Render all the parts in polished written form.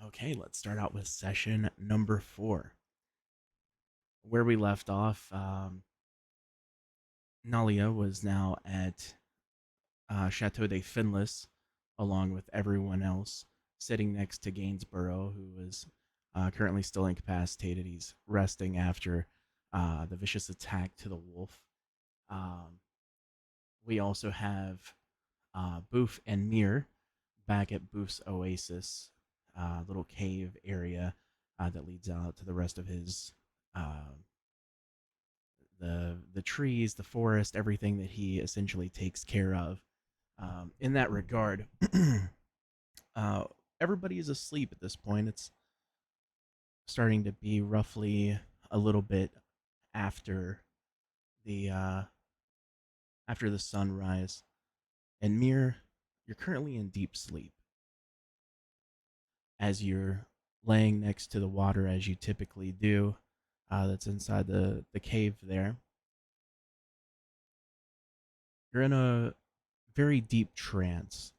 Okay, let's start out with session number 4. Where we left off, Nalia was now at Chateau de Finless, along with everyone else, sitting next to Gainsborough, who was currently still incapacitated. He's resting after the vicious attack to the wolf. Um, we also have Boof and Mir back at Boof's Oasis, little cave area that leads out to the rest of his uh, the trees, the forest, everything that he essentially takes care of. In that regard, uh, everybody is asleep at this point. It's starting to be roughly a little bit after the sunrise, and Mir, you're currently in deep sleep as you're laying next to the water as you typically do. That's inside the cave there. You're in a very deep trance.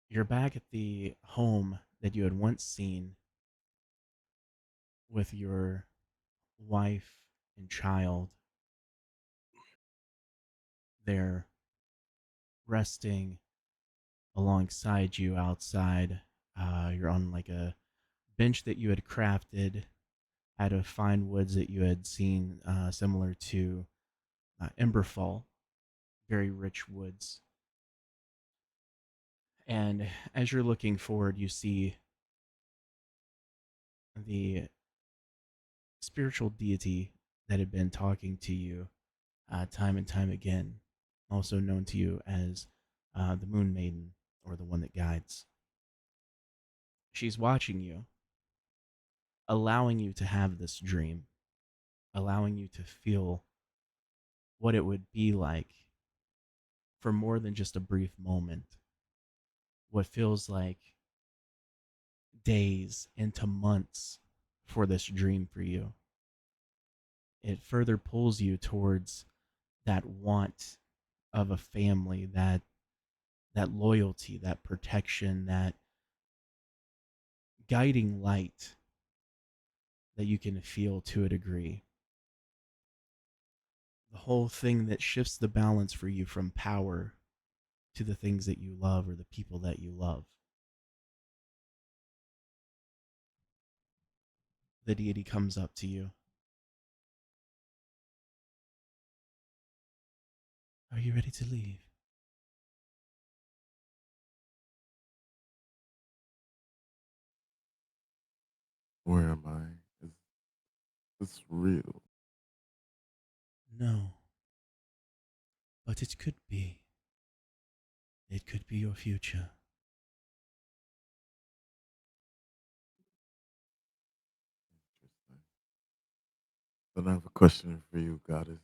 You're back at the home that you had once seen with your wife and child. They're resting alongside you outside. You're on like a bench that you had crafted out of fine woods that you had seen, similar to Emberfall, very rich woods. And as you're looking forward, you see the spiritual deity that had been talking to you time and time again, also known to you as the Moon Maiden, or the one that guides. She's watching you, allowing you to have this dream, allowing you to feel what it would be like for more than just a brief moment, what feels like days into months for this dream for you. It further pulls you towards that want of a family, that loyalty, that protection, that guiding light that you can feel to a degree. The whole thing that shifts the balance for you from power to the things that you love or the people that you love. The deity comes up to you. Are you ready to leave? Where am I? Is this real? No, but it could be. It could be your future. Interesting. Then I have a question for you, goddess.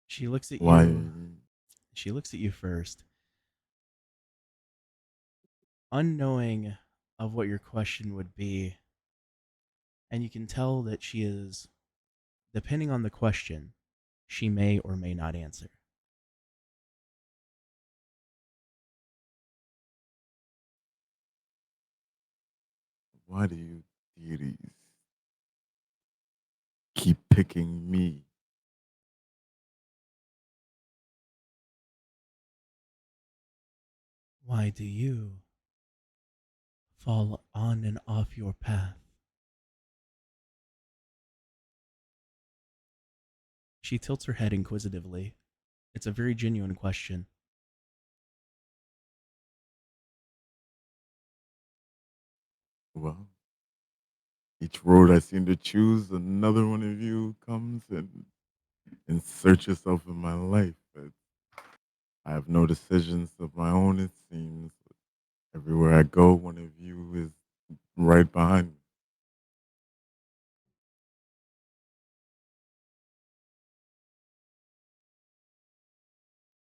She looks at Why? you. She looks at you first, unknowing of what your question would be, and you can tell that she is, depending on the question, she may or may not answer. Why do you deities keep picking me? Why do you fall on and off your path? She tilts her head inquisitively. It's a very genuine question. Well, each road I seem to choose, another one of you comes and inserts yourself in my life. But I have no decisions of my own, it seems. Everywhere I go, one of you is right behind me.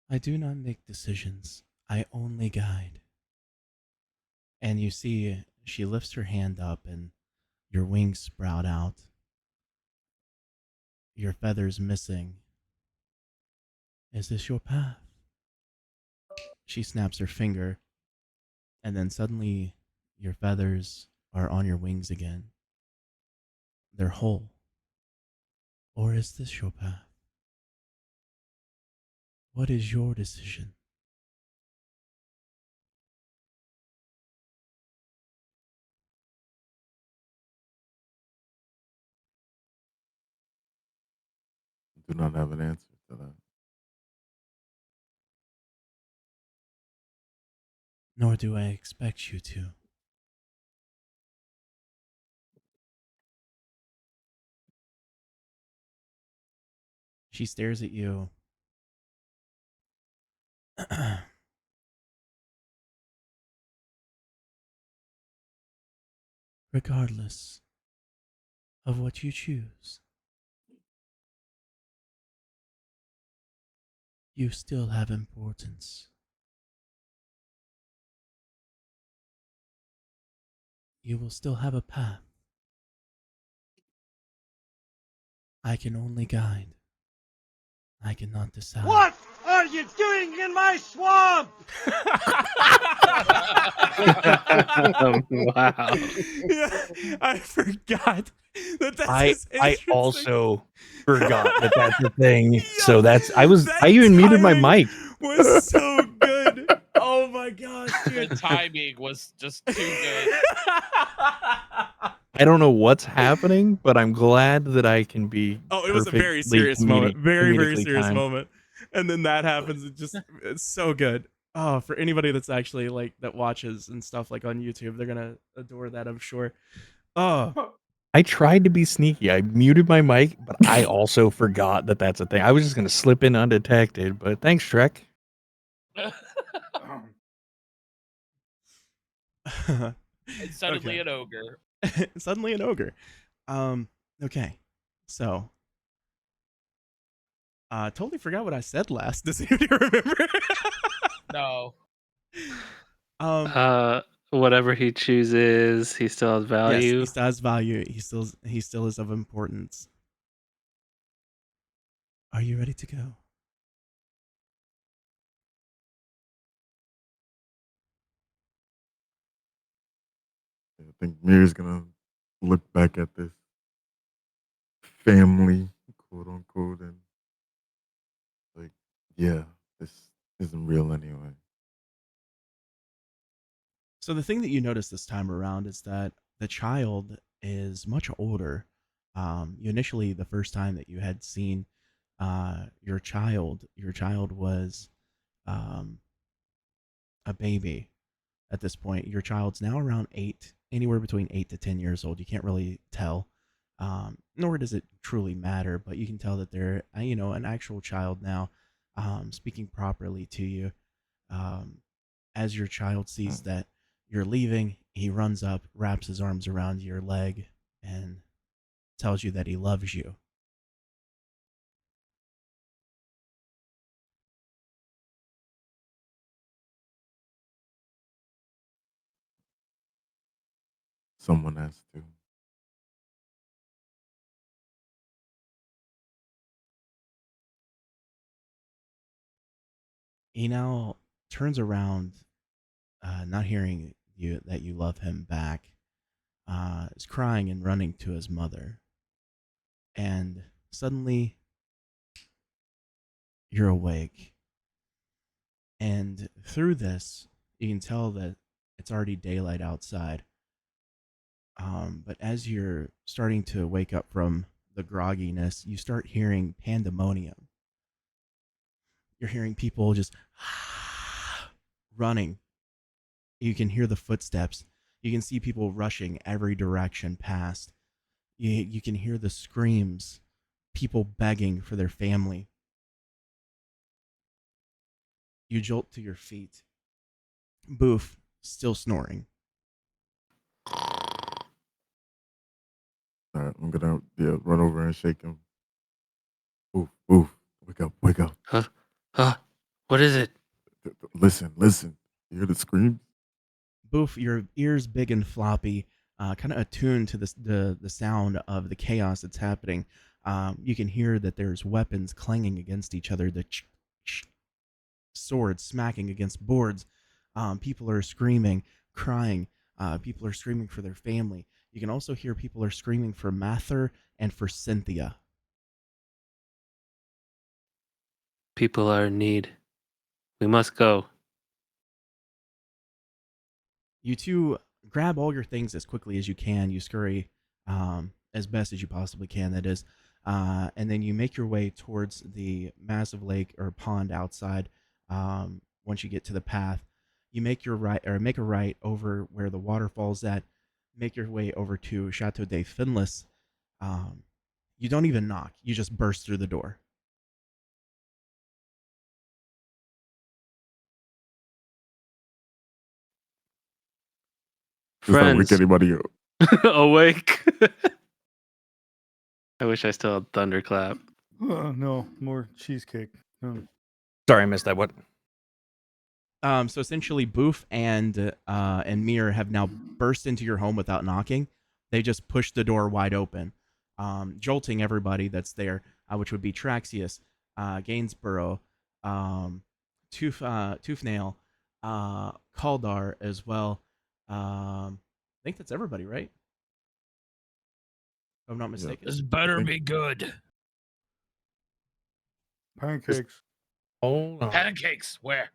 I do not make decisions. I only guide. And you see, she lifts her hand up and your wings sprout out, your feathers missing. Is this your path? She snaps her finger, and then suddenly your feathers are on your wings again. They're whole. Or is this your path? What is your decision? I do not have an answer to that. Nor do I expect you to. She stares at you. Regardless of what you choose, you still have importance. You will still have a path. I can only guide. I cannot decide. What are you doing in my swamp? Wow. Yeah, I forgot that that's I his entrance thing. also forgot that that's the thing. Yo, So that's I that even muted my timing mic. Was so good. Oh my gosh, The dude. timing was just too good. I don't know what's happening, but I'm glad that I can be. Oh, it was a very perfectly serious moment. Very comedically serious timed. moment. And then that happens. It's so good. Oh, for anybody that's actually like that watches and stuff like on YouTube, they're gonna adore that, I'm sure. Oh, I tried to be sneaky. I muted my mic, but I also forgot that that's a thing. I was just gonna slip in undetected, but thanks, Shrek. And suddenly Okay. an ogre. Suddenly an ogre. Okay. So totally forgot what I said last. Does anybody remember? No. Whatever he chooses, he still has Yes, value. he still has value. He still is of importance. Are you ready to go? I think Mir's gonna look back at this family, quote unquote, and like, yeah, this isn't real anyway. So the thing that you notice this time around is that the child is much older. You initially, the first time that you had seen your child was um, a baby at this point. Your child's now around 8, anywhere between 8 to 10 years old. You can't really tell, nor does it truly matter, but you can tell that they're, an actual child now, speaking properly to you. Um, as your child sees that you're leaving, he runs up, wraps his arms around your leg, and tells you that he loves you. Someone has to. He now turns around, not hearing you that you love him back, is crying and running to his mother. And suddenly, you're awake. And through this, you can tell that it's already daylight outside. But as you're starting to wake up from the grogginess, you start hearing pandemonium. You're hearing people just running. You can hear the footsteps. You can see people rushing every direction past. You can hear the screams, people begging for their family. You jolt to your feet. Boof, still snoring. All right, I'm gonna run over and shake him. Oof, oof, wake up, wake up. What is it? Listen, listen. You hear the screams? Boof, your ears big and floppy, kind of attuned to the sound of the chaos that's happening. You can hear that there's weapons clanging against each other. The swords smacking against boards. People are screaming, crying. People are screaming for their family. You can also hear people are screaming for Mather and for Cynthia. People are in need. We must go. You two grab all your things as quickly as you can. You scurry as best as you possibly can, that is. And then you make your way towards the massive lake or pond outside. Once you get to the path, you make your right or make a right over where the waterfall's at. Make your way over to Chateau de Finless. You don't even knock. You just burst through the door. Does that wake Friends, anybody up? awake. I wish I still had thunderclap. No, more cheesecake. Sorry, I missed that. What? So essentially, Boof and Mir have now burst into your home without knocking. They just pushed the door wide open, jolting everybody that's there, which would be Traxius, Gainsborough, Toothnail, Kaldar as well. I think that's everybody, right? If I'm not mistaken. This better be good. Pancakes. Hold on. Pancakes. Where?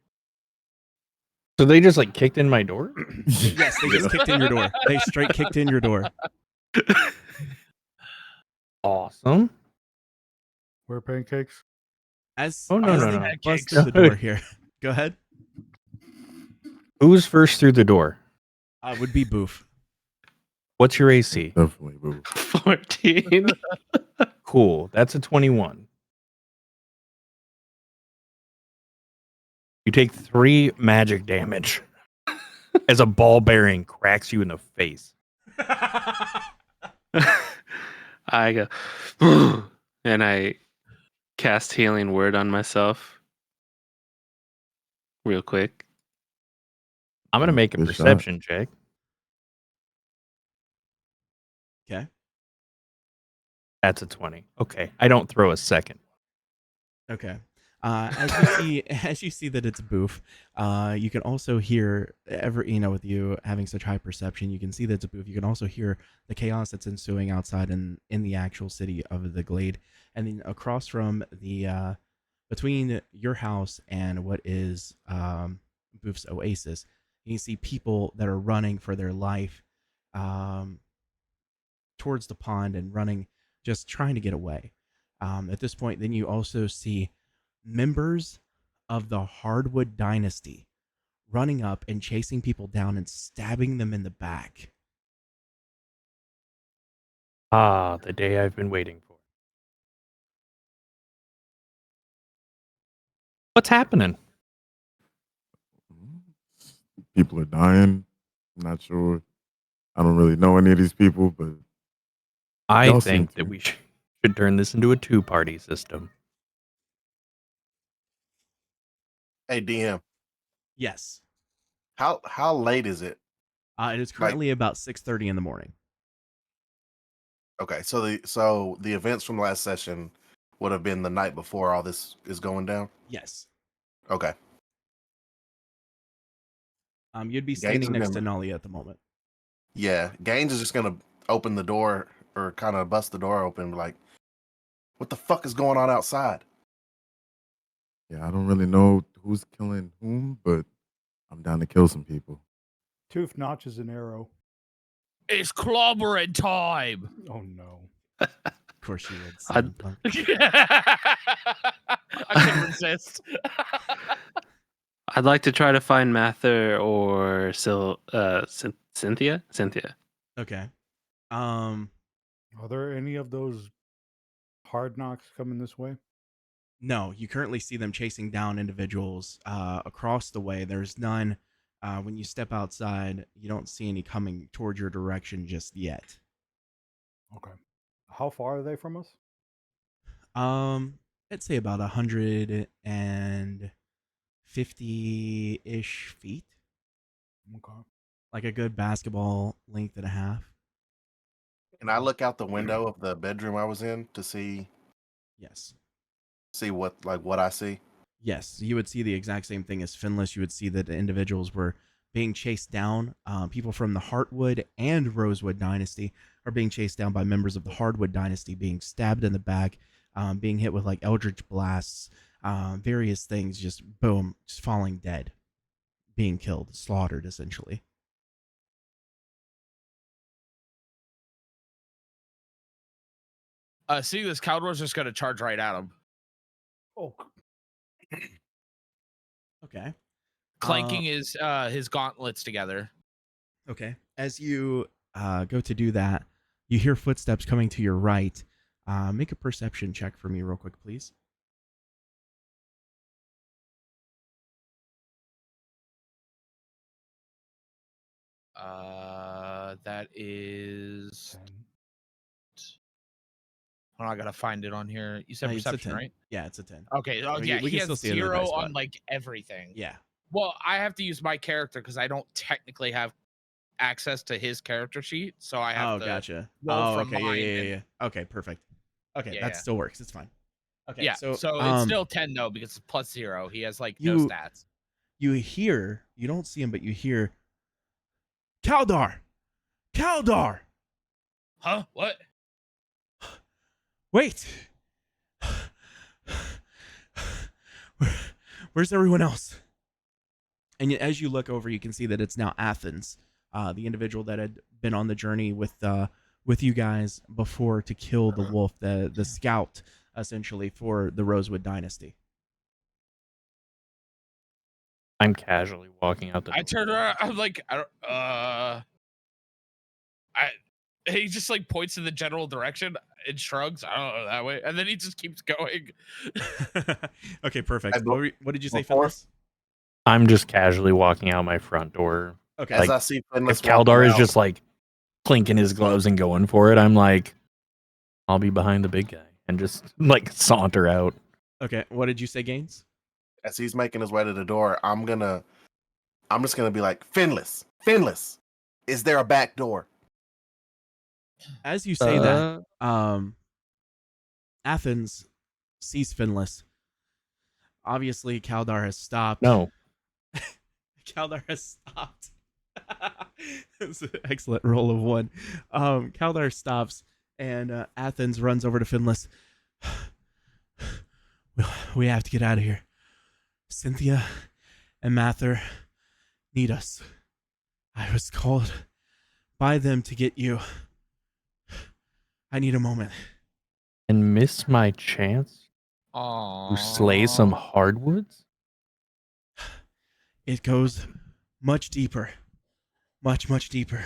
So they just like kicked in my door? Yes, they just kicked in your door. They straight kicked in your door. Awesome. Where pancakes? As Oh, no, as no, they no. bust through the door here. Go ahead. Who was first through the door? Would be Boof. What's your AC? Definitely, boo. 14. Cool. That's a 21. You take 3 magic damage as a ball bearing cracks you in the face. I go, and I cast healing word on myself real quick. I'm going to make a Good shot. perception check. Okay. That's a 20. Okay. I don't throw a second. Okay. As you see that it's Boof, you can also hear with you having such high perception, you can see that it's a Boof. You can also hear the chaos that's ensuing outside in the actual city of the Glade, and then across from the between your house and what is Boof's oasis, you see people that are running for their life towards the pond and running, just trying to get away. At this point, then you also see members of the Hardwood dynasty running up and chasing people down and stabbing them in the back. Ah, the day I've been waiting for. What's happening? People are dying. I'm not sure. I don't really know any of these people, but I Y'all seem think that to. we should turn this into a 2-party system. Hey DM, Yes. how late is it? It is currently about 6:30 in the morning. Okay, so the events from last session would have been the night before all this is going down. Yes. Okay, You'd be Gaines standing is next to gonna- Nolly at the moment. yeah. Gaines is just gonna open the door or kind of bust the door open, like, what the fuck is going on outside? yeah, I don't really know who's killing whom, but I'm down to kill some people. Tooth notches an arrow. It's clobbering time. Oh no. Of course you would. I'd- I couldn't resist. I'd like to try to find Mather or Cynthia. Cynthia. Okay. Are there any of those hard knocks coming this way? No, you currently see them chasing down individuals across the way. There's none. When you step outside, you don't see any coming towards your direction just yet. Okay. How far are they from us? I'd say about 150-ish feet, Okay. like a good basketball length and a half. And I look out the window of the bedroom I was in to see Yes. what I see. Yes, you would see the exact same thing as Finless. You would see that the individuals were being chased down. People from the Heartwood and Rosewood dynasty are being chased down by members of the Hardwood dynasty, being stabbed in the back, being hit with like eldritch blasts, various things, just boom, just falling dead, being killed, slaughtered essentially. Seeing this, Caldor's just gonna charge right at him, Oh, Okay. clanking his gauntlets together. Okay. As you go to do that, you hear footsteps coming to your right. Make a perception check for me, real quick, please. That is. 10. Hold on, I gotta find it on here. You said It's a perception, 10. right? Yeah, it's a 10. Okay. Oh, We yeah. can He has still see it in the 0 dice, on but- like everything. Yeah. Well, I have to use my character because I don't technically have access to his character sheet, so I have Oh, to gotcha. roll Oh, from okay. mine. Yeah. Okay, perfect. Okay, Yeah, that yeah. still works. It's fine. Okay, Yeah. so it's still 10 though because it's plus 0. He has like no you- stats. you hear, you don't see him, but you hear, Kaldar! Kaldar! Huh? What? Wait! Where's everyone else? And as you look over, you can see that it's now Athens, the individual that had been on the journey with you guys before to kill the wolf, the scout, essentially, for the Rosewood dynasty. I'm casually walking out the door. I turned around. I'm like, he just like points in the general direction and shrugs. I don't know that way, and then he just keeps going. Okay, perfect. I bel- What did you say, before- Phyllis? I'm just casually walking out my front door. Okay. As Like, I see Finless If Kaldar is walking just like clinking his gloves and going for it, I'm like, I'll be behind the big guy and just like saunter out. Okay, what did you say, Gaines? as he's making his way to the door, I'm just gonna be like, Finless, is there a back door? As you say that, Athens sees Finless. Obviously, Kaldar has stopped. No. Kaldar has stopped. It's an excellent roll of 1. Kaldar stops, and Athens runs over to Finless. We have to get out of here. Cynthia and Mather need us. I was called by them to get you. I need a moment. And miss my chance Aww. to slay some hardwoods? It goes much deeper. Much deeper.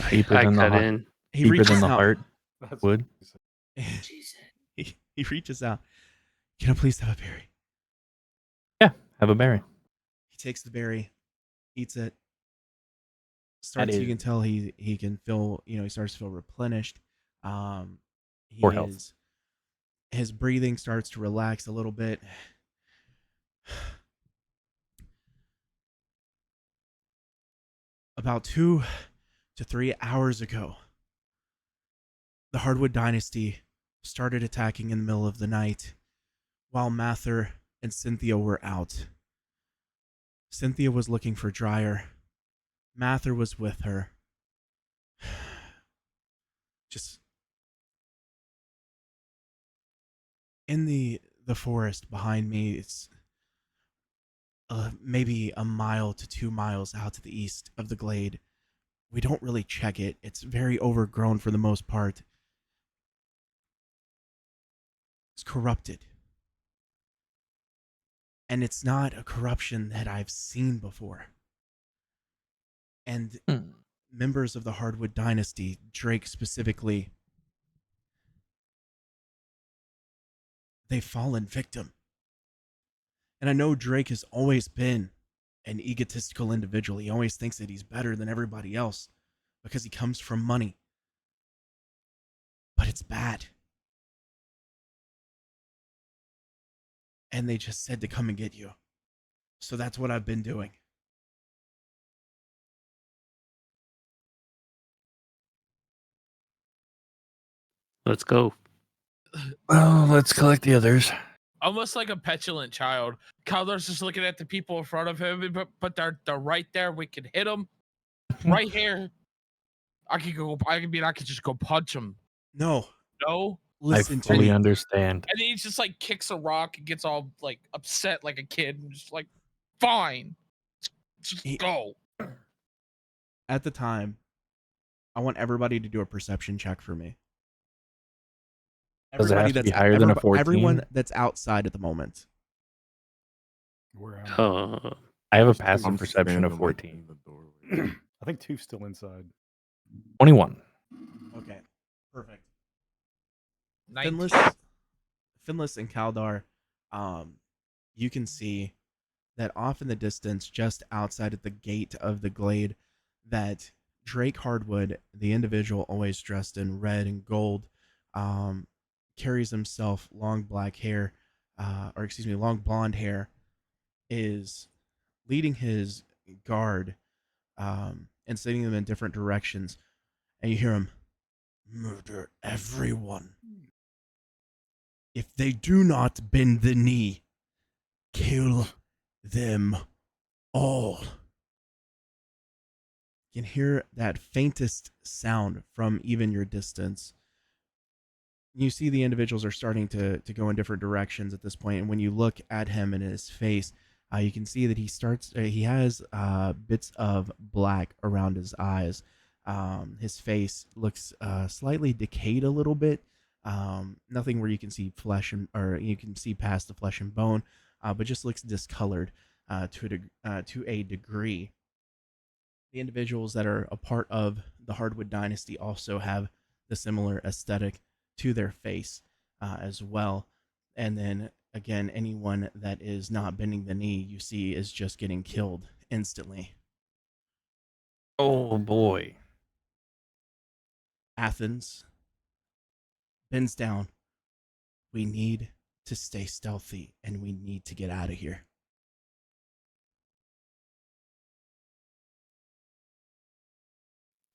Deeper I than the cut heart. in. He Deeper reaches than the out. heart That's would. He reaches out. Can I please have a berry? Have a berry. He takes the berry, eats it. That You is- can tell he can feel, he starts to feel replenished. For health. His breathing starts to relax a little bit. About 2 to 3 hours ago, the Hardwood dynasty started attacking in the middle of the night while Mather and Cynthia were out. Cynthia was looking for Dryer. Mather was with her. Just in the forest behind me, it's maybe a mile to 2 miles out to the east of the glade. We don't really check it. It's very overgrown for the most part. It's corrupted. And it's not a corruption that I've seen before. And members of the Hardwood dynasty, Drake specifically, they've fallen victim. And I know Drake has always been an egotistical individual. He always thinks that he's better than everybody else because he comes from money. But it's bad. And they just said to come and get you. So that's what I've been doing. Let's go. Well, let's collect the others. almost like a petulant child. Caldor's just looking at the people in front of him, but they're right there. We can hit them right here. I could just go punch him. No, No, listen I to fully me. understand. and he just like kicks a rock and gets all like upset like a kid, and just like, fine, just He- go. At the time, I want everybody to do a perception check for me. Does it have Everybody to be that's higher than a 14? everyone that's outside at the moment. Where am I? I have a I'm passive perception of standing, like, 14. in the doorway. I think two's still inside. 21. Okay, perfect. 19. Finless and Kaldar, you can see that off in the distance, just outside at the gate of the glade, that Drake Hardwood, the individual always dressed in red and gold, carries himself long black hair, long blonde hair, is leading his guard and sending them in different directions. And you hear him, "Murder everyone. If they do not bend the knee, kill them all." You can hear that faintest sound from even your distance. You see the individuals are starting to go in different directions at this point, and when you look at him in his face, you can see that he has bits of black around his eyes. His face looks slightly decayed a little bit. Nothing where you can see flesh or you can see past the flesh and bone, but just looks discolored to a degree. The individuals that are a part of the Hardwood dynasty also have the similar aesthetic to their face as well. And then again, anyone that is not bending the knee, you see, is just getting killed instantly. Oh boy. Athens bends down. We need to stay stealthy and we need to get out of here.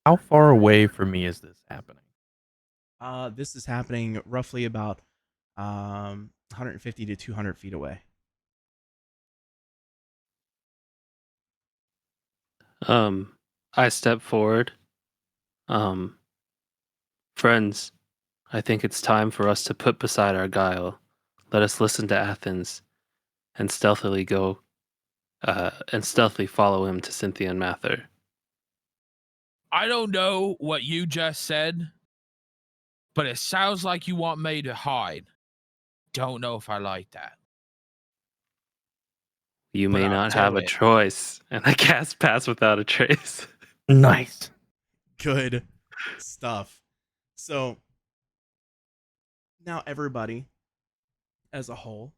How far away from me is this happening? This is happening roughly about 150 to 200 feet away. I step forward. Friends, I think it's time for us to put beside our guile. Let us listen to Athens and stealthily follow him to Cynthia and Mather. I don't know what you just said, but it sounds like you want me to hide. Don't know if I like that. You But may I'll not do have a it. choice. And I cast Pass Without a Trace. Nice. Good stuff. So now everybody as a whole,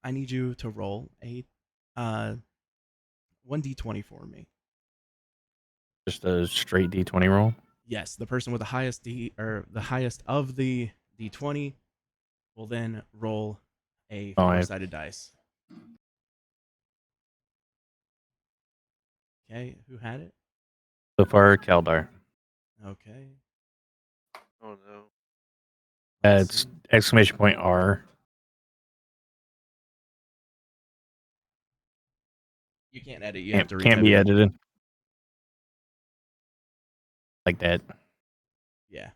I need you to roll a 1d20 for me. Just a straight D20 roll. Yes, the person with the highest the highest of the d20 will then roll a 4-sided dice. Okay, who had it? So far, Kaldar. Okay. Oh no. Let's It's exclamation point R. You can't edit. You have to retype Can't be it. edited. Like that. Yeah.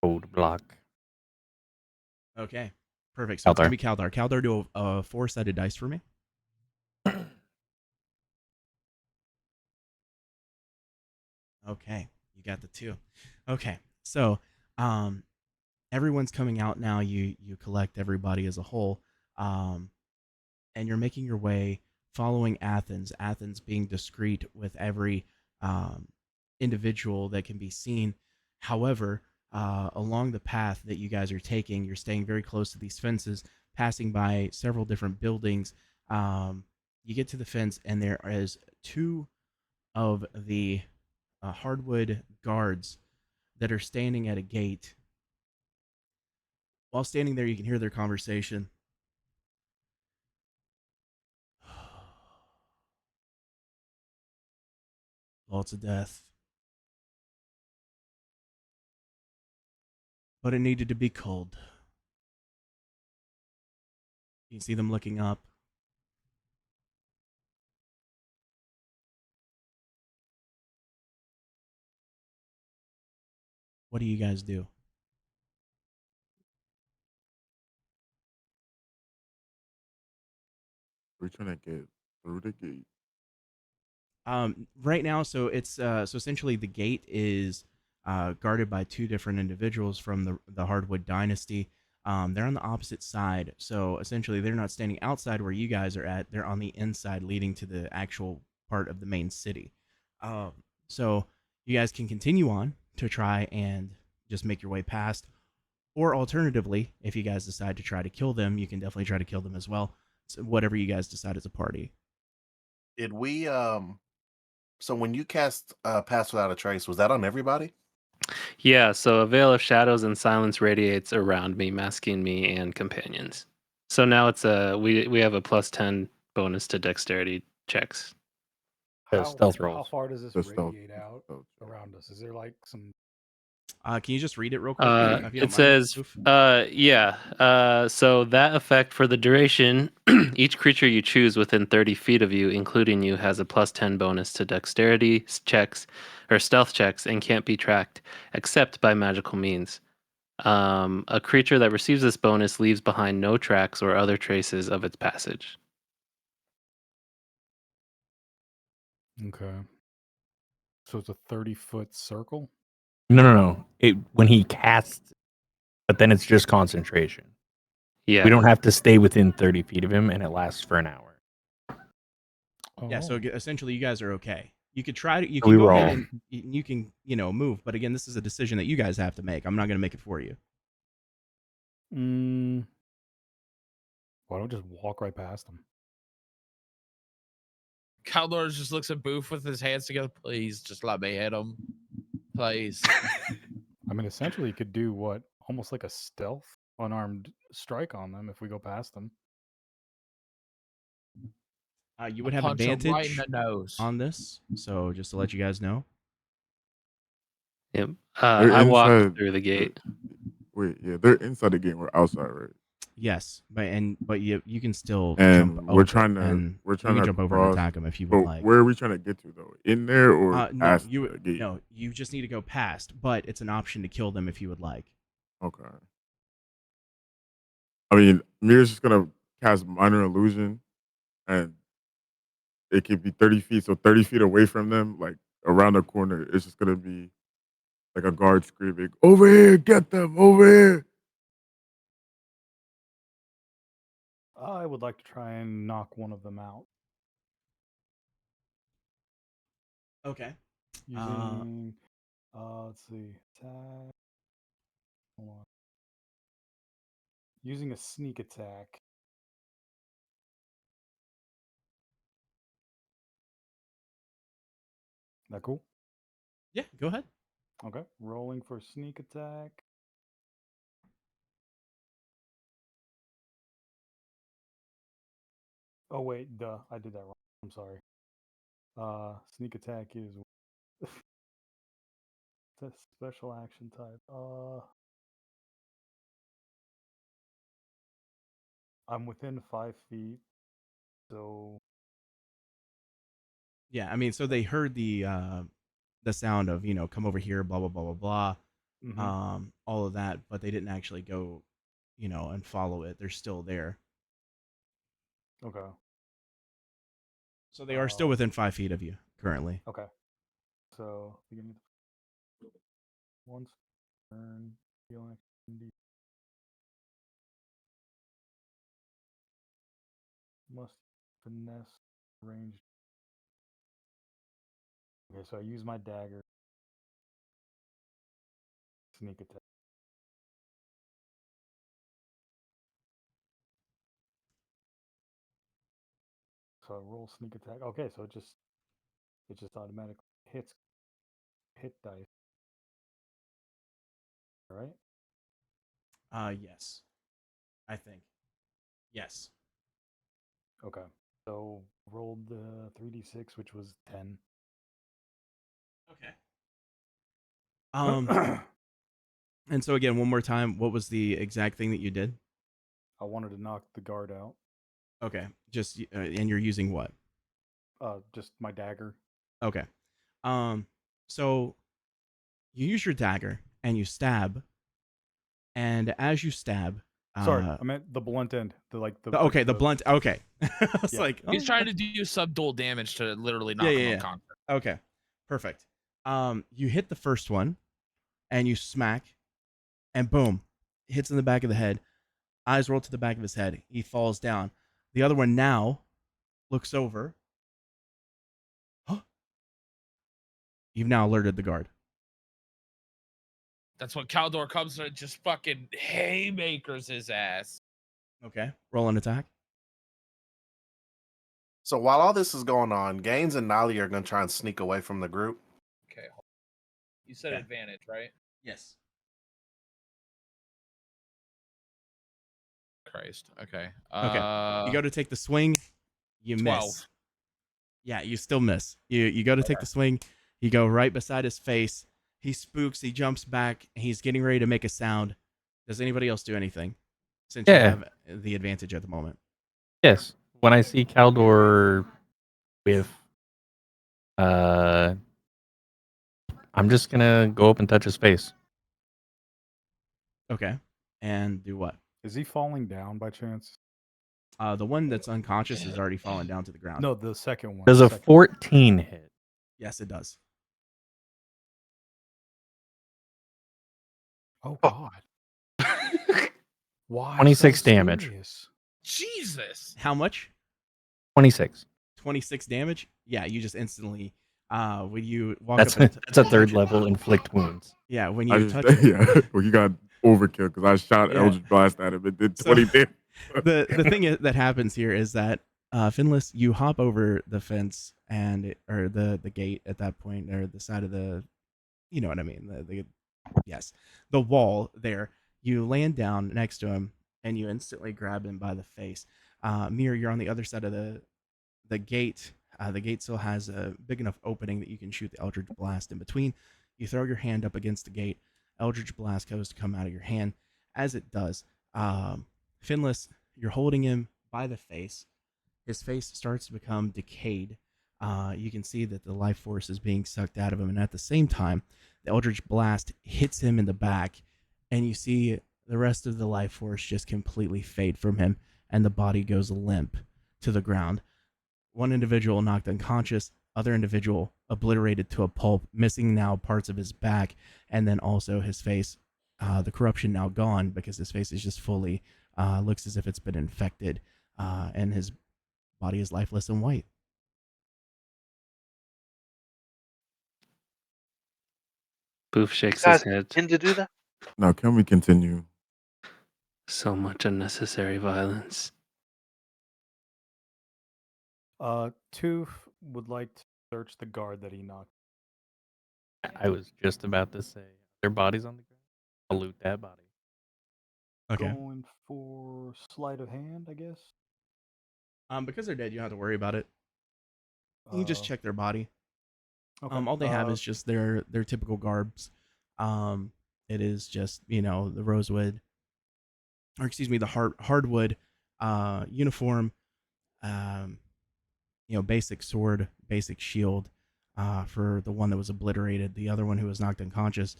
Code block. Okay. Perfect. So it's Kaldar. gonna be Kaldar. Kaldar, do a 4-sided dice for me. Okay, you got the 2. Okay, so everyone's coming out now. You collect everybody as a whole, and you're making your way, following Athens. Athens being discreet with every individual that can be seen. However, along the path that you guys are taking, you're staying very close to these fences, passing by several different buildings. You get to the fence, and there is 2 of the hardwood guards that are standing at a gate. While standing there, you can hear their conversation. Lots of death. but it needed to be culled. You see them looking up. What do you guys do? We're trying to get through the gate. Right now, so it's so essentially the gate is guarded by two different individuals from the Hardwood Dynasty. They're on the opposite side, so essentially they're not standing outside where you guys are at. They're on the inside, leading to the actual part of the main city. Um, so you guys can continue on to try and just make your way past, or alternatively, if you guys decide to try to kill them, you can definitely try to kill them as well. So whatever you guys decide as a party. Did we so when you cast Pass Without a Trace, was that on everybody? Yeah, so a veil of shadows and silence radiates around me, masking me and companions. So now it's we have a +10 bonus to dexterity checks. Stealth How rolls. far does this The stealth- radiate out stealth check. around us? Is there like some? Can you just read it real quick, if you don't It mind? says, Oof. so that effect for the duration, each creature you choose within 30 feet of you, including you, has a +10 bonus to dexterity checks or stealth checks and can't be tracked except by magical means. A creature that receives this bonus leaves behind no tracks or other traces of its passage. Okay. So it's a 30-foot circle. No. When he casts, but then it's just concentration. Yeah. We don't have to stay within 30 feet of him, and it lasts for an hour. Yeah, so Oh. essentially you guys are okay. You could try to, you So can we go were ahead all- and you can, move, but again, this is a decision that you guys have to make. I'm not going to make it for you. Why don't we just walk right past them? Eldor just looks at Booth with his hands together. Please, just let me hit him. Please. I mean, essentially, you could do what almost like a stealth unarmed strike on them if we go past them. You I'll would have punch him right in advantage the nose. on this, so just to let you guys know. Yep. They're I walked inside through the gate. Wait, yeah, they're inside the game. We're outside, right? Yes, but you can still jump And over we're you trying can to jump over and cross. attack them if you would But like. where are we trying to get to though? In there or No, past the gate? no, you just need to go past, but it's an option to kill them if you would like. Okay. I mean, Mir's just gonna cast minor illusion, and it could be 30 feet. So 30 feet away from them, like around the corner, it's just gonna be like a guard screaming, "Over here, get them! Over here!" I would like to try and knock one of them out Okay. using. Let's see, attack. Hold on. Using a sneak attack. That cool? Yeah, go ahead. Okay. Rolling for sneak attack. Oh wait, duh, I did that wrong. I'm sorry. Sneak attack is the special action type. I'm within 5 feet, so Yeah, I mean, so they heard the sound of come over here, blah blah blah blah blah, all of that, but they didn't actually go, and follow it. They're still there, okay. so they are still within 5 feet of you currently. Okay. So beginning once turn healing activity must finesse ranged. Okay, so I use my dagger. Sneak attack. So I roll sneak attack. Okay, so it just automatically hit dice. All right. Yes, I think. Yes. Okay. So rolled the 3d6, which was 10. Okay. And so again, one more time, what was the exact thing that you did? I wanted to knock the guard out. Okay, just and you're using what? Just my dagger. Okay. So you use your dagger and you stab, and as you stab, Sorry, I meant the blunt end. the blunt. Okay, I was Yeah. like, He's oh, trying to do subdual damage to literally yeah, knock him yeah, yeah. unconscious. Okay, perfect. You hit the first one, and you smack, and boom, hits in the back of the head. Eyes roll to the back of his head. He falls down. The other one now looks over. Huh? You've now alerted the guard. That's when Kaldor comes and just fucking haymakers his ass. Okay, roll an attack. So while all this is going on, Gaines and Nali are gonna try and sneak away from the group. Okay. You said Okay. advantage, right? Yes. Christ. Okay. Okay. You go to take the swing. You 12. miss. Yeah, you still miss. You go to take the swing. You go right beside his face. He spooks. He jumps back. He's getting ready to make a sound. Does anybody else do anything? Since you Yeah. have the advantage at the moment. Yes. When I see Kaldor with I'm just gonna go up and touch his face. Okay. And do what? Is he falling down by chance? The one that's unconscious is already fallen down to the ground. No, the second one. Does the a second 14 hit? Yes, it does. Oh God. Why? 26 so damage. serious? Jesus. How much? 26. 26 damage. Yeah, you just instantly. When you walk That's up. And that's a third touch it- level inflict wounds. Yeah, when I you just, touch it. yeah, well, you got overkill because I shot Yeah. Eldritch Blast at him and did So- 20 damage. the thing that happens here is that Finless, you hop over the fence or the gate at that point, or the side of the, you know what I mean, the wall there. You land down next to him and you instantly grab him by the face. Mir, you're on the other side of the gate. The gate still has a big enough opening that you can shoot the Eldritch Blast in between. You throw your hand up against the gate. Eldritch Blast goes to come out of your hand. As it does, Finless, you're holding him by the face. His face starts to become decayed. You can see that the life force is being sucked out of him, and at the same time, the Eldritch Blast hits him in the back, and you see the rest of the life force just completely fade from him, and the body goes limp to the ground. One individual knocked unconscious, other individual obliterated to a pulp, missing now parts of his back, and then also his face. The corruption now gone because his face is just fully looks as if it's been infected, and his body is lifeless and white. Boof shakes Guys, his head. intend to do that? Now, can we continue? So much unnecessary violence. Tooth would like to search the guard that he knocked. I was just about to say their bodies on the ground. I'll loot that body. Okay. Going for sleight of hand, I guess. Because they're dead, you don't have to worry about it. You can just check their body. Okay. All they have is just their typical garbs. It is just the rosewood, or excuse me, the hardwood uniform. Basic sword, basic shield. For the one that was obliterated, the other one who was knocked unconscious,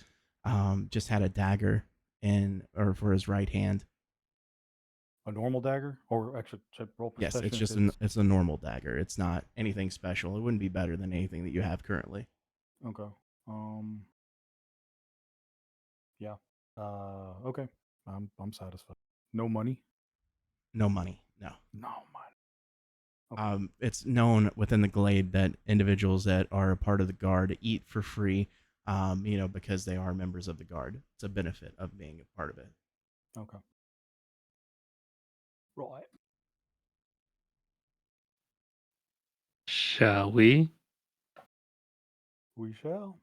just had a dagger for his right hand. A normal dagger, or actually, should I roll Yes, perception? it's just it's a normal dagger. It's not anything special. It wouldn't be better than anything that you have currently. Okay. Yeah. Okay. I'm satisfied. No money. No money. No. No money. Okay. It's known within the glade that individuals that are a part of the guard eat for free, because they are members of the guard. It's a benefit of being a part of it. Okay. Right. Shall we? We shall.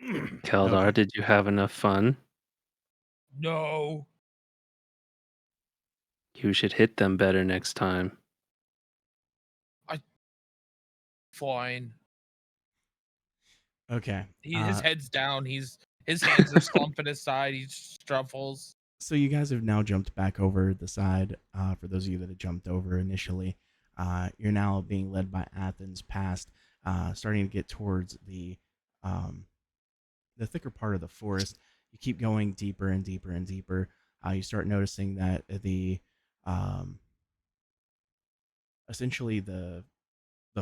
Keldar, Okay. did you have enough fun? No. You should hit them better next time. Fine. Okay. His head's down. He's His hands are slumping his side. He struffles. So you guys have now jumped back over the side. For those of you that had jumped over initially, you're now being led by Athens past, starting to get towards the thicker part of the forest. You keep going deeper and deeper and deeper. You start noticing that um, essentially the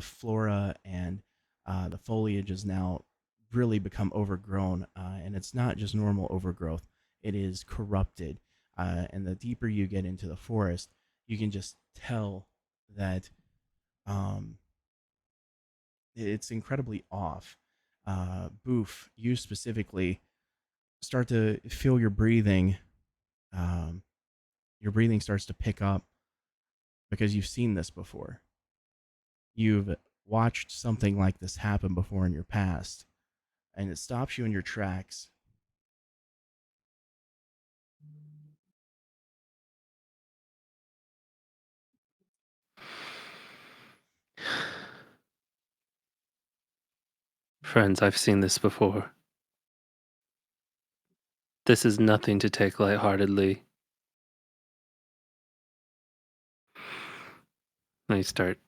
flora and the foliage is now really become overgrown, and it's not just normal overgrowth; it is corrupted. And the deeper you get into the forest, you can just tell that um, it's incredibly off. Boof, you specifically start to feel your breathing. Um, your breathing starts to pick up because you've seen this before. You've watched something like this happen before in your past, and it stops you in your tracks. Friends, I've seen this before. This is nothing to take lightheartedly. I start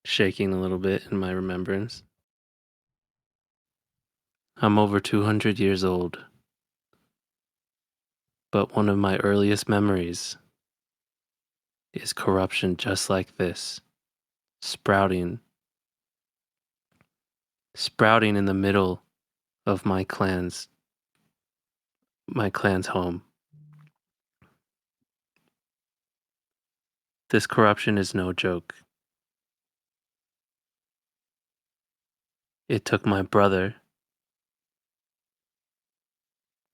shaking a little bit in my remembrance. I'm over 200 years old, but one of my earliest memories is corruption just like this, sprouting in the middle of my clan's home. This corruption is no joke. It took my brother,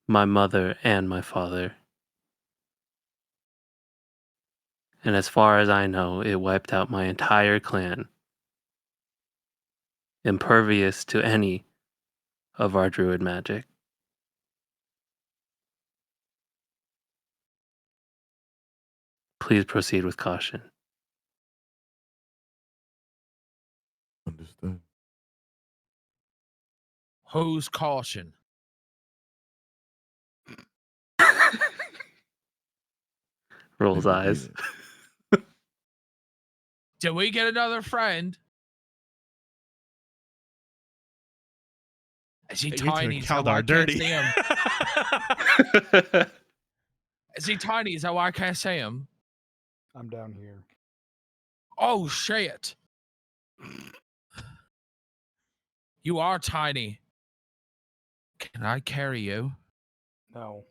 my mother, and my father. And as far as I know, it wiped out my entire clan, impervious to any of our druid magic. Please proceed with caution. Understood. Who's caution? Rolls Maybe eyes. neither. Did we get another friend? Is he You took tiny? Is that why I Kaldar can't dirty. see him? Is he tiny? Is that why I can't see him? I'm down here. Oh shit! You are tiny. Can I carry you? No.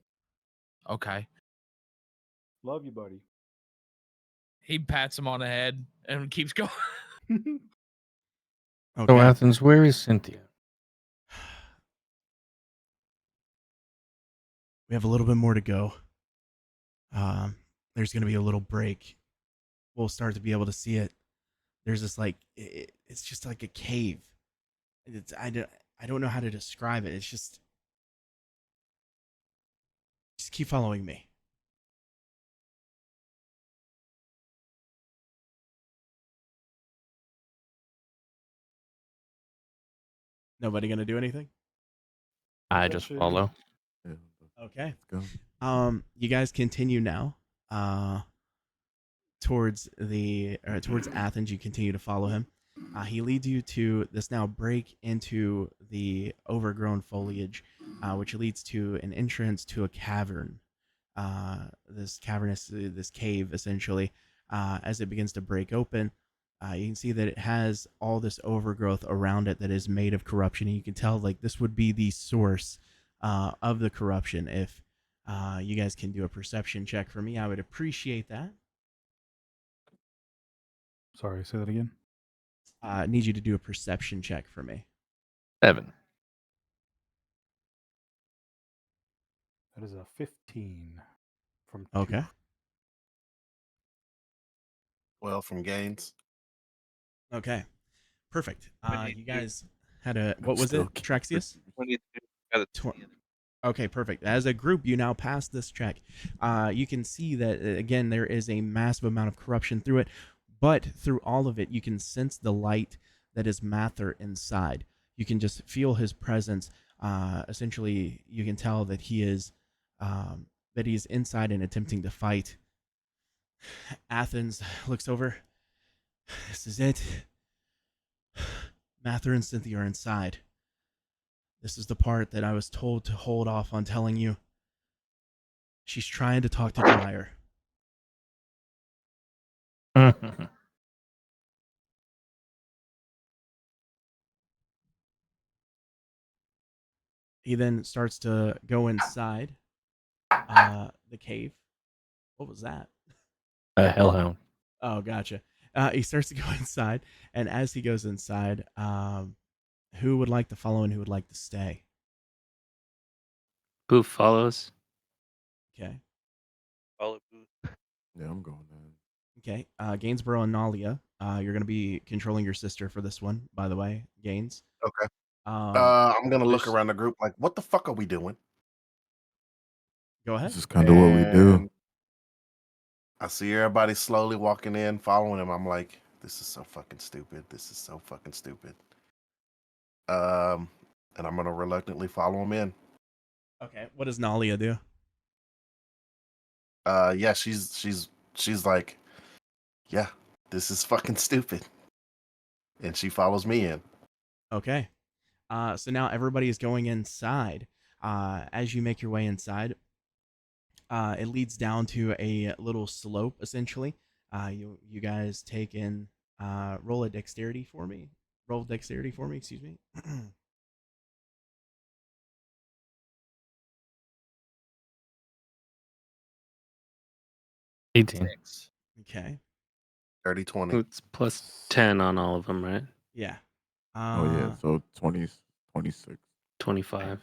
Okay. Love you, buddy. He pats him on the head and keeps going. So, Okay. Athens, where is Cynthia? We have a little bit more to go. There's going to be a little break. We'll start to be able to see it. There's this it's just like a cave. I don't know how to describe it. It's just keep following me. Nobody going to do anything? I that just shit? follow. Yeah, Okay. let's go. You guys continue now. Towards Athens. You continue to follow him. He leads you to this now break into the overgrown foliage, which leads to an entrance to a cavern. This cave, essentially, as it begins to break open, you can see that it has all this overgrowth around it that is made of corruption. And you can tell like this would be the source of the corruption. If you guys can do a perception check for me, I would appreciate that. Sorry, say that again. I need you to do a perception check for me. 7. That is a 15 from 2. Okay. Well, from Gaines. Okay. Perfect. Twenty-two. You guys had a what was Still it, can't Traxius? 22. Got a Tw- 20. Okay, perfect. As a group, you now pass this check. You can see that again there is a massive amount of corruption through it, but through all of it, you can sense the light that is Mather inside. You can just feel his presence Essentially, you can tell that he's inside and attempting to fight. Athens looks over. This is it. Mather and Cynthia are inside. This is the part that I was told to hold off on telling you. She's trying to talk to Dryer. He then starts to go inside the cave. What was that? A hellhound. Oh, gotcha. He starts to go inside, and as he goes inside, who would like to follow and who would like to stay? Booth follows. Okay. Follow Booth. Yeah, I'm going then. Okay. Gainsborough and Nalia, you're going to be controlling your sister for this one, by the way, Gaines. Okay. Um, I'm gonna look there's- around the group like, what the fuck are we doing? Go ahead. This is kind of what we do. And I see everybody slowly walking in, following him. I'm like, this is so fucking stupid. This is so fucking stupid. And I'm gonna reluctantly follow him in. Okay. What does Nalia do? Yeah, she's like, yeah, this is fucking stupid. And she follows me in. Okay. So now everybody is going inside. As you make your way inside, it leads down to a little slope, essentially. You guys take in roll dexterity for me. Excuse me. 18. Okay. 30, 20. It's plus 10 on all of them, right? Yeah. Oh yeah, so 20, 26. 25.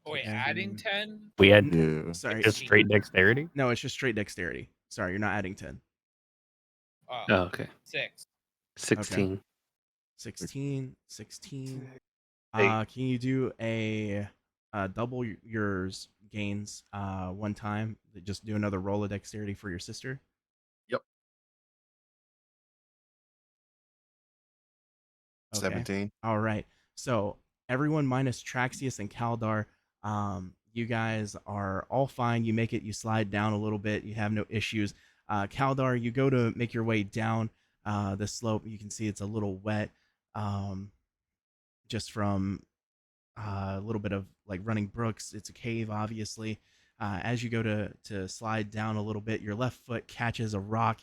Oh, wait, Okay. adding 10? We had Yeah. Sorry. just straight dexterity. No, it's just straight dexterity. Sorry, you're not adding 10. Oh, okay. 6. 16. 16. Hey. Can you do a double yours gains one time? Just do another roll of dexterity for your sister. Yep. Okay. 17. All right. So everyone minus Traxius and Kaldar, you guys are all fine. You make it. You slide down a little bit. You have no issues. Kaldar, you go to make your way down the slope. You can see it's a little wet, just from a little bit of like running brooks. It's a cave, obviously. As you go to slide down a little bit, your left foot catches a rock.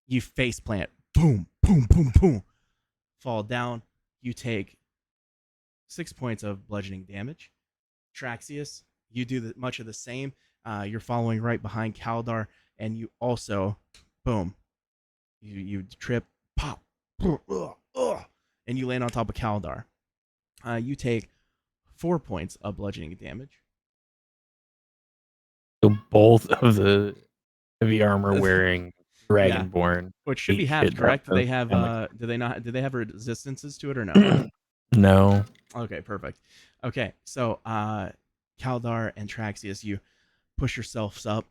You face plant. Boom, boom, boom, boom. Fall down. You take 6 points of bludgeoning damage. Traxius, you do much of the same. You're following right behind Kaldar, and you also, boom, you trip, pop, and you land on top of Kaldar. You take 4 points of bludgeoning damage. So both of the heavy armor wearing Dragonborn. Which should be eat half, shit correct? up They of have stomach. do they have resistances to it or no? No. Okay, perfect. Okay, so Kaldar and Traxius, you push yourselves up,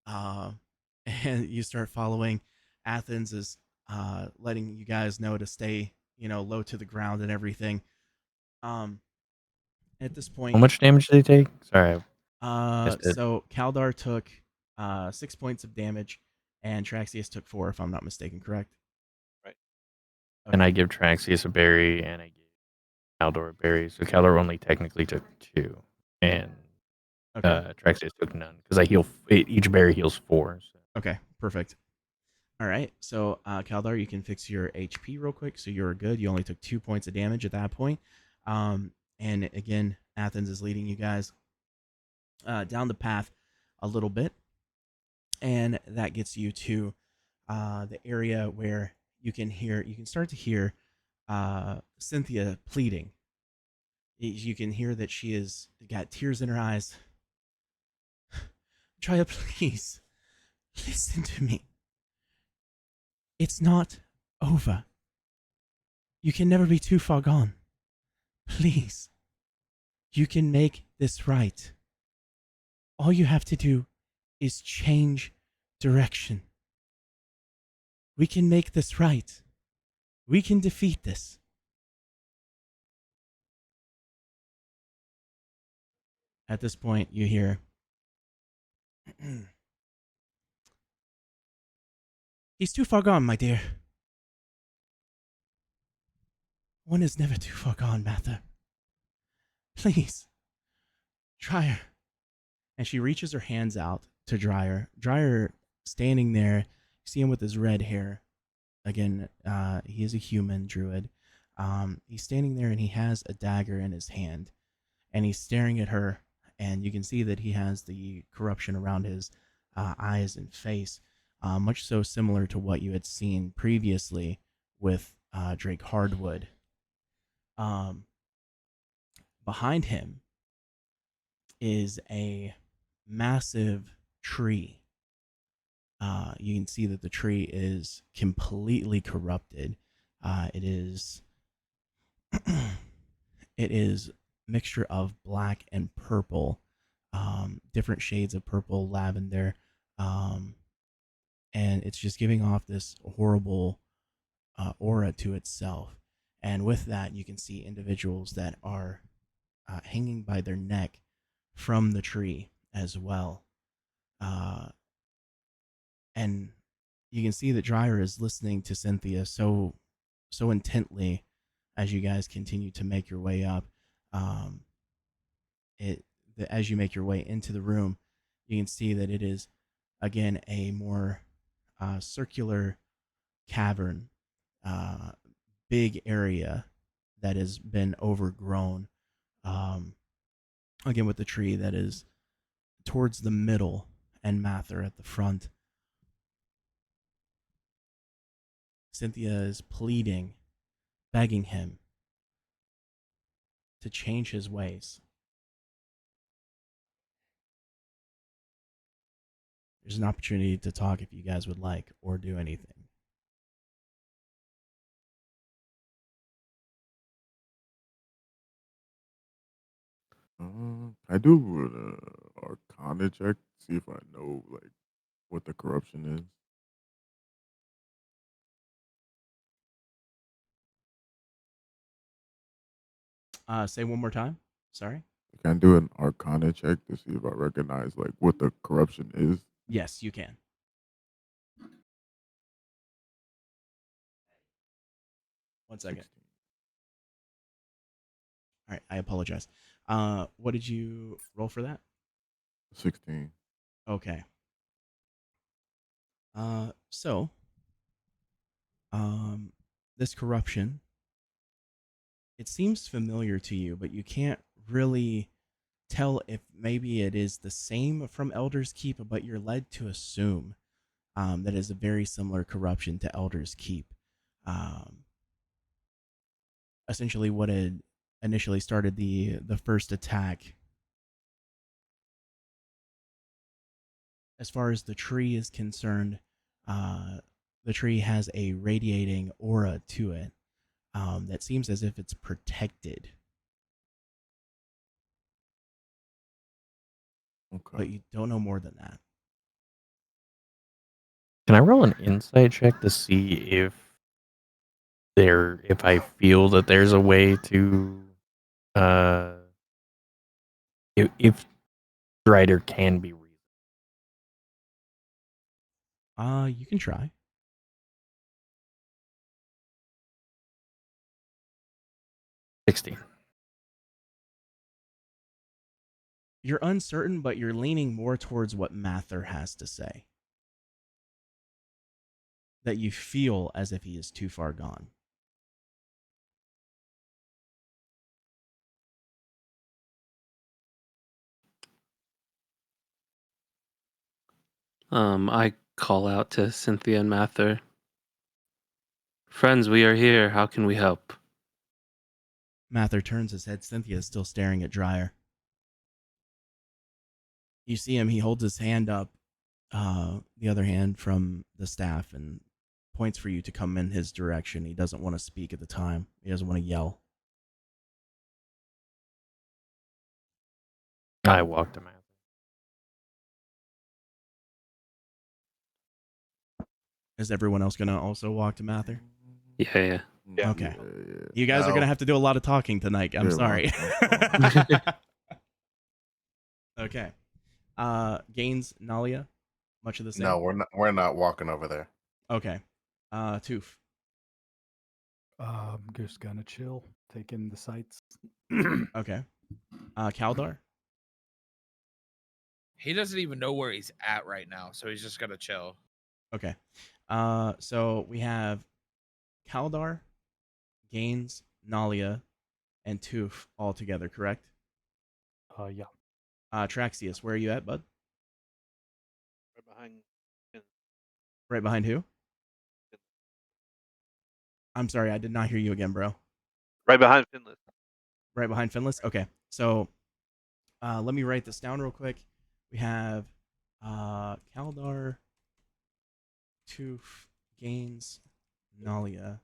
and you start following. Athens is letting you guys know to stay, low to the ground and everything. At this point, How much damage did they take? Sorry. missed it. so Kaldar took 6 points of damage, and Traxius took 4, if I'm not mistaken. Correct? Right. And I give Traxius a berry, and I give Eldor a berry. So Kaldor only technically took 2, and Okay. Traxius took none because I heal. Each berry heals 4. So. Okay, perfect. All right, so Kaldar, you can fix your HP real quick, so you're good. You only took 2 points of damage at that point. And again, Athens is leading you guys down the path a little bit, and that gets you to the area where you can start to hear Cynthia pleading. You can hear that she has got tears in her eyes. Trya, please, listen to me. It's not over. You can never be too far gone. Please. You can make this right. All you have to do is change direction. We can make this right. We can defeat this. At this point, you hear. He's too far gone, my dear. One is never too far gone, Mather. Please, Dryer. And she reaches her hands out to Dryer. Dryer standing there. You see him with his red hair. Again, he is a human druid. He's standing there and he has a dagger in his hand. And he's staring at her. And you can see that he has the corruption around his eyes and face. Much so similar to what you had seen previously with Drake Hardwood. Behind him is a massive tree. You can see that the tree is completely corrupted. It is it is mixture of black and purple, different shades of purple, lavender, and it's just giving off this horrible aura to itself. And with that, you can see individuals that are hanging by their neck from the tree as well. And you can see that Dryer is listening to Cynthia so intently as you guys continue to make your way up. As you make your way into the room, you can see that it is again a more circular cavern, big area that has been overgrown. Again, with the tree that is towards the middle and Mather at the front. Cynthia is pleading, begging him to change his ways. There's an opportunity to talk if you guys would like or do anything. I do an Arcana check, see if I know like what the corruption is. Say one more time. Sorry. Can I do an Arcana check to see if I recognize like what the corruption is? Yes, you can. One second. 16. All right, I apologize. What did you roll for that? 16. Okay. So, this corruption, it seems familiar to you, but you can't really tell if maybe it is the same from Elder's Keep, but you're led to assume that is a very similar corruption to Elder's Keep. Essentially, what had initially started the first attack. As far as the tree is concerned, the tree has a radiating aura to it that seems as if it's protected. Okay. But you don't know more than that. Can I roll an insight check to see if I feel that there's a way to if Strider can be reasoned? You can try. $16. You're uncertain, but you're leaning more towards what Mather has to say. That you feel as if he is too far gone. I call out to Cynthia and Mather. Friends, we are here. How can we help? Mather turns his head. Cynthia is still staring at Dryer. You see him. He holds his hand up, the other hand from the staff, and points for you to come in his direction. He doesn't want to speak at the time. He doesn't want to yell. I walked him out. Is everyone else going to also walk to Mather? Yeah. Okay. You guys are going to have to do a lot of talking tonight. I'm Yeah, sorry. Okay. Gaines, Nalia, much of the same. No, we're not walking over there. Okay. Toof. Just gonna chill, take in the sights. Okay. Kaldar. He doesn't even know where he's at right now, so he's just gonna chill. Okay. So we have Kaldar, Gaines, Nalia, and Toof all together, correct? Yeah. Traxius, where are you at, bud? Right behind. Finn. Right behind who? Finn. I'm sorry, I did not hear you again, bro. Right behind Finless. Right behind Finless? Okay. So let me write this down real quick. We have Kaldar, Toof, Gaines, Nalia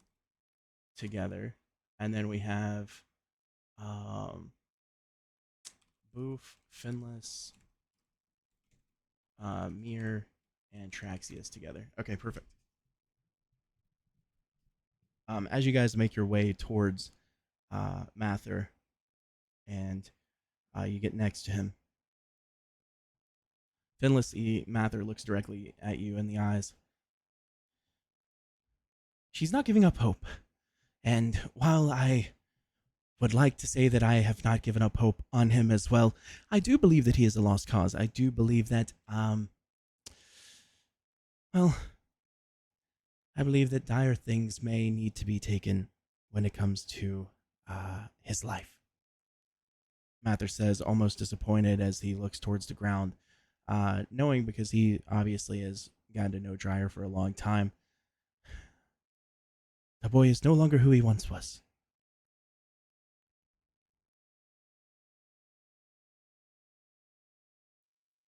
together. And then we have Boof, Finless, Mir, and Traxius together. Okay, perfect. As you guys make your way towards Mather, and you get next to him, Finless Mather looks directly at you in the eyes. She's not giving up hope. And while I would like to say that I have not given up hope on him as well, I do believe that he is a lost cause. I do believe that, well, I believe that dire things may need to be taken when it comes to his life. Mather says, almost disappointed as he looks towards the ground, knowing because he obviously has gotten to know Dryer for a long time. The boy is no longer who he once was.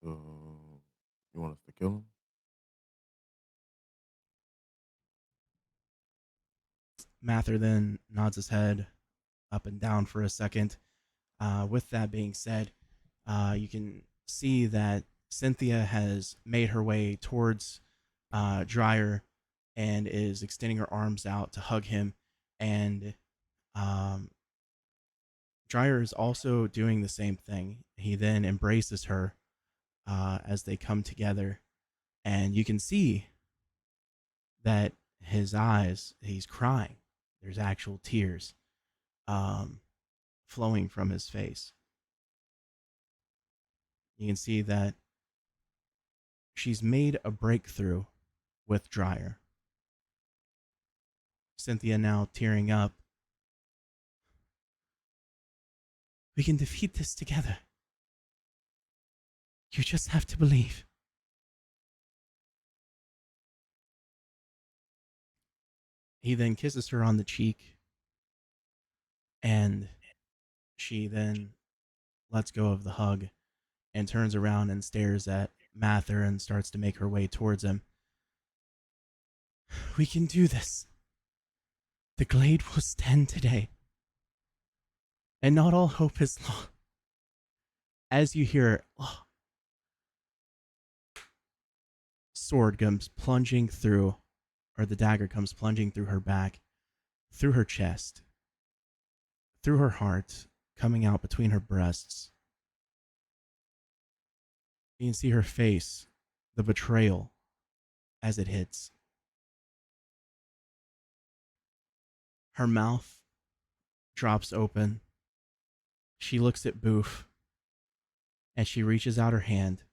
So, you want us to kill him? Mather then nods his head up and down for a second. With that being said, you can see that Cynthia has made her way towards Dryer and is extending her arms out to hug him. And Dryer is also doing the same thing. He then embraces her as they come together. And you can see that his eyes, he's crying. There's actual tears flowing from his face. You can see that she's made a breakthrough with Dryer. Cynthia now tearing up. We can defeat this together. You just have to believe. He then kisses her on the cheek, and she then lets go of the hug and turns around and stares at Mather and starts to make her way towards him. We can do this. The glade will stand today, and not all hope is lost. As you hear, sword comes plunging through, or the dagger comes plunging through her back, through her chest, through her heart, coming out between her breasts. You can see her face, the betrayal, as it hits. Her mouth drops open. She looks at Boof, and she reaches out her hand.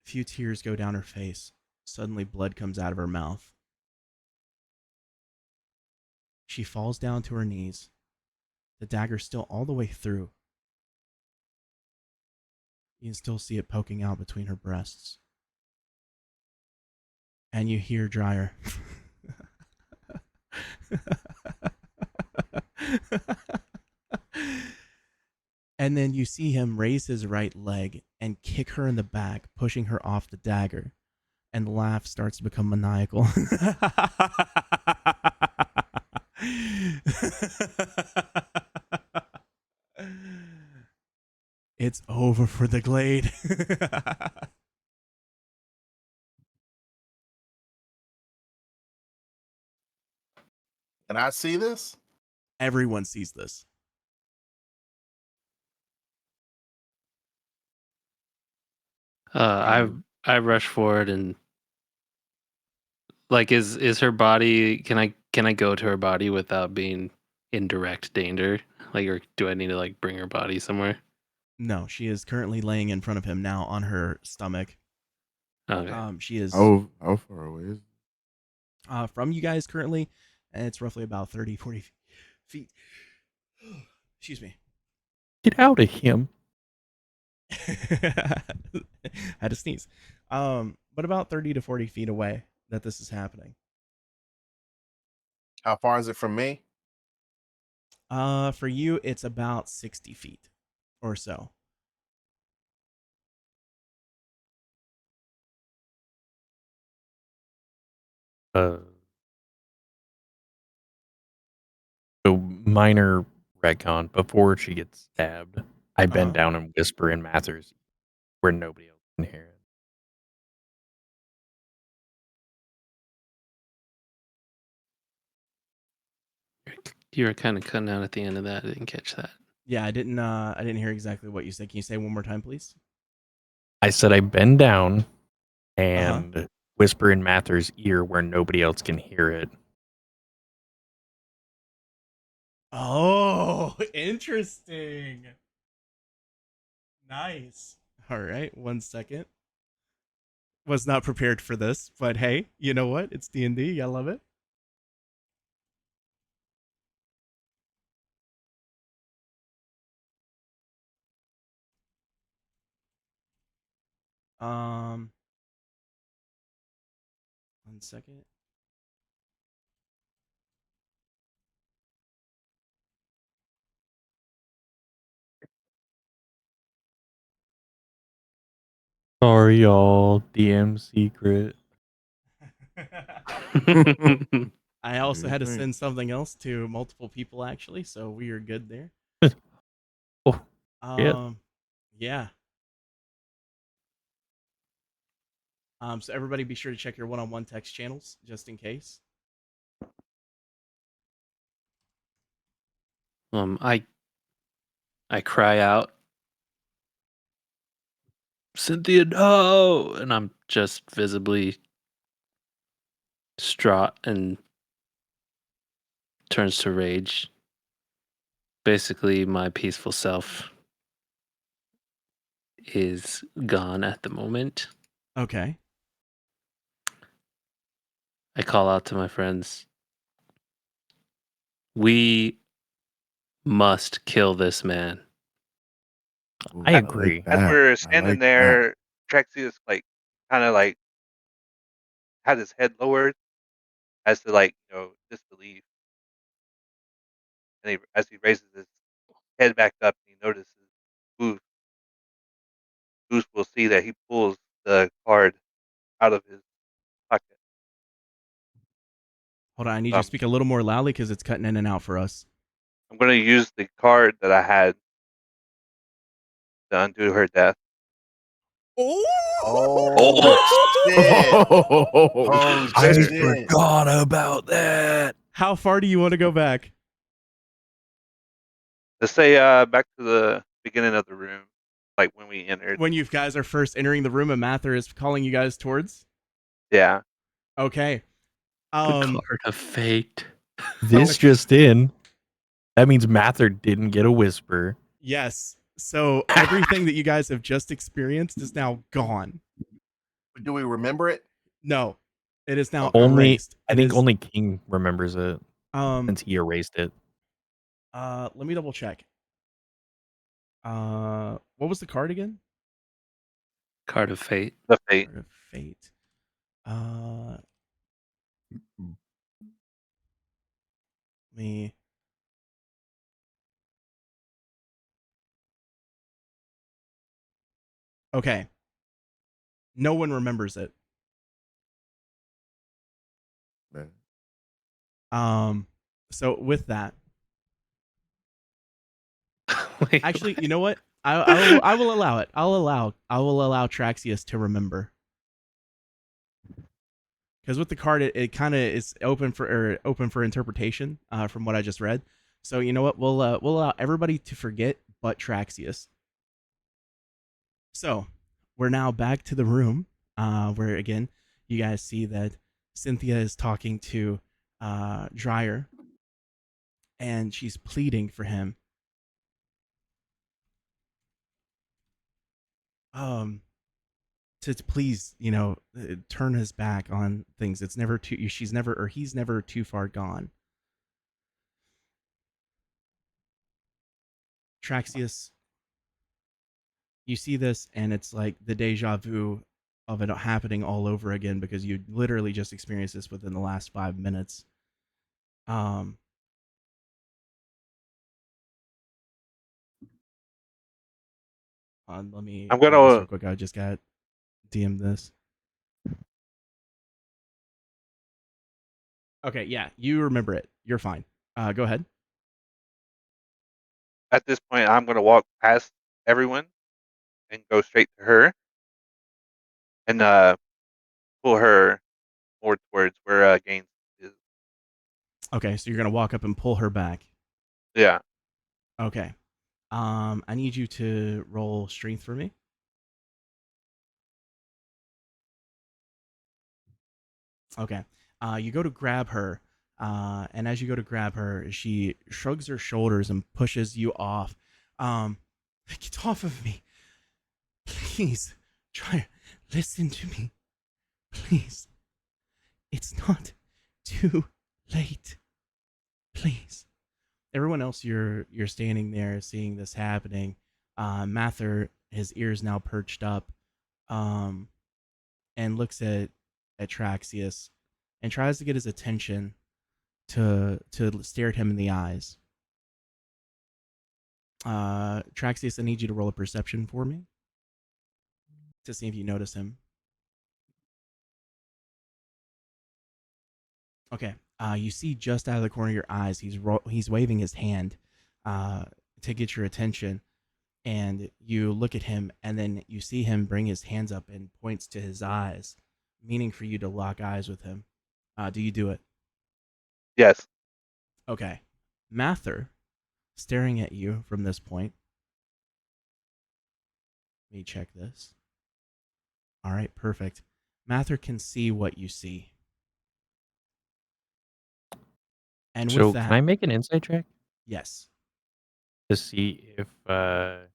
A few tears go down her face. Suddenly, blood comes out of her mouth. She falls down to her knees, the dagger still all the way through. You can still see it poking out between her breasts. And you hear Dryer. And then you see him raise his right leg and kick her in the back, pushing her off the dagger. And the laugh starts to become maniacal. It's over for the glade. Can I see this? Everyone sees this. I rush forward and like is her body? Can I go to her body without being in direct danger? Like, or do I need to like bring her body somewhere? No, she is currently laying in front of him now on her stomach. Okay. She is How far away is from you guys currently, and it's roughly about 30, 40 feet. Excuse me. Get out of him. Had to sneeze. But about 30 to 40 feet away that this is happening. How far is it from me? For you, it's about 60 feet or so. So minor retcon. Before she gets stabbed, I bend down and whisper in Mather's where nobody else can hear it. You were kind of cutting out at the end of that. I didn't catch that. Yeah, I didn't hear exactly what you said. Can you say one more time, please? I said I bend down and whisper in Mather's ear where nobody else can hear it. Oh, interesting. Nice. All right, 1 second. Was not prepared for this, but hey, you know what? It's D&D. I love it. Um, 1 second. Sorry, y'all. DM secret. I also had to send something else to multiple people actually, so we are good there. Oh, yeah. Yeah. So everybody be sure to check your one-on-one text channels just in case. I cry out, Cynthia, no! And I'm just visibly distraught and turns to rage. Basically, my peaceful self is gone at the moment. Okay. I call out to my friends. We must kill this man. I agree. As we're standing there, Trexius like kind of like had his head lowered as to like disbelief, and as he raises his head back up, he notices Booth. Booth will see that he pulls the card out of his pocket. Hold on, I need you to speak a little more loudly because it's cutting in and out for us. I'm going to use the card that I had to undo her death. Oh, shit. Oh, I shit. forgot about that. How far do you want to go back? Let's say back to the beginning of the room, like when we entered. When you guys are first entering the room and Mather is calling you guys towards? Yeah. Okay. The card of fate. This just in. That means Mather didn't get a whisper. Yes. So everything that you guys have just experienced is now gone. Do we remember it? No. It is now Only erased. I think only King remembers it. Since he erased it. Let me double check. What was the card again? Card of fate. The fate. Card of fate. Me. Okay. No one remembers it. So with that, actually, you know what? I will allow it. I will allow Traxius to remember. Because with the card, it kind of is open for interpretation from what I just read. So you know what? We'll allow everybody to forget but Traxius. So we're now back to the room where, again, you guys see that Cynthia is talking to Dryer, and she's pleading for him. To please, turn his back on things. It's never too. She's never, or he's never too far gone. Traxius, you see this, and it's like the deja vu of it happening all over again because you literally just experienced this within the last 5 minutes. Um, let me I'm read this gonna real quick. I just got DM this. Okay, yeah, you remember it. You're fine. Go ahead. at this point I'm gonna walk past everyone and go straight to her and pull her more towards where Gaines is. Okay, so you're gonna walk up and pull her back. Yeah. Okay. I need you to roll strength for me. Okay. You go to grab her, and as you go to grab her, she shrugs her shoulders and pushes you off. Get off of me. Please. Try. Listen to me. Please. It's not too late. Please. Everyone else, you're standing there seeing this happening. Mather, his ears now perched up, and looks at Traxius and tries to get his attention to stare at him in the eyes. Traxius, I need you to roll a perception for me to see if you notice him. Okay. You see just out of the corner of your eyes, he's waving his hand to get your attention, and you look at him, and then you see him bring his hands up and points to his eyes, meaning for you to lock eyes with him. Do you do it? Yes. Okay. Mather, staring at you from this point. Let me check this. All right, perfect. Mather can see what you see. And with So that, can I make an insight check yes. to see if Dryer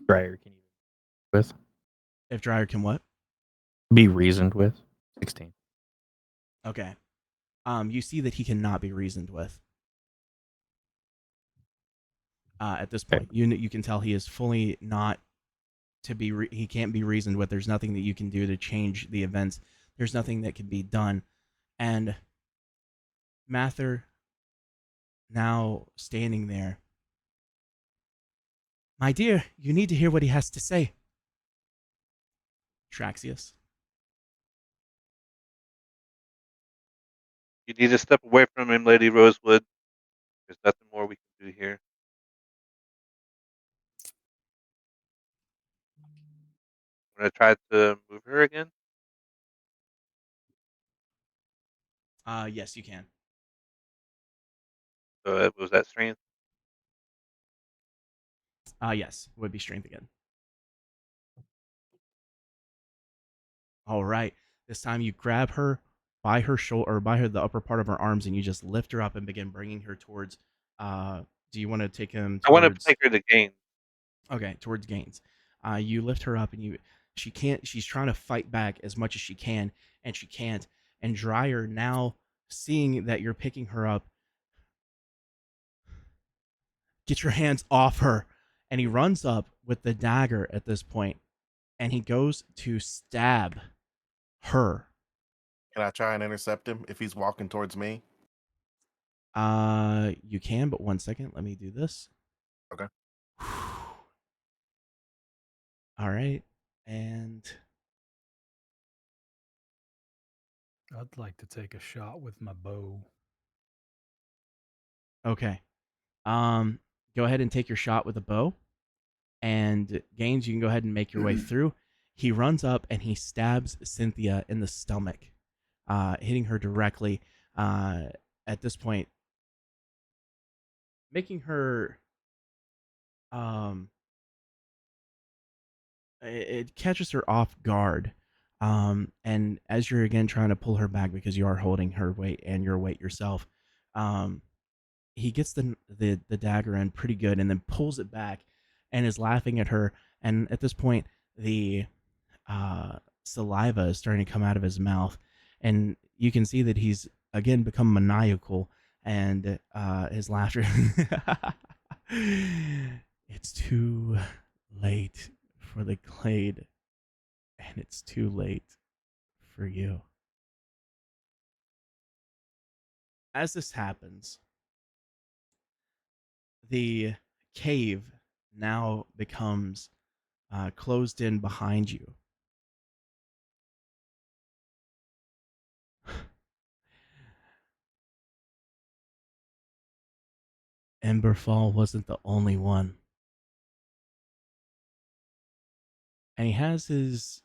can with If Dryer can what? be reasoned with? 16. Okay. You see that he cannot be reasoned with. At this Okay. point, you can tell he is fully not to be. He can't be reasoned with. There's nothing that you can do to change the events. There's nothing that can be done. And Mather, now standing there. My dear, you need to hear what he has to say. Traxius. You need to step away from him, Lady Rosewood. There's nothing more we can do here. I'm gonna try to move her again. Yes, you can. So it was that strength. Yes, would be strength again. All right. This time you grab her by her shoulder or by the upper part of her arms, and you just lift her up and begin bringing her towards. Do you want to take him I want to towards? take her to Gaines. Okay, towards Gaines. You lift her up, and she can't. She's trying to fight back as much as she can, and she can't. And Dryer, now seeing that you're picking her up, get your hands off her. And he runs up with the dagger at this point, and he goes to stab her. Can I try and intercept him if he's walking towards me? You can, but 1 second. Let me do this. Okay. All right, and I'd like to take a shot with my bow. okay. Go ahead and take your shot with a bow, and Gaines, you can go ahead and make your way through. He runs up and he stabs Cynthia in the stomach, hitting her directly. At this point, making her it catches her off guard. And as you're again trying to pull her back because you are holding her weight and your weight yourself, um, he gets the dagger in pretty good and then pulls it back and is laughing at her. And at this point, the saliva is starting to come out of his mouth, and you can see that he's again become maniacal, and his laughter. It's too late for the glade, and it's too late for you. As this happens, the cave now becomes closed in behind you. Emberfall wasn't the only one. And he has his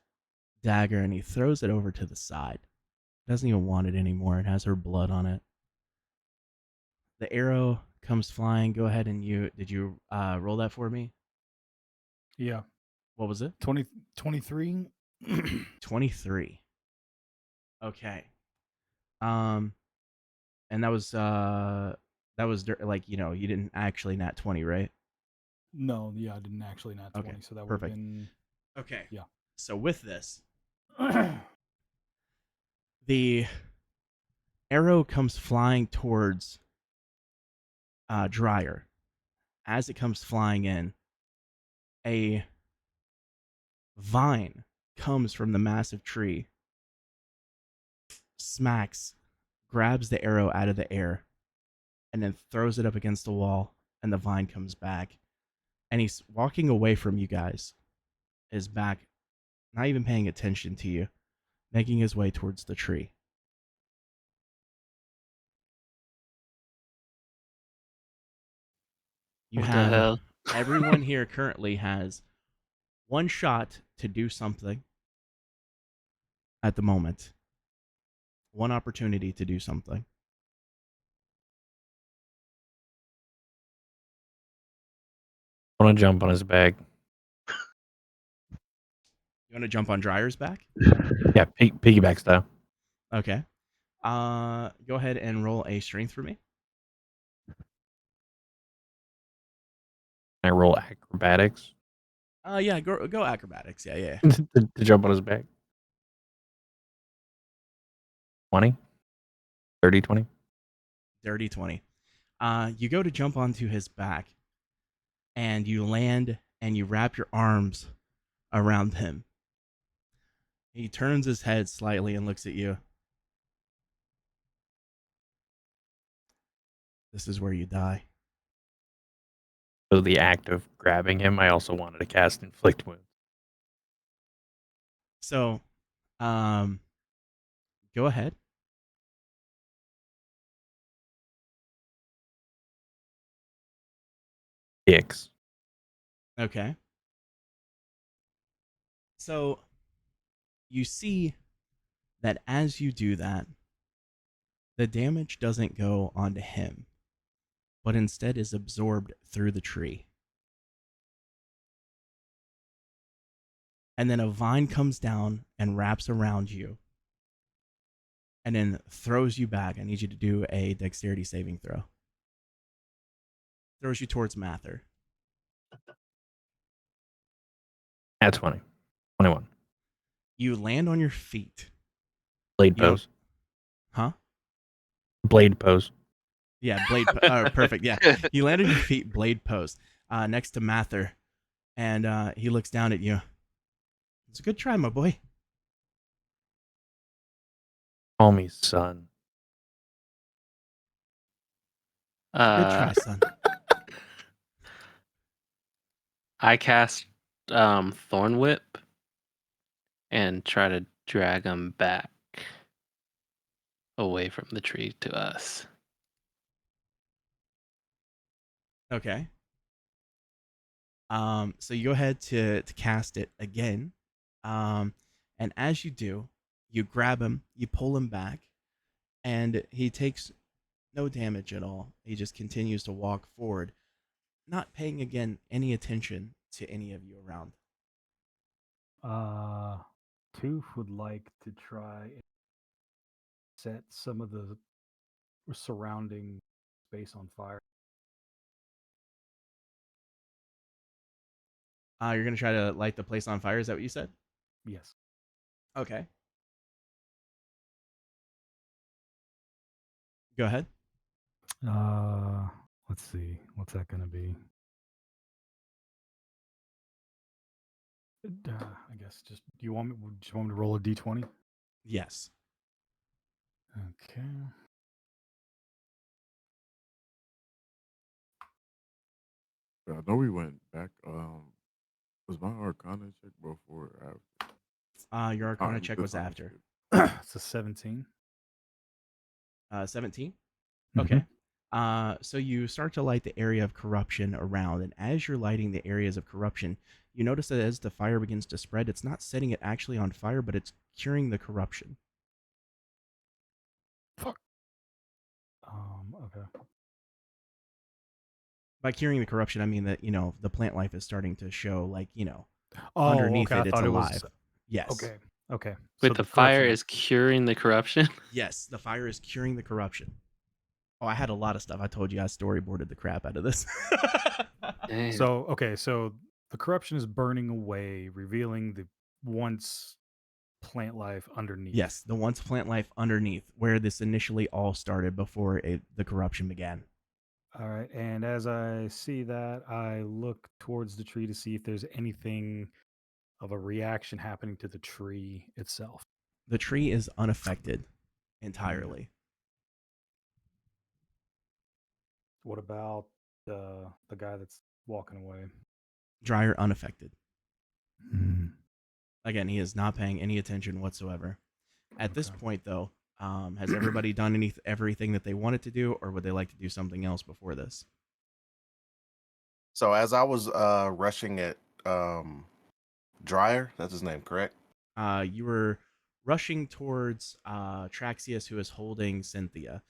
dagger and he throws it over to the side. Doesn't even want it anymore. It has her blood on it. The arrow comes flying. Go ahead and did you roll that for me? Yeah. What was it? 23. 23. Okay. And that was like, you didn't actually nat 20, right? No, yeah, I didn't actually nat 20, Okay, so that would have perfect. been. Okay. Yeah. So with this, the arrow comes flying towards Dryer. As it comes flying in, a vine comes from the massive tree, smacks, grabs the arrow out of the air, and then throws it up against the wall, and the vine comes back. And he's walking away from you guys, his back, not even paying attention to you, making his way towards the tree. You What the have hell? everyone here currently has one shot to do something at the moment. One opportunity to do something. I want to jump on his back. You want to jump on Dryer's back? Yeah, piggyback style. Okay. Go ahead and roll a strength for me. I roll acrobatics Yeah, go acrobatics. Yeah. to jump on his back. 20? 30, 20? Dirty 20. You go to jump onto his back, and you land, and you wrap your arms around him. He turns his head slightly and looks at you. This is where you die. So the act of grabbing him, I also wanted to cast inflict wounds. So, go ahead. Dicks. Okay. So, you see that as you do that, the damage doesn't go onto him, but instead is absorbed through the tree. And then a vine comes down and wraps around you and then throws you back. I need you to do a dexterity saving throw. Throws you towards Mather. At 20. 21. You land on your feet. Blade You don't- pose. Huh? Blade pose. Yeah, blade. Perfect. Yeah, you land on your feet, blade pose, next to Mather, and he looks down at you. It's a good try, my boy. Call me son. Good try, son. I cast Thorn Whip and try to drag him back away from the tree to us. Okay. So you go ahead to cast it again, and as you do, you grab him, you pull him back, and he takes no damage at all. He just continues to walk forward, not paying again any attention to any of you around. Tooth would like to try and set some of the surrounding space on fire. You're gonna try to light the place on fire. Is that what you said? Yes. Okay. Go ahead. Let's see. What's that going to be? I guess just do you want me? Just want me to roll a d20? Yes. Okay. I know we went back. Was my Arcana check before or after? Your Arcana check The was time after. It's a 17. 17. Mhm. Okay. So you start to light the area of corruption around, and as you're lighting the areas of corruption, you notice that as the fire begins to spread, it's not setting it actually on fire, but it's curing the corruption. Fuck. Okay. By curing the corruption, I mean that the plant life is starting to show, like Oh, underneath okay. I it's thought it alive. was. Yes. Okay. Okay. Wait, So the fire corruption- is curing the corruption? Yes, the fire is curing the corruption. Oh, I had a lot of stuff. I told you I storyboarded the crap out of this. Damn. So okay. So the corruption is burning away, revealing the once plant life underneath. Yes, the once plant life underneath, where this initially all started before the corruption began. All right. And as I see that, I look towards the tree to see if there's anything of a reaction happening to the tree itself. The tree is unaffected entirely. What about the guy that's walking away? Dryer unaffected. Hmm. Again, he is not paying any attention whatsoever. At this Okay. point, though, has everybody done everything that they wanted to do, or would they like to do something else before this? So as I was rushing at Dryer, that's his name, correct? You were rushing towards Traxius, who is holding Cynthia.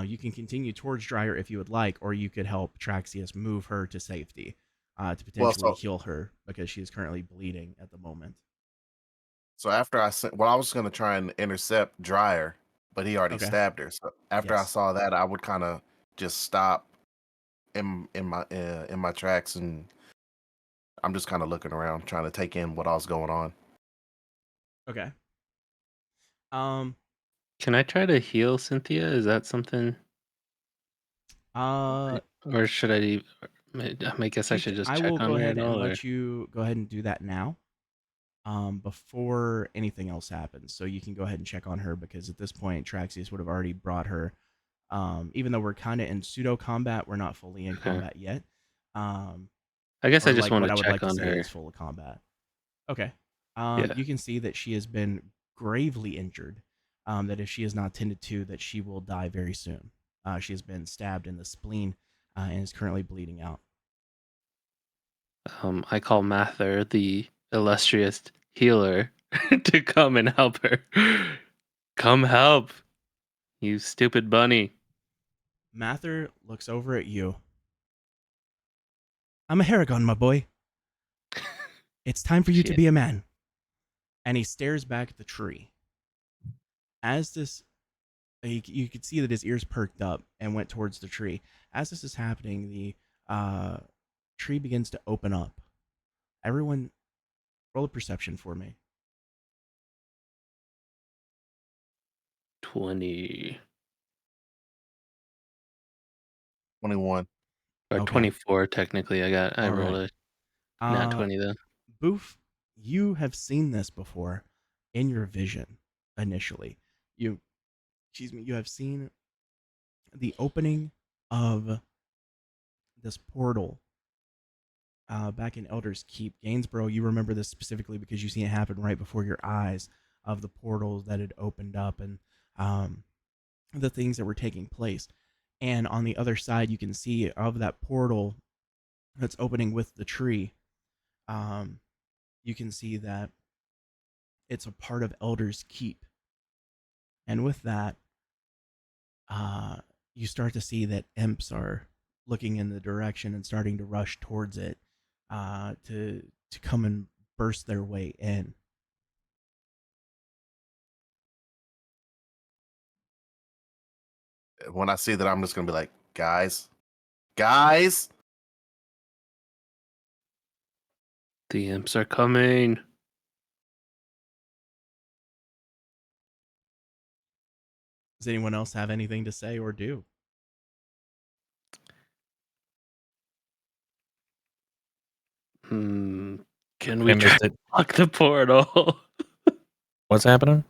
You can continue towards Dryer if you would like, or you could help Traxius move her to safety to potentially heal her because she is currently bleeding at the moment. So after I was going to try and intercept Dryer, but he already Okay. stabbed her. So after I Yes. saw that, I would kind of just stop in my tracks, and I'm just kind of looking around, trying to take in what all's going on. Okay. Can I try to heal Cynthia? Is that something? Or Or should I guess I should just I check will on go her ahead and and all, or let you go ahead and do that now. Before anything else happens, so you can go ahead and check on her because at this point, Traxius would have already brought her. Even though we're kind of in pseudo combat, we're not fully in Okay. combat yet. I guess Or I just like want what to I would check like to on say her. is full of combat. Okay. Yeah. You can see that she has been gravely injured. That if she is not tended to, that she will die very soon. She has been stabbed in the spleen and is currently bleeding out. I call Mather, the illustrious healer, to come and help her. Come help, you stupid bunny. Mather looks over at you. I'm a Haragon, my boy. It's time for you to Shit. be a man. And he stares back at the tree. As this, you could see that his ears perked up and went towards the tree. As this is happening, the tree begins to open up. Everyone, roll a perception for me. 20 21. or Okay. 24 technically. I All rolled right. a nat 20 then. Boof, you have seen this before in your vision initially. You have seen the opening of this portal back in Elder's Keep. Gainsborough, you remember this specifically because you see it happen right before your eyes of the portals that had opened up and the things that were taking place. And on the other side, you can see of that portal that's opening with the tree, you can see that it's a part of Elder's Keep. And with that, you start to see that imps are looking in the direction and starting to rush towards it to come and burst their way in. When I see that, I'm just gonna be like, guys, guys. The imps are coming. Does anyone else have anything to say or do? Can I we try missed to it. block the portal? What's happening?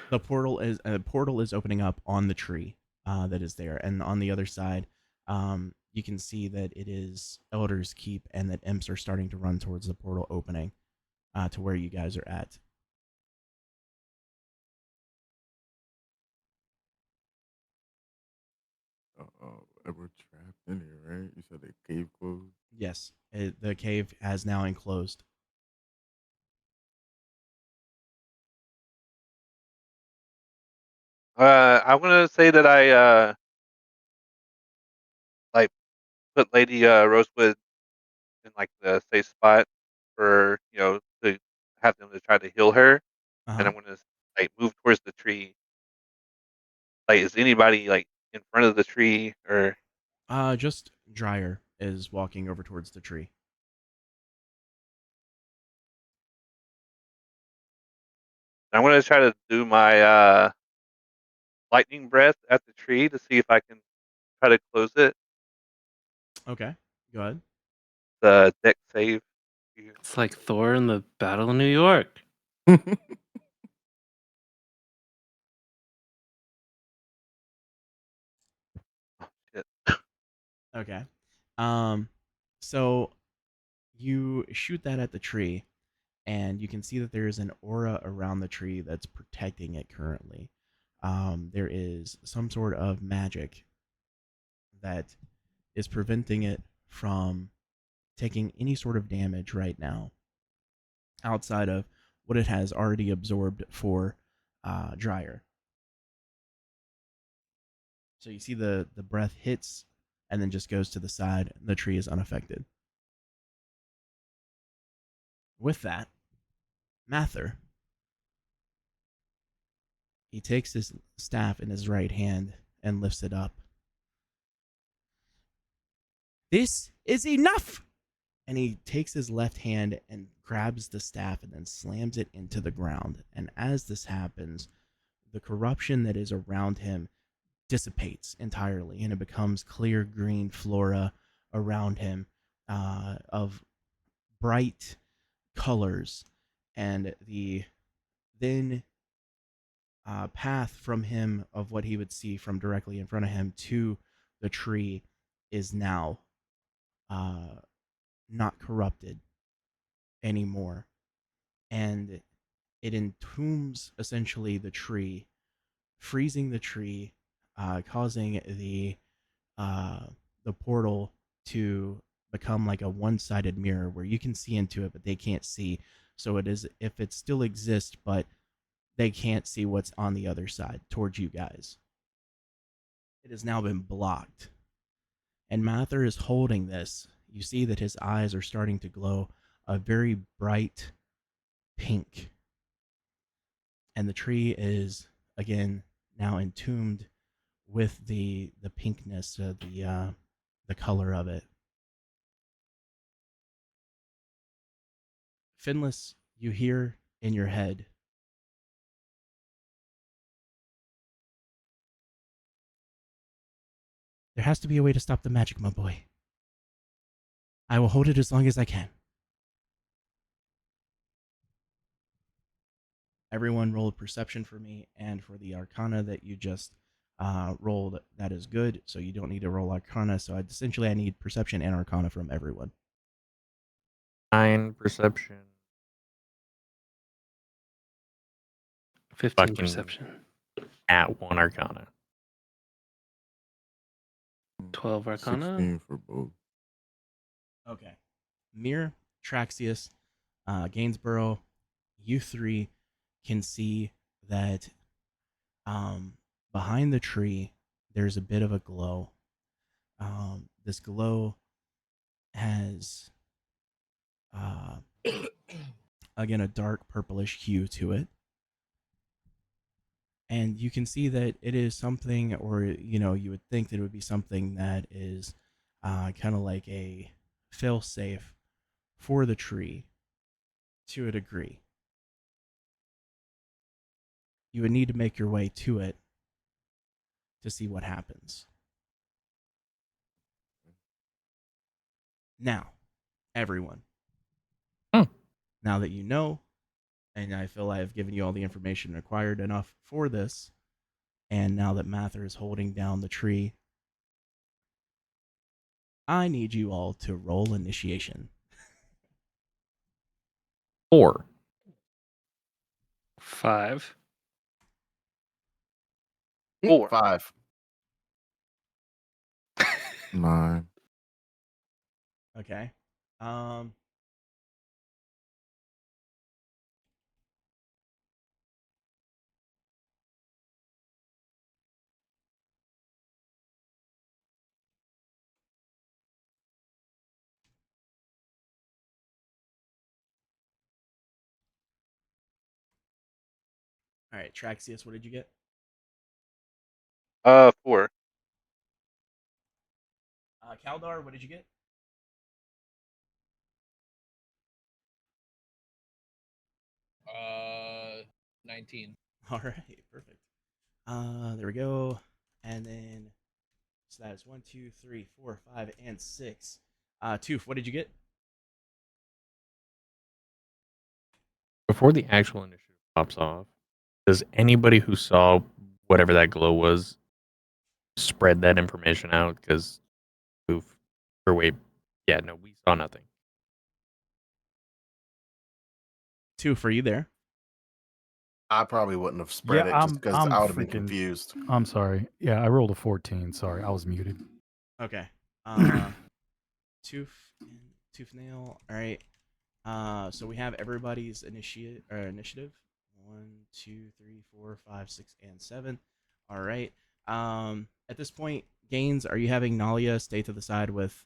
The portal is opening up on the tree that is there, and on the other side, you can see that it is Eldor's Keep, and that imps are starting to run towards the portal opening to where you guys are at. We're trapped in here, right? You said the cave closed. Yes, the cave has now enclosed. I want to say that I like put Lady Rosewood in like the safe spot for to have them to try to heal her, and Uh I'm gonna like move towards the tree. Like, is anybody like in front of the tree or? just Dryer is walking over towards the tree. I'm gonna try to do my lightning breath at the tree to see if I can try to close it. Okay, go ahead. The deck save. It's like Thor in the Battle of New York. Shit. Okay. So you shoot that at the tree, and you can see that there is an aura around the tree that's protecting it currently. There is some sort of magic that is preventing it from taking any sort of damage right now, outside of what it has already absorbed for Dryer. So you see the breath hits and then just goes to the side. And the tree is unaffected. With that, Mather, he takes his staff in his right hand and lifts it up. This is enough! And he takes his left hand and grabs the staff and then slams it into the ground. And as this happens, the corruption that is around him dissipates entirely, and it becomes clear green flora around him of bright colors. And the then path from him of what he would see from directly in front of him to the tree is now not corrupted anymore. And it entombs essentially the tree, freezing the tree, causing the portal to become like a one-sided mirror where you can see into it, but they can't see. So it is if it still exists, but they can't see what's on the other side towards you guys. It has now been blocked. And Mather is holding this. You see that his eyes are starting to glow a very bright pink. And the tree is again now entombed with the pinkness, the color of it. Finless, you hear in your head, there has to be a way to stop the magic, my boy. I will hold it as long as I can. Everyone roll a perception for me, and for the arcana that you just rolled, that is good. So you don't need to roll arcana. So I need perception and arcana from everyone. 9 perception. 15 Fucking perception. at 1 arcana. 12 arcana. 16 for both. Okay. Mir, Traxius, Gainsborough, you three can see that behind the tree there's a bit of a glow. This glow has again, a dark purplish hue to it. And you can see that it is something, or you would think that it would be something that is kind of like a fail-safe for the tree to a degree. You would need to make your way to it to see what happens. Now, everyone, now that you know, and I feel I've given you all the information required enough for this, and now that Mather is holding down the tree, I need you all to roll initiation. 4. 5. 4. 5. 9. Okay. All right, Traxius, what did you get? 4. Kaldar, what did you get? 19. All right, perfect. There we go. And then, so that is 1, 2, 3, 4, 5, and 6. Toof, what did you get? Before the actual initiative pops off, does anybody who saw whatever that glow was spread that information out? Because, oof, or wait, yeah, no, we saw nothing. Toof, are you there? I probably wouldn't have spread it just because I would have been confused. I'm sorry. Yeah, I rolled a 14. Sorry, I was muted. Okay. Toof and Toof Nail. All right. So we have everybody's initiative. 1, 2, 3, 4, 5, 6, and 7. All right. At this point, Gaines, are you having Nalia stay to the side with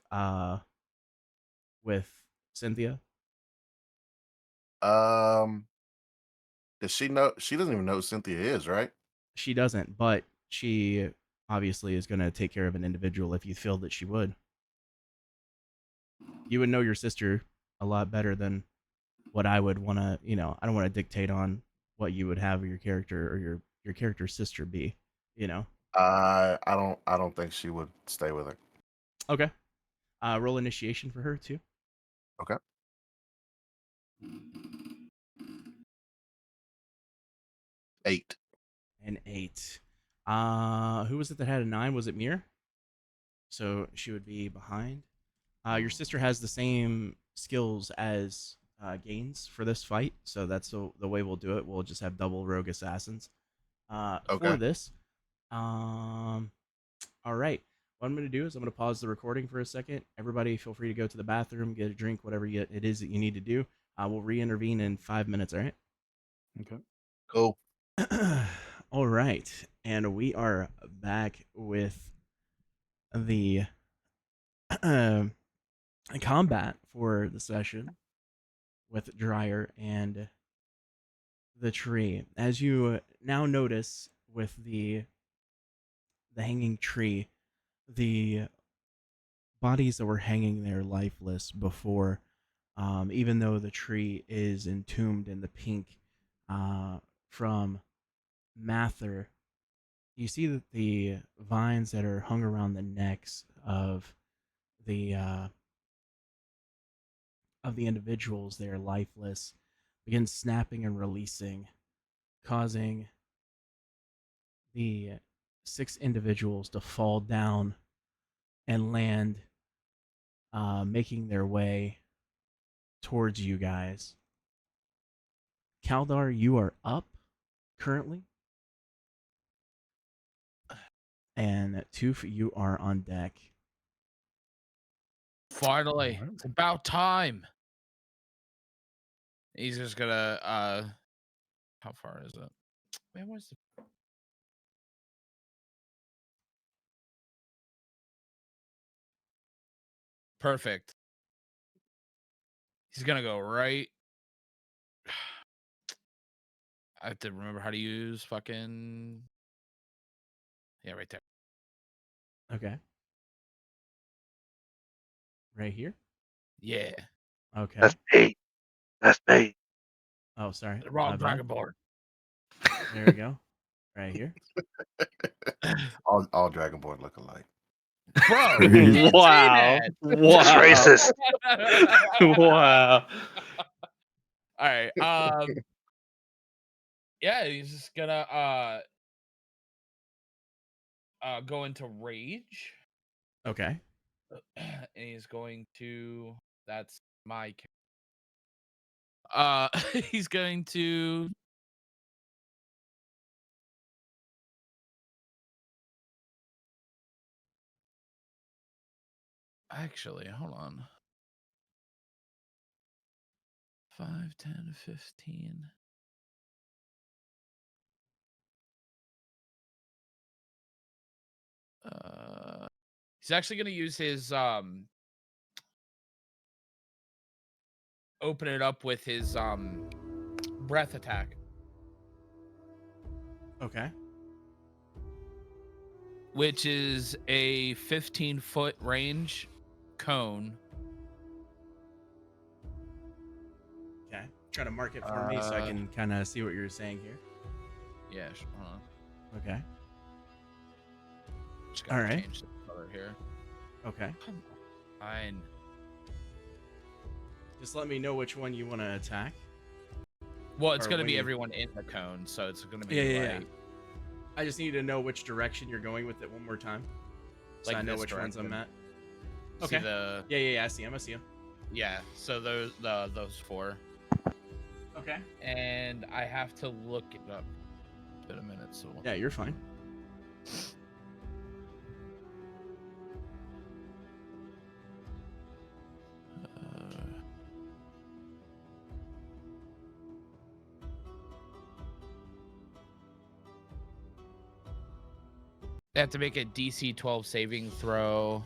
Cynthia? Does she know? She doesn't even know who Cynthia is, right? She doesn't, but she obviously is going to take care of an individual if you feel that she would. You would know your sister a lot better than what I would want to, I don't want to dictate on what you would have your character or your character's sister be, I don't think she would stay with her. Okay. Roll initiation for her too. Okay. 8. An 8. Who was it that had a 9? Was it Mir? So she would be behind. Your sister has the same skills as Gaines for this fight, so that's the way we'll do it. We'll just have double rogue assassins for Okay. this. All right. What I'm going to do is I'm going to pause the recording for a second. Everybody, feel free to go to the bathroom, get a drink, whatever it is that you need to do. We'll re-intervene in 5 minutes. All right. Okay. Cool. All right, and we are back with the combat for the session with Dryer and the tree. As you now notice with the hanging tree, the bodies that were hanging there lifeless before, even though the tree is entombed in the pink from Mather, you see that the vines that are hung around the necks the uh, of the individuals there lifeless begin snapping and releasing, causing the 6 individuals to fall down and land, making their way towards you guys. Kaldar, you are up currently. And Toof, you are on deck. Finally, Alright. it's about time. He's just gonna how far is it? Man, where's the perfect? He's gonna go right. I have to remember how to use fucking. Yeah, right there. Okay. Right here. Yeah. Okay. That's me. That's me. Oh, sorry. The My wrong bad. Dragon Board. There we go. Right here. All Dragonborn look alike. Bro, you didn't say Wow. that. Just Wow. racist. Wow. All right. Yeah, he's just gonna go into rage. Okay. And he's going to. That's my. He's going to. Actually, hold on. 5, 10, 15. He's actually gonna use his open it up with his breath attack, Okay. which is a 15-foot range cone. Okay. Try to mark it for me so I can kind of see what you're saying here. Yeah, hold on. Okay. Just gotta All right. change the color here. Okay. Come on. Fine. Just let me know which one you want to attack. Well, it's Or gonna when be you- everyone in the cone, so it's gonna be Yeah. like, I just need to know which direction you're going with it one more time, so Like I know this which ones I'm direction. at. see Okay. the Yeah. I see him. I see him. yeah. So those 4, Okay. and I have to look it up in a minute. So Yeah, you're fine. They have to make a DC 12 saving throw.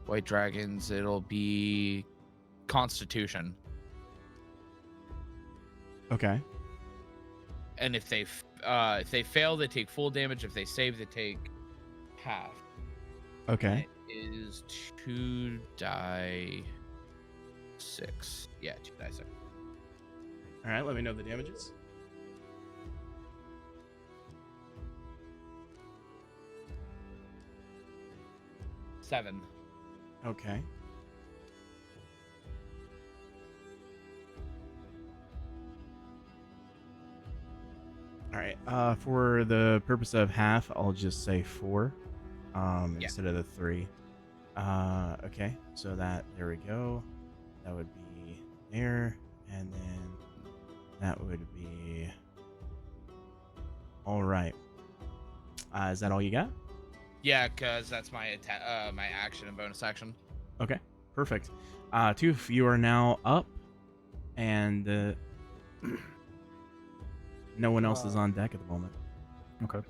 White dragons, it'll be Constitution. Okay. And if they fail, they take full damage. If they save, they take half. Okay. It is 2d6. Yeah, 2d6. All right. Let me know the damages. Seven. Okay. All right. For the purpose of half, I'll just say 4, Yeah. instead of the 3. Okay. So there we go. That would be there, and then that would be. All right. Is that all you got? Yeah, because that's my my action and bonus action. Okay, perfect. Tooth, you are now up, and no one else is on deck at the moment. Okay.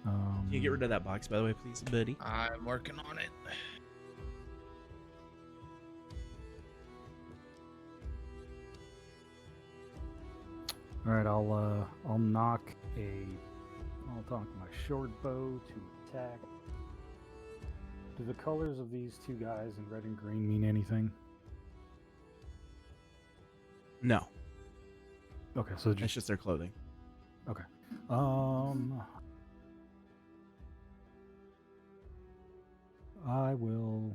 Can you get rid of that box, by the way, please, buddy? I'm working on it. All right, I'll knock my short bow to attack. Do the colors of these two guys in red and green mean anything? No, Okay, so it's just just their clothing. okay. I will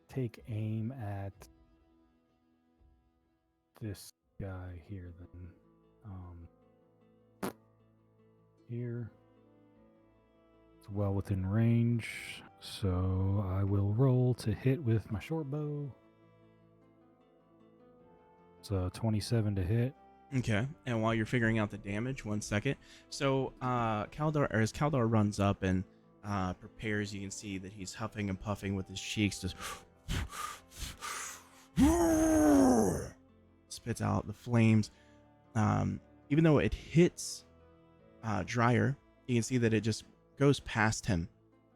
take aim at this guy here then. Here. It's well within range, so I will roll to hit with my short bow. It's a 27 to hit. Okay, and while you're figuring out the damage, 1 second. So, as Kaldor runs up and prepares, you can see that he's huffing and puffing with his cheeks, just spits out the flames. Even though it hits Dryer, you can see that it just goes past him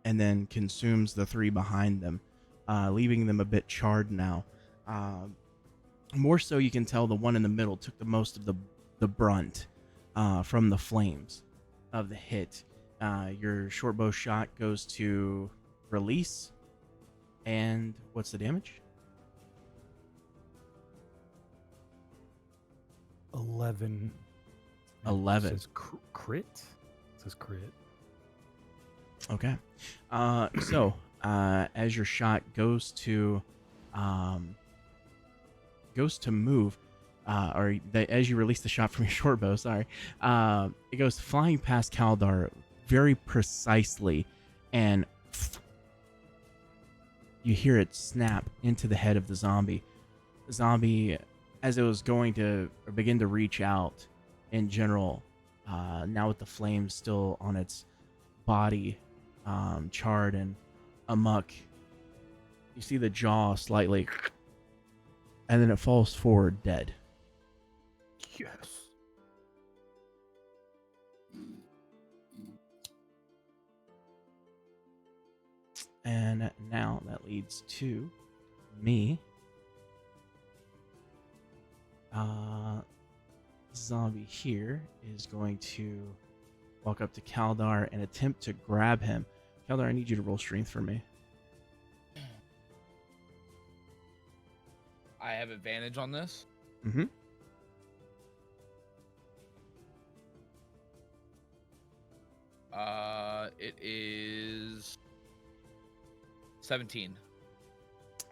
and then consumes the 3 behind them, leaving them a bit charred now. More so, you can tell the one in the middle took the most of the brunt from the flames of the hit. Your short bow shot goes to release, and what's the damage? 11. 11. It says crit. It says crit. Okay. So as your shot goes to move, as you release the shot from your short bow, sorry, it goes flying past Kaldar very precisely, and you hear it snap into the head of the zombie. The zombie, as it was going to begin to reach out in general, now with the flames still on its body, charred and amuck, you see the jaw slightly, and then it falls forward dead. Yes. And now that leads to me. Zombie here is going to walk up to Kaldar and attempt to grab him. Kaldar, I need you to roll strength for me. I have advantage on this. Mm-hmm. It is 17.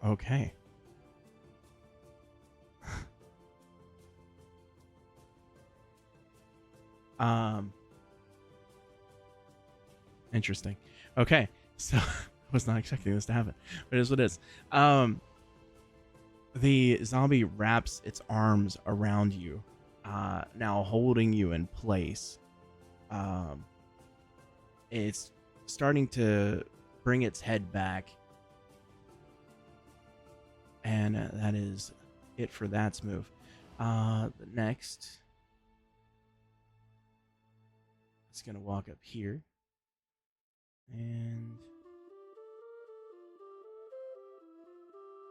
Okay. Interesting. Okay, so I was not expecting this to happen, but it is what it is. The zombie wraps its arms around you, now holding you in place. It's starting to bring its head back, and that is it for that's move. Next, it's gonna walk up here, and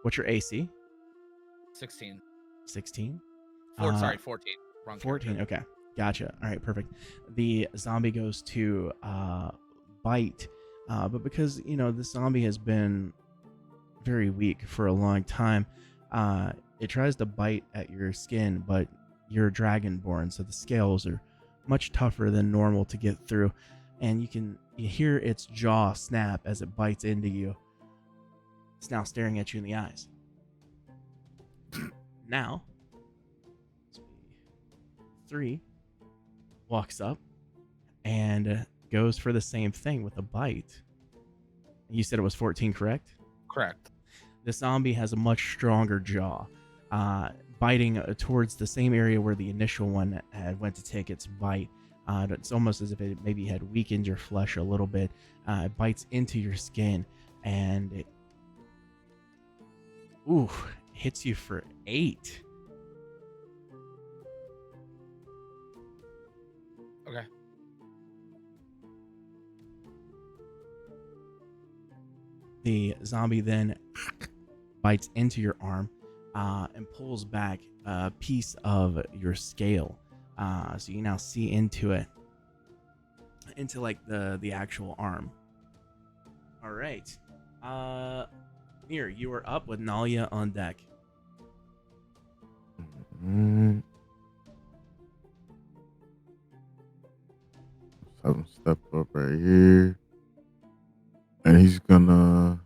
what's your AC? 16. 16. Sorry, 14. Wrong 14. character. Okay, gotcha. All right, perfect. The zombie goes to bite, but because the zombie has been very weak for a long time, it tries to bite at your skin, but you're dragonborn, so the scales are much tougher than normal to get through, and you hear its jaw snap as it bites into you. It's now staring at you in the eyes. Now, 3 walks up and goes for the same thing with a bite. You said it was 14, correct? Correct. The zombie has a much stronger jaw, biting towards the same area where the initial one had went to take its bite. It's almost as if it maybe had weakened your flesh a little bit. It bites into your skin, and it hits you for 8. Okay. The zombie then bites into your arm and pulls back a piece of your scale. So you now see into it, into like the actual arm. All right. Mir, you are up with Nalia on deck. Mm. Let's have him step up right here. And he's gonna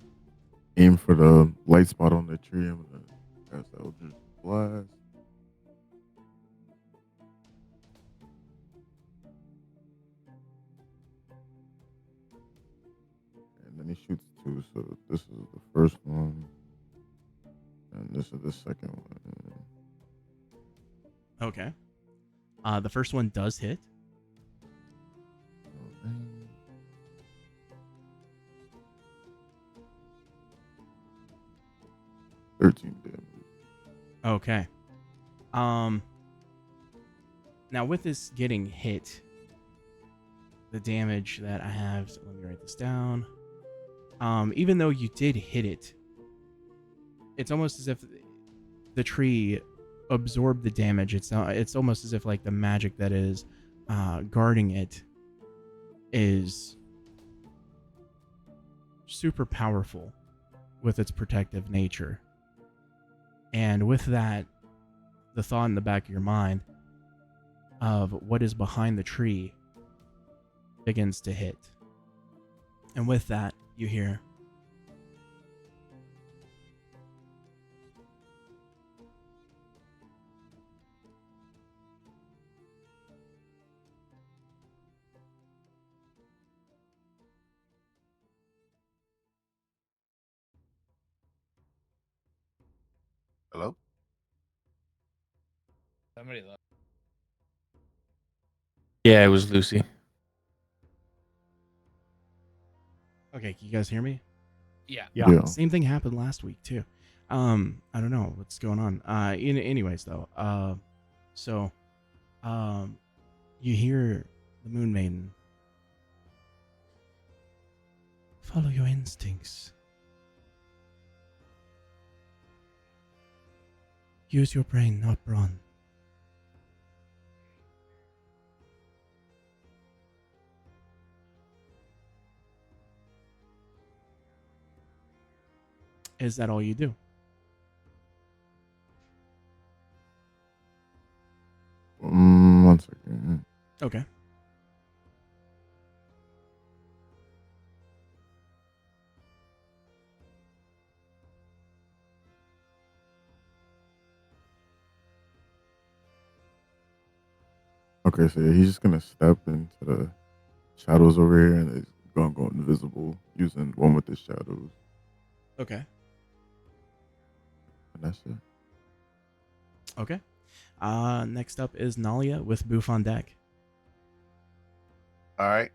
aim for the light spot on the tree. I'm gonna cast Eldritch Blast. And then he shoots 2, so this is the first one. And this is the second one. Okay. The first one does hit. Okay. 13 damage. Okay. Now with this getting hit, the damage that I have, so let me write this down. Even though you did hit it, it's almost as if the tree absorb the damage. It's almost as if like the magic that is guarding it is super powerful with its protective nature. And with that, the thought in the back of your mind of what is behind the tree begins to hit. And with that, you hear, Hello? Somebody left. Yeah, it was Lucy. okay, can you guys hear me? Yeah. Yeah. Same thing happened last week too. I don't know what's going on. Anyways though, so you hear the Moon Maiden. Follow your instincts. Use your brain, not brawn. Is that all you do? One second. Okay. Okay, so yeah, he's just gonna step into the shadows over here, and it's gonna go invisible using one with the shadows, Okay. and that's it. Okay. Next up is Nalia with Boof on deck. All right.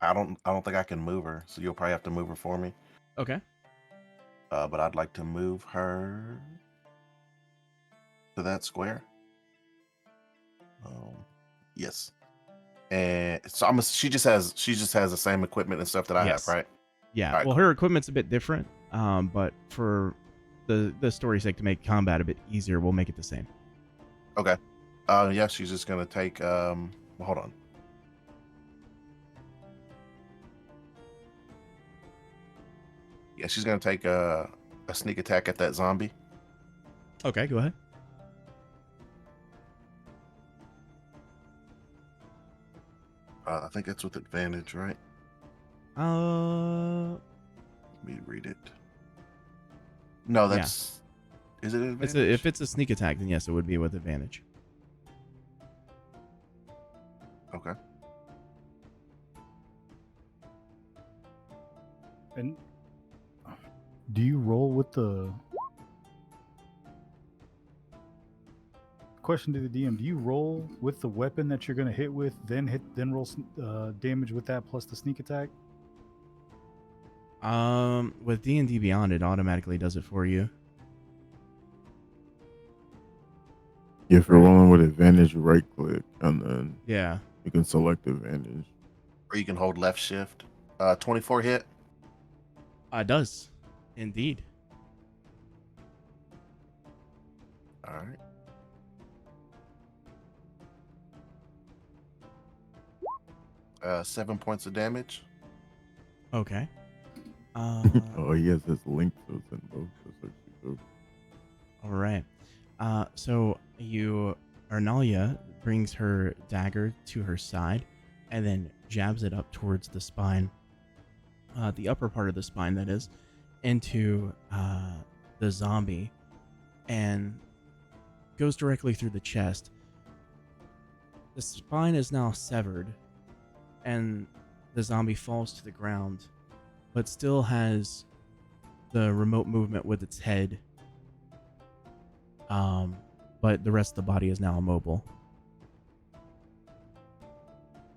I don't think I can move her, so you'll probably have to move her for me. Okay. But I'd like to move her to that square. Yes. And so she just has the same equipment and stuff that I have, Yes. right? Yeah. Alright, Well, cool. her equipment's a bit different. But for the story's sake, to make combat a bit easier, we'll make it the same. Okay. Yeah, she's just gonna take hold on. Yeah, she's gonna take a sneak attack at that zombie. Okay, go ahead. I think that's with advantage, right? Uh, Let me read it. No, that's is it advantage? if it's a sneak attack, then yes, it would be with advantage. Okay. And do you roll with the question to the DM? Do you roll with the weapon that you're going to hit with, then roll damage with that plus the sneak attack? With D&D Beyond, it automatically does it for you. Yeah, if you're rolling with advantage, you right click, and then Yeah. you can select advantage. Or you can hold left shift. 24 hit. It does. Indeed. All right. 7 points of damage. Okay. Oh, he has his link to it in both. That's actually dope. All right. So Arnalia brings her dagger to her side and then jabs it up towards the spine, the upper part of the spine, that is, into the zombie, and goes directly through the chest. The spine is now severed, and the zombie falls to the ground, but still has the remote movement with its head. But the rest of the body is now immobile.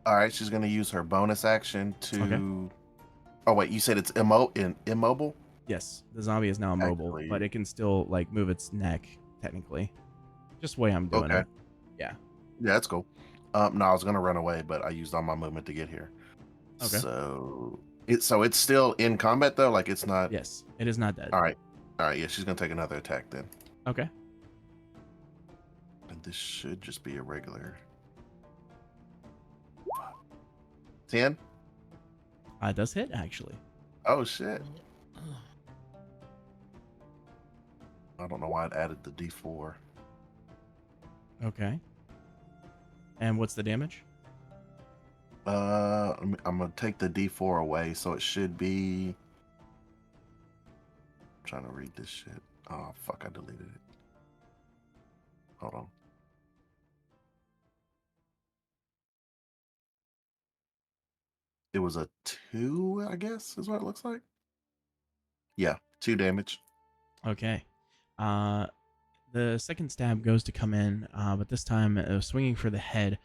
All right, she's gonna use her bonus action to. Okay. Oh wait, you said it's immobile? Yes, the zombie is now immobile, Actually- but it can still like move its neck technically. Just the way I'm doing Okay. it. Yeah. Yeah, that's cool. No, I was gonna run away, but I used all my movement to get here. Okay. So it's still in combat though, like it's not. Yes, it is not dead. All right. Yeah, she's gonna take another attack then. Okay. This should just be a regular. 10? It does hit, actually. Oh, shit. I don't know why it added the D4. Okay. And what's the damage? I'm going to take the D4 away, so it should be... I'm trying to read this shit. Oh, fuck, I deleted it. Hold on. It was a 2, I guess, is what it looks like. Yeah, 2 damage. Okay. The second stab goes to come in, but this time swinging for the head.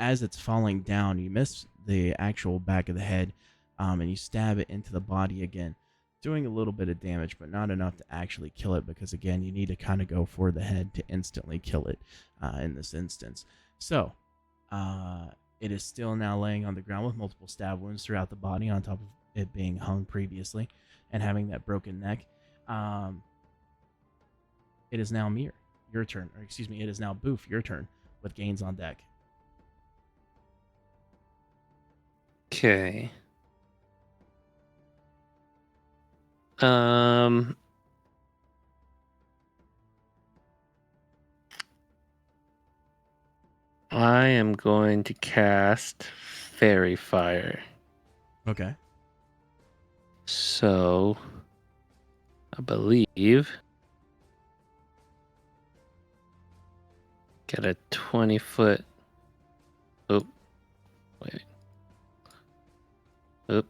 As it's falling down, you miss the actual back of the head, and you stab it into the body again, doing a little bit of damage, but not enough to actually kill it, because again, you need to kind of go for the head to instantly kill it in this instance. So, it is still now laying on the ground with multiple stab wounds throughout the body, on top of it being hung previously and having that broken neck. It is now Mir, your turn. Or excuse me, it is now Boof, your turn, with Gaines on deck. Okay. I am going to cast Fairy Fire. Okay. So, I believe get a 20-foot. Oh, wait. Oop.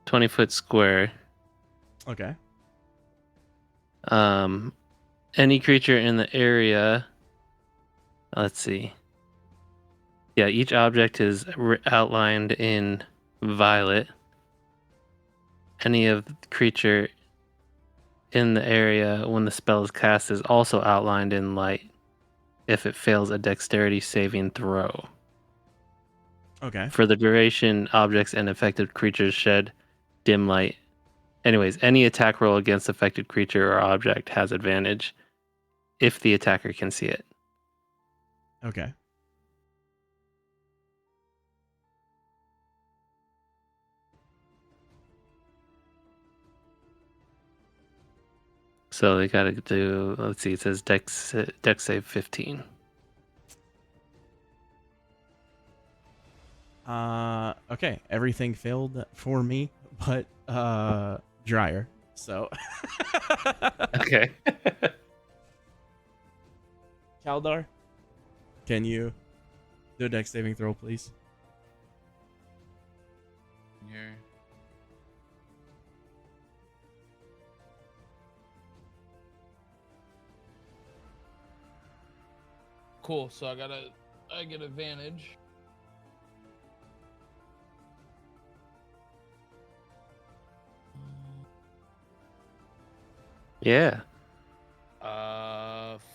20-foot square. Okay. Any creature in the area. Let's see. Yeah, each object is outlined in violet. Any of the creature in the area when the spell is cast is also outlined in light if it fails a dexterity saving throw. Okay. For the duration, objects and affected creatures shed dim light. Anyways, any attack roll against affected creature or object has advantage if the attacker can see it. Okay. So they gotta do, let's see, it says dex save 15. Okay. Everything failed for me, but Dryer. So Okay. Kaldar, can you do a dex saving throw, please? Here. Cool. So I get advantage. Yeah.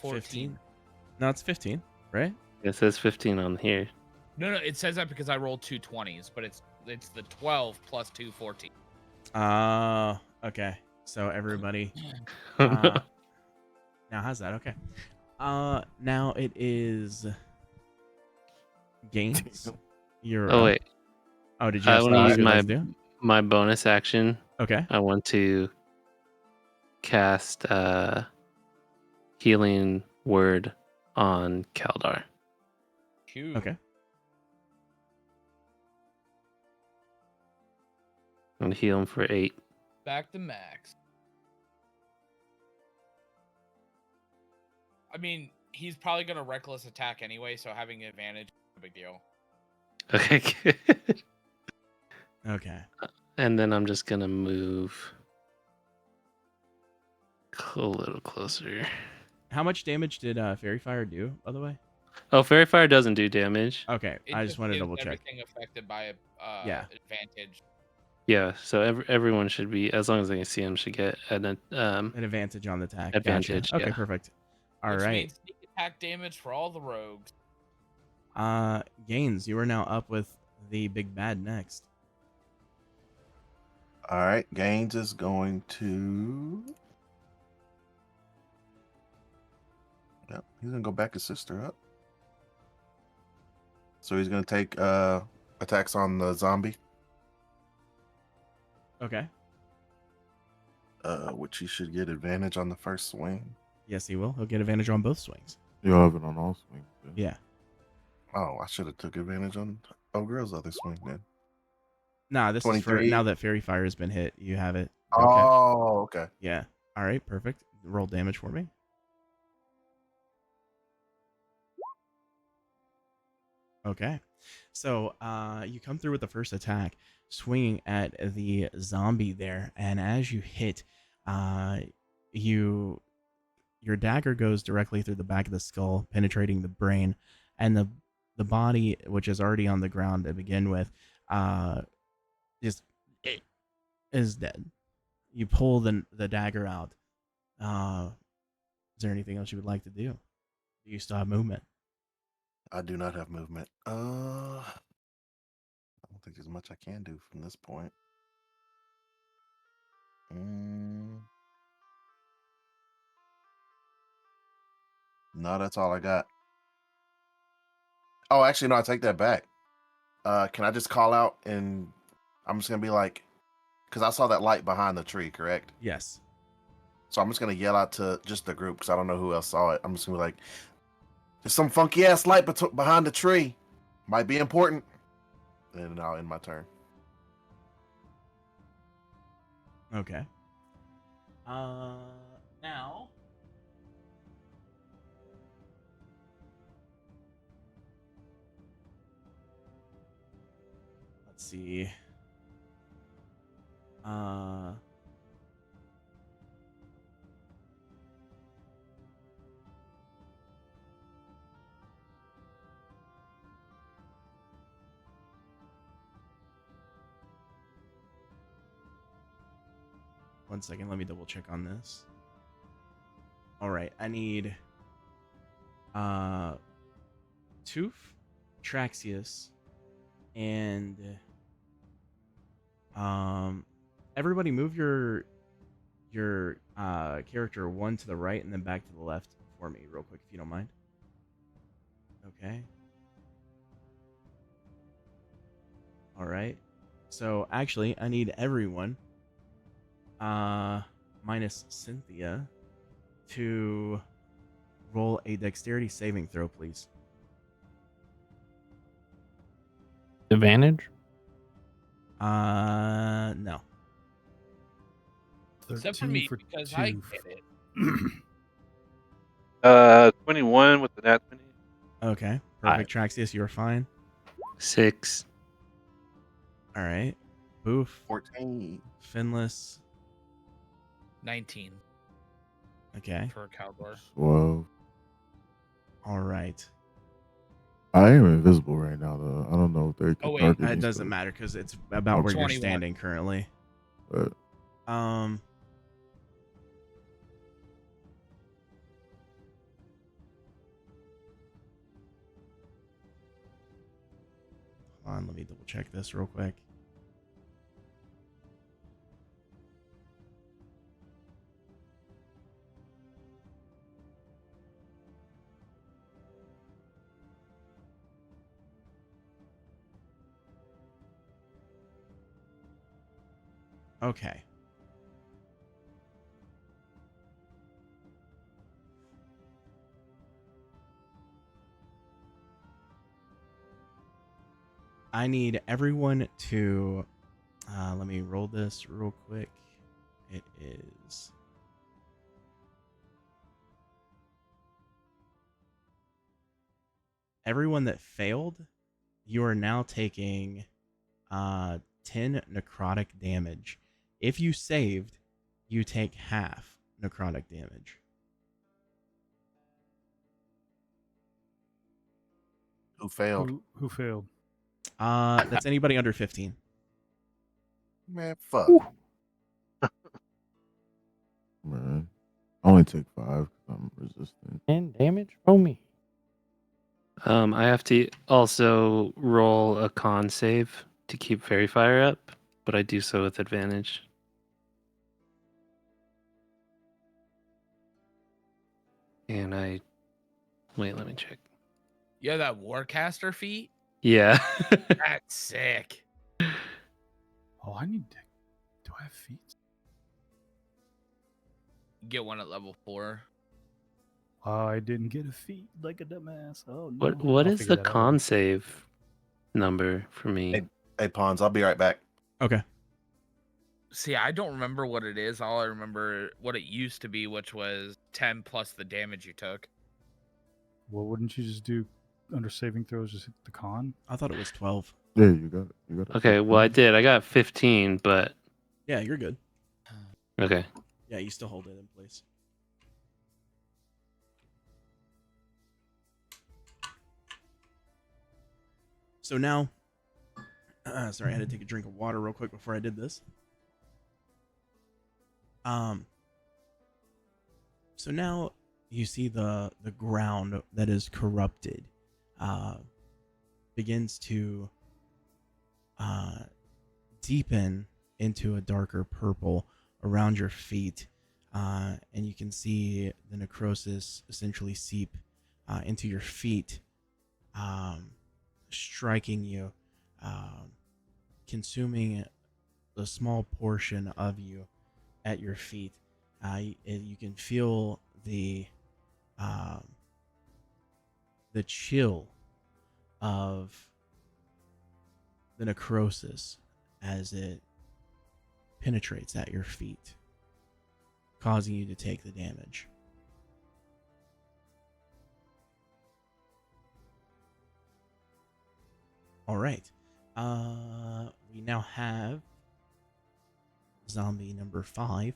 14. No, it's 15, right? It says 15 on here. No, it says that because I rolled 2 20s, but it's the 12 plus 2 14. Okay. So everybody. Now how's that? Okay. Now it is Gaines. You're Oh, up. wait. Oh, did you I have want something to you use guys do? my bonus action. Okay. I want to cast Healing Word on Kaldar. Cute. Okay. I'm going to heal him for 8. Back to max. I mean, he's probably gonna reckless attack anyway, so having advantage is no big deal. Okay, good. Okay. And then I'm just going to move a little closer. How much damage did Fairy Fire do, by the way? Oh, Fairy Fire doesn't do damage. Okay. It I just wanted to gives double check. everything affected by Yeah. advantage. Yeah, so everyone should be, as long as they can see him, should get an An advantage on the attack. advantage. Gotcha. Okay, Yeah. perfect. All Which right. means sneak attack damage for all the rogues. Gaines, you are now up with the big bad next. All right, Gaines is going to He's gonna go back his sister up. So he's gonna take attacks on the zombie. Okay. Which he should get advantage on the first swing. Yes, he will. He'll get advantage on both swings. You'll have it on all swings. Then. Yeah. Oh, I should have took advantage on Girl's other swing then. Nah, this is for 23. now that Fairy Fire has been hit. You have it. Okay. Oh, okay. Yeah. All right. Perfect. Roll damage for me. Okay. So you come through with the first attack, swinging at the zombie there, and as you hit, your dagger goes directly through the back of the skull, penetrating the brain, and the body, which is already on the ground to begin with, just is dead. You pull the dagger out. Is there anything else you would like to do? Do you still have movement? I do not have movement. I don't think there's much I can do from this point. No, that's all I got. Oh, actually, no, I take that back. Can I just call out and I'm just gonna be like, because I saw that light behind the tree, correct? Yes. So I'm just gonna yell out to just the group because I don't know who else saw it. I'm just gonna be like, "There's some funky ass light behind the tree. Might be important." And then I'll end my turn. Okay. Now. Let's see. 1 second. Let me double check on this. All right. I need Toof, Traxius, and everybody move your character 1 to the right and then back to the left for me real quick if you don't mind. Okay. All right. So actually, I need everyone minus Cynthia to roll a dexterity saving throw, please. Advantage? No. Except for 13 me, for because I Toof. get it. 21 with the nat 20. Okay. Perfect. Traxius, you're fine. 6. All right. Boof. 14. Finless. 19 Okay. for Caldor. 12. All right. I am invisible right now, though. I don't know if they can Oh, wait. target me. It doesn't so- matter because it's about where you're 21. standing currently. But Hold on, let me double check this real quick. Okay. I need everyone to let me roll this real quick. It is everyone that failed, you are now taking 10 necrotic damage. If you saved, you take half necrotic damage. Who failed? Who failed? That's anybody under 15. Man, fuck. man, I only take 5 because I'm resistant. 10 damage? Oh, me. I have to also roll a con save to keep Fairy Fire up, but I do so with advantage. And I Wait, let me check. Yeah, that Warcaster feat. Yeah. That's sick. Oh, I need to. Do I have feet? Get one at level 4. I didn't get a feet like a dumbass. Oh no. What I'll is figure the that out con later. save number for me? Hey, Pawns, I'll be right back. Okay. See, I don't remember what it is. All I remember what it used to be, which was 10 plus the damage you took. Well, wouldn't you just do under saving throws? Just hit the con. I thought it was 12. Yeah, you got it. You got it. Okay, well I did. I got 15, but Yeah, you're good. okay. Yeah, you still hold it in place. So now, sorry, I had to take a drink of water real quick before I did this. So now you see the ground that is corrupted, begins to deepen into a darker purple around your feet, and you can see the necrosis essentially seep into your feet, striking you, consuming a small portion of you at your feet. You can feel the chill of the necrosis as it penetrates at your feet, causing you to take the damage. All right. We now have zombie number 5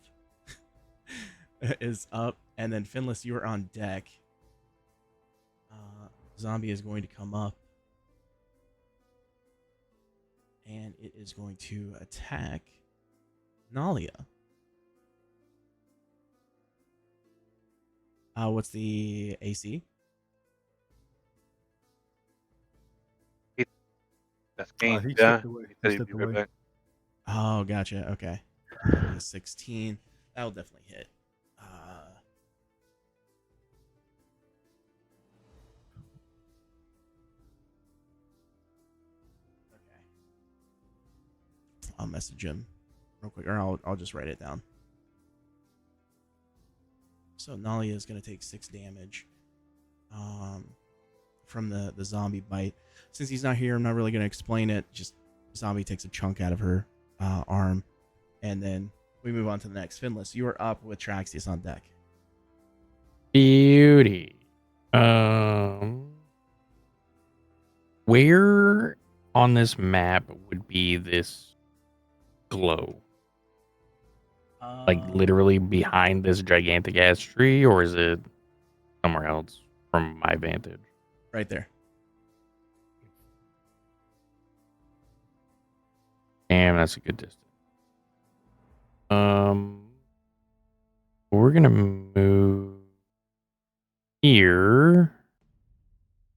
is up, and then Finless, you are on deck. Zombie is going to come up, and it is going to attack Nalia. What's the AC? That's game. He Yeah. stepped away. He He said he'd stepped be right away. back. Oh, gotcha. Okay. That'll be a 16. That'll definitely hit. Okay. I'll message him real quick, or I'll just write it down. So Nalia is going to take 6 damage from the zombie bite. Since he's not here, I'm not really going to explain it. Just zombie takes a chunk out of her arm, and then we move on to the next. Finless, you are up with Traxius on deck. Beauty. Where on this map would be this glow? Like literally behind this gigantic ass tree, or is it somewhere else from my vantage? Right there. Damn, that's a good distance. We're gonna move here.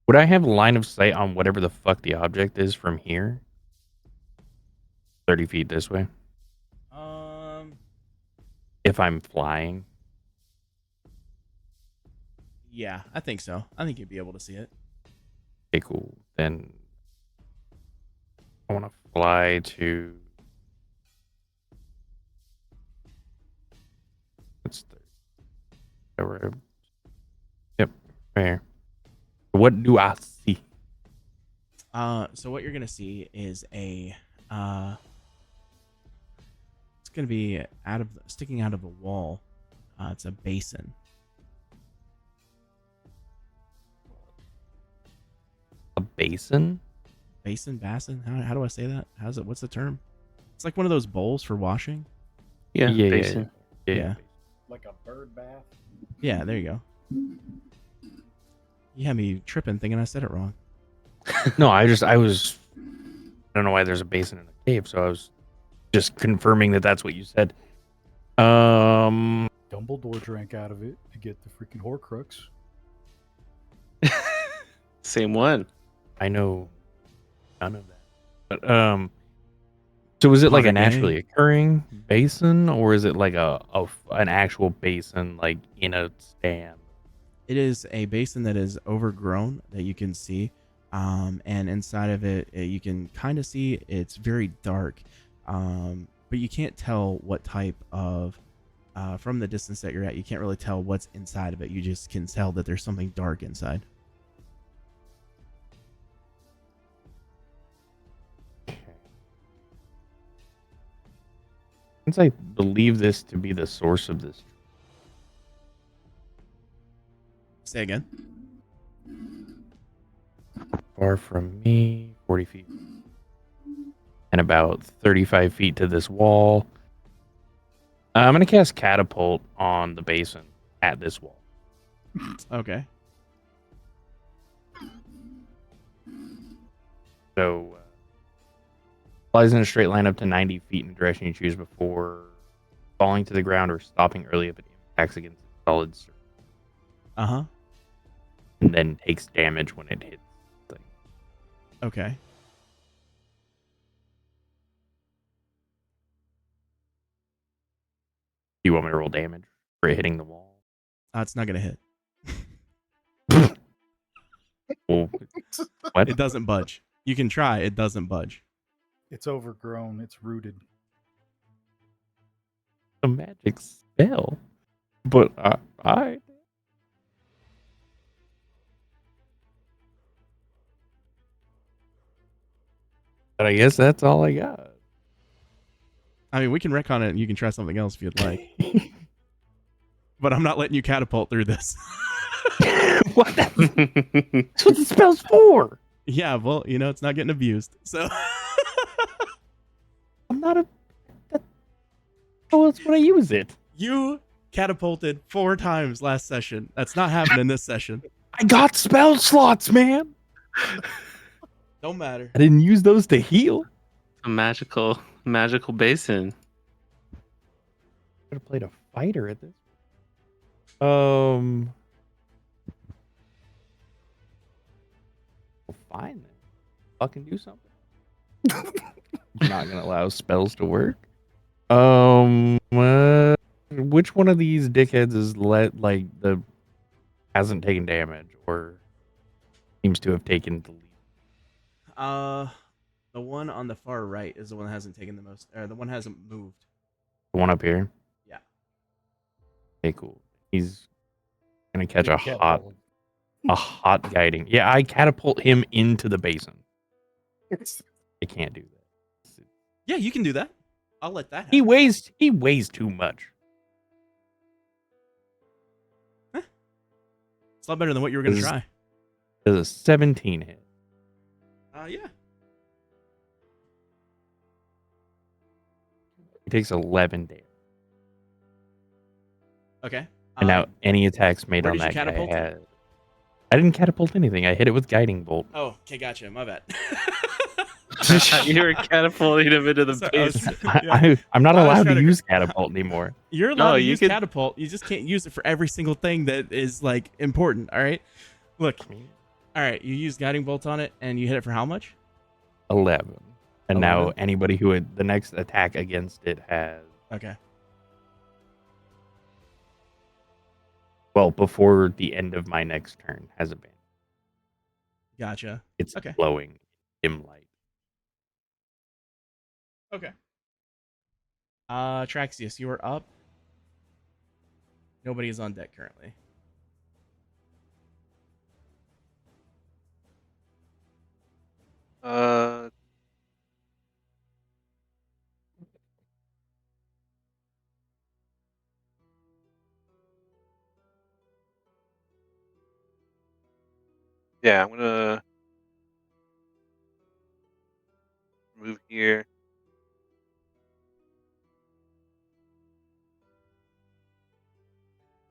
Would I have line of sight on whatever the fuck the object is from here? 30 feet this way. If I'm flying. Yeah, I think so. I think you'd be able to see it. Okay, cool. Then I want to fly to. That's the. Yep, right here. What do I see? So what you're gonna see is a it's gonna be sticking out of the wall. It's a basin. A basin? Basin? How do I say that? How's it? What's the term? It's like one of those bowls for washing. Yeah, Yeah. basin. Yeah. Like a bird bath. Yeah, there you go. You had me tripping thinking I said it wrong. No, I don't know why there's a basin in a cave, so I was just confirming that that's what you said. Dumbledore drank out of it to get the freaking Horcrux. Same one. I know none of that. But so is it like a Potter's naturally Gate. occurring basin, or is it like an actual basin like in a stand? It is a basin that is overgrown that you can see, and inside of it, you can kind of see it's very dark, but you can't tell what type of from the distance that you're at. You can't really tell what's inside of it. You just can tell that there's something dark inside. Since I believe this to be the source of this, Say again. far from me, 40 feet, and about 35 feet to this wall, I'm going to cast Catapult on the basin at this wall. Okay. So, flies in a straight line up to 90 feet in the direction you choose before falling to the ground or stopping early if it impacts against a solid surface. Uh-huh. And then takes damage when it hits the thing. Okay. Do you want me to roll damage for it hitting the wall? It's not going to hit. Well, what? It doesn't budge. You can try. It doesn't budge. It's overgrown. It's rooted. A magic spell. But I But I guess that's all I got. I mean, we can retcon it and you can try something else if you'd like. But I'm not letting you catapult through this. What? That's what the spell's for. Yeah, well, it's not getting abused. So I'm not a. How else would I use it? you catapulted 4 times last session. That's not happening this session. I got spell slots, man. Don't matter. I didn't use those to heal. A magical basin. Could have played a fighter at this. Well, fine then. Fucking do something. I'm not gonna allow spells to work. Which one of these dickheads is hasn't taken damage or seems to have taken the lead? The one on the far right is the one that hasn't taken the most, or the one hasn't moved. The one up here. Yeah. Okay, cool. He's gonna catch a hot guiding. Yeah, I catapult him into the basin. I can't do that. Yeah, you can do that. I'll let that happen. He weighs too much. It's a lot better than what you were going to try. Does a 17 hit? Yeah. He takes 11 damage. Okay. And now any attacks made where on did you that guy catapult it? has... I didn't catapult anything. I hit it with guiding bolt. Oh, okay, gotcha. My bad. You were catapulting him into the Sorry, I was- base. yeah. I'm not I was allowed trying to to- use catapult anymore. You're allowed No, to you use could- catapult. You just can't use it for every single thing that is important. All right. Look. All right. You use guiding bolt on it, and you hit it for how much? 11. And 11? now anybody who had the next attack against it has... Okay. Well, before the end of my next turn has advantage. Gotcha. It's Okay. glowing dim light. Okay. Traxius, you are up. Nobody is on deck currently. Yeah, I'm gonna move here.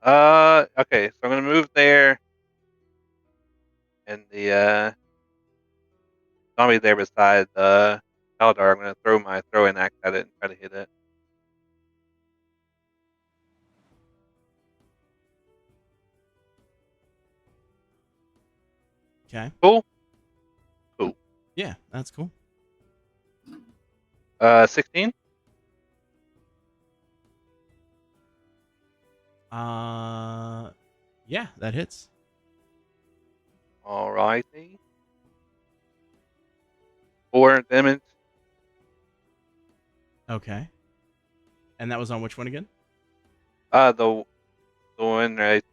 Okay, so I'm gonna move there, and the zombie there beside Eldar. I'm gonna throw my throwing axe at it and try to hit it. Okay. Cool. Yeah, that's cool. 16. Yeah, that hits. Alrighty. 4 damage. Okay. And that was on which one again? The one right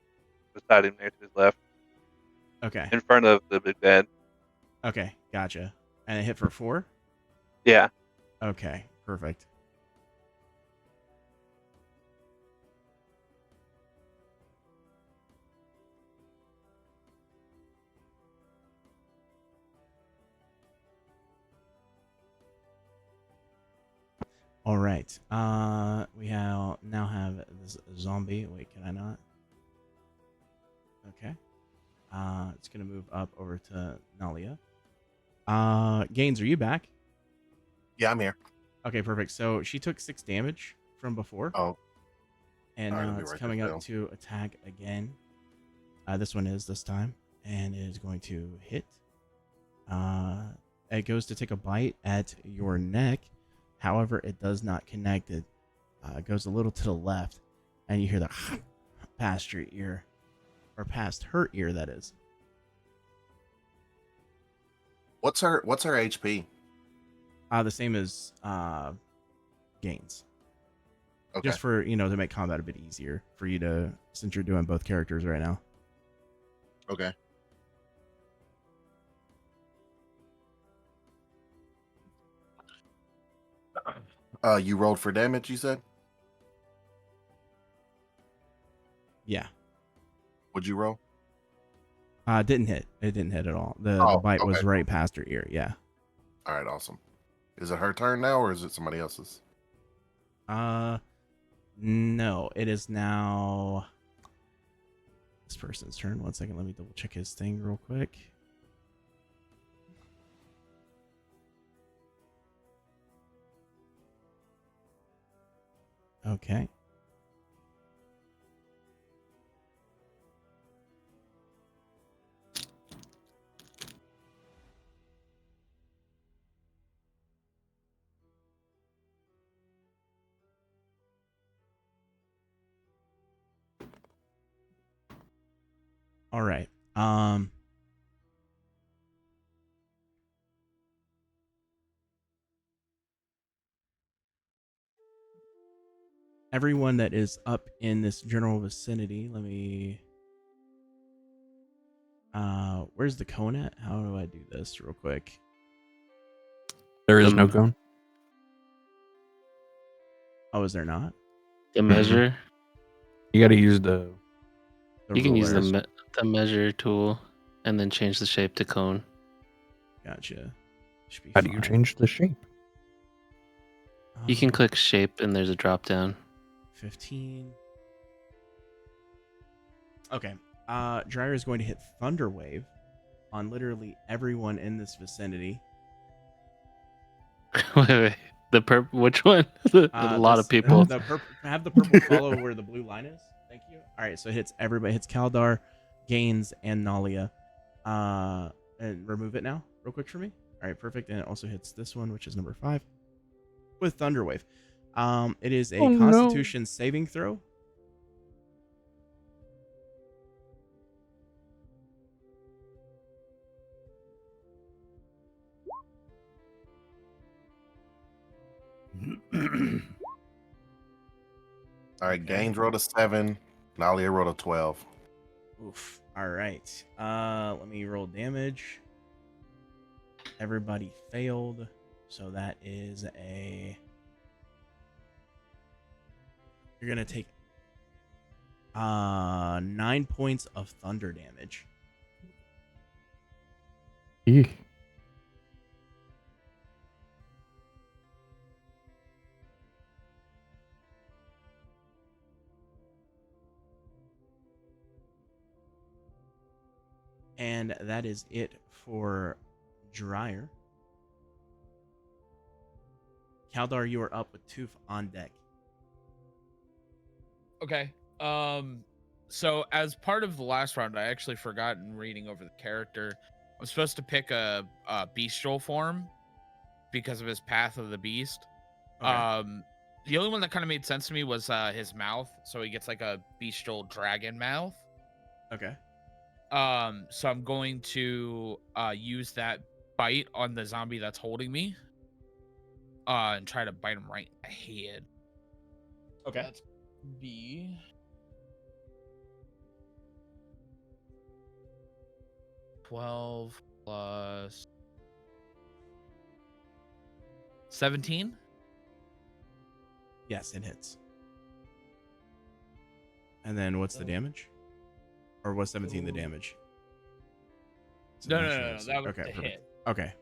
beside him there to his left, Okay. in front of the big bed. Okay. Gotcha. And it hit for 4? Yeah. Okay. Perfect. All right. We now have this zombie. Wait, can I not? Okay. It's gonna move up over to Nalia. Gaines, are you back? Yeah, I'm here. Okay, perfect. So she took 6 damage from before, Oh, and all right, now let me it's write coming this up down. to attack again. This one is this time, and it is going to hit. It goes to take a bite at your neck. However, it does not connect. It goes a little to the left, and you hear the past your ear, or past her ear, that is. What's her HP? The same as Gaines. Okay. Just for, to make combat a bit easier for you to, since you're doing both characters right now. Okay. You rolled for damage, you said? Yeah. Would you roll? Didn't hit. It didn't hit at all. The Oh, bite was okay. right past her ear. Yeah. All right, awesome. Is it her turn now, or is it somebody else's? No, it is now this person's turn. 1 second, let me double check his thing real quick. Okay. All right. Everyone that is up in this general vicinity, let me where's the cone at? How do I do this real quick? There is no Um, cone. Oh, is there not? The measure. You got to use the. You can use ruler. the measure tool and then change the shape to cone. Gotcha. Should be How do you fine. change the shape? You can click shape and there's a drop down. 15. Okay. Dryer is going to hit Thunder Wave on literally everyone in this vicinity. Wait. Which one? A lot of people. Have the purple follow where the blue line is. Thank you. All right, so it hits everybody. It hits Kaldar, Gaines, and Nalia. And remove it now, real quick for me. All right, perfect. And it also hits this one, which is number 5, with Thunder Wave. It is a Constitution saving throw. All right, Okay. Gaines rolled a 7. Nalia rolled a 12. Oof. All right. Let me roll damage. Everybody failed, so that is you're gonna take 9 points of thunder damage. Eek. And that is it for Dryer. Kaldar, you are up with Tooth on deck. Okay. So as part of the last round, I actually forgot in reading over the character, I'm supposed to pick a bestial form because of his path of the beast. Okay. The only one that kind of made sense to me was his mouth. So he gets like a bestial dragon mouth. Okay. So I'm going to use that bite on the zombie that's holding me. And try to bite him right in the head. Okay. That's B. 12 plus 17. Yes, it hits. And then what's the damage? Or was 17 the damage? So No, natural that AC. was Okay, the perfect. hit. Okay.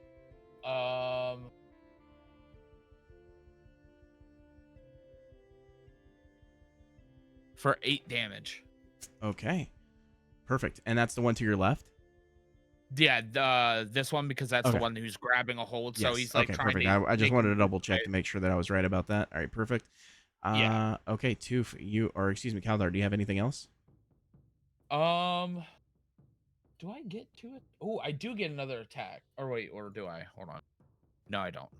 For 8 damage. Okay. Perfect. And that's the one to your left? Yeah, this one, because that's the Okay. one who's grabbing a hold. So Yes. he's like Okay, trying perfect. to I just make wanted him to move double check away. to make sure that I was right about that. All right, perfect. Yeah. Okay, Toof, you, or excuse me, Kaldar, do you have anything else? Do I get to it? Oh, I do get another attack. Or wait, or do I? Hold on. No, I don't.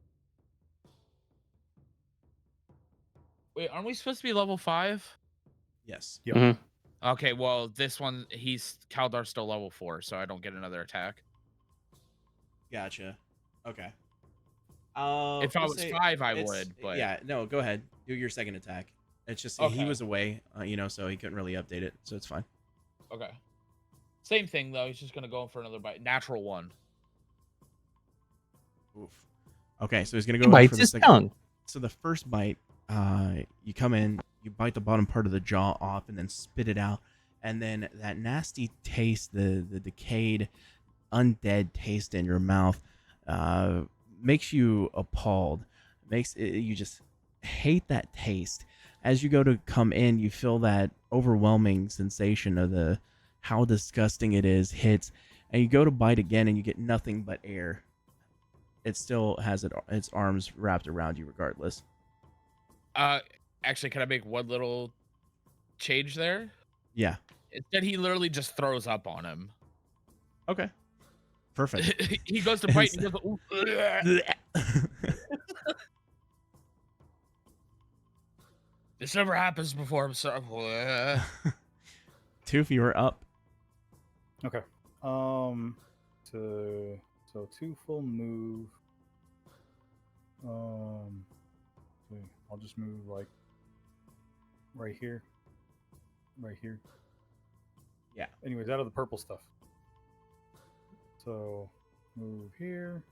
Wait, aren't we supposed to be level 5? Yes. Yep. Mhm. Okay, well, this one, Kaldar's still level 4, so I don't get another attack. Gotcha. Okay. If I We'll was say 5, I it's would, but yeah. No, go ahead. Do your second attack. It's just he okay. was away, so he couldn't really update it, so it's fine. Okay. Same thing though. He's just gonna go in for another bite. Natural 1. Oof. Okay, so he's gonna He go in bites for the his second. tongue. So the first bite, you come in, you bite the bottom part of the jaw off, and then spit it out, and then that nasty taste, the decayed, undead taste in your mouth, makes you appalled. You just hate that taste. As you go to come in, you feel that overwhelming sensation of the how disgusting it is hits, and you go to bite again, and you get nothing but air. It still has its arms wrapped around you, regardless. Actually, can I make one little change there? Yeah. Instead, he literally just throws up on him. Okay. Perfect. He goes to bite and he goes, "Ooh, this never happens before. I'm sorry." Toof, you are up. Okay. So 2 full move. Okay, I'll just move like right here. Right here. Yeah. Anyways, out of the purple stuff. So move here.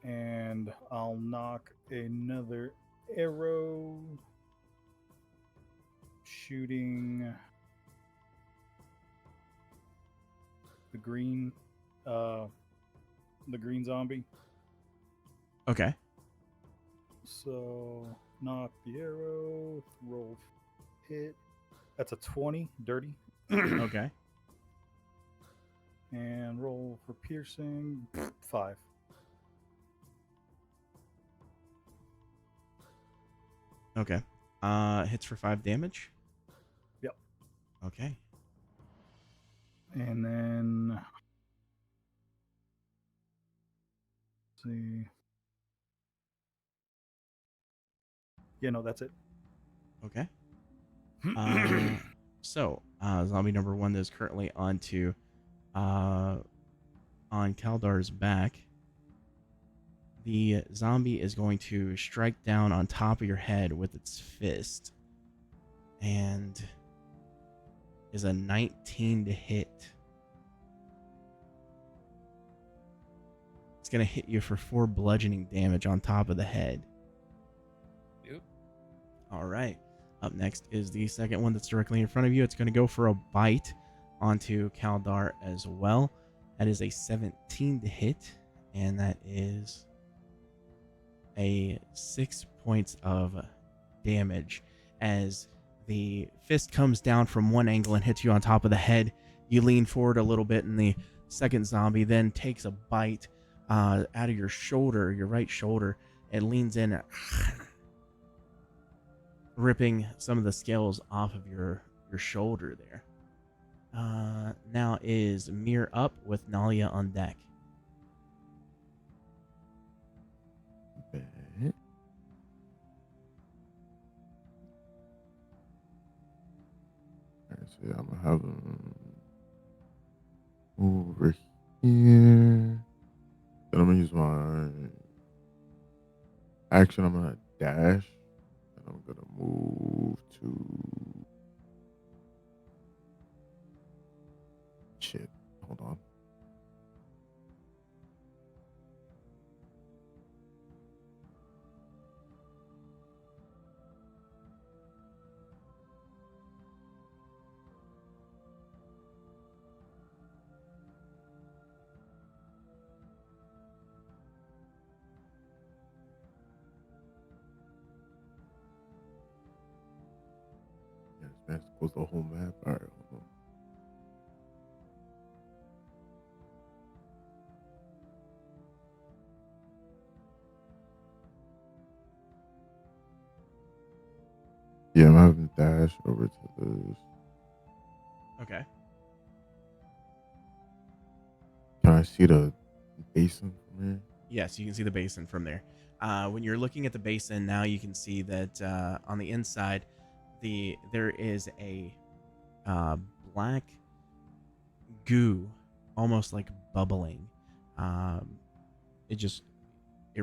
And I'll knock another arrow shooting the green zombie. Okay. So knock the arrow, roll hit. That's a 20, dirty. Okay. And roll for piercing, 5. Okay. Hits for 5 damage. Yep. Okay. And then let's see. Yeah, no, that's it. Okay. So zombie number 1 that is currently on Kaldar's back. The zombie is going to strike down on top of your head with its fist, and is a 19 to hit. It's going to hit you for 4 bludgeoning damage on top of the head. Yep. All right. Up next is the second one that's directly in front of you. It's going to go for a bite onto Kaldar as well. That is a 17 to hit, and that is a 6 points of damage. As the fist comes down from one angle and hits you on top of the head, you lean forward a little bit, and the second zombie then takes a bite out of your shoulder, your right shoulder, and leans in, ripping some of the scales off of your shoulder there. Now is Mir up with Nalia on deck. Bet. Alright, so yeah, I'm gonna have him over here. Then I'm gonna use my action. I'm gonna dash, and I'm gonna move to. Shit. Hold on. Yes, man. Supposed the whole map. All right. Hold on. Yeah, I'm having dash over to this. Okay. Can I see the basin from here? Yes, you can see the basin from there. When you're looking at the basin now, you can see that on the inside, there is a uh, black goo, almost like bubbling. Um, it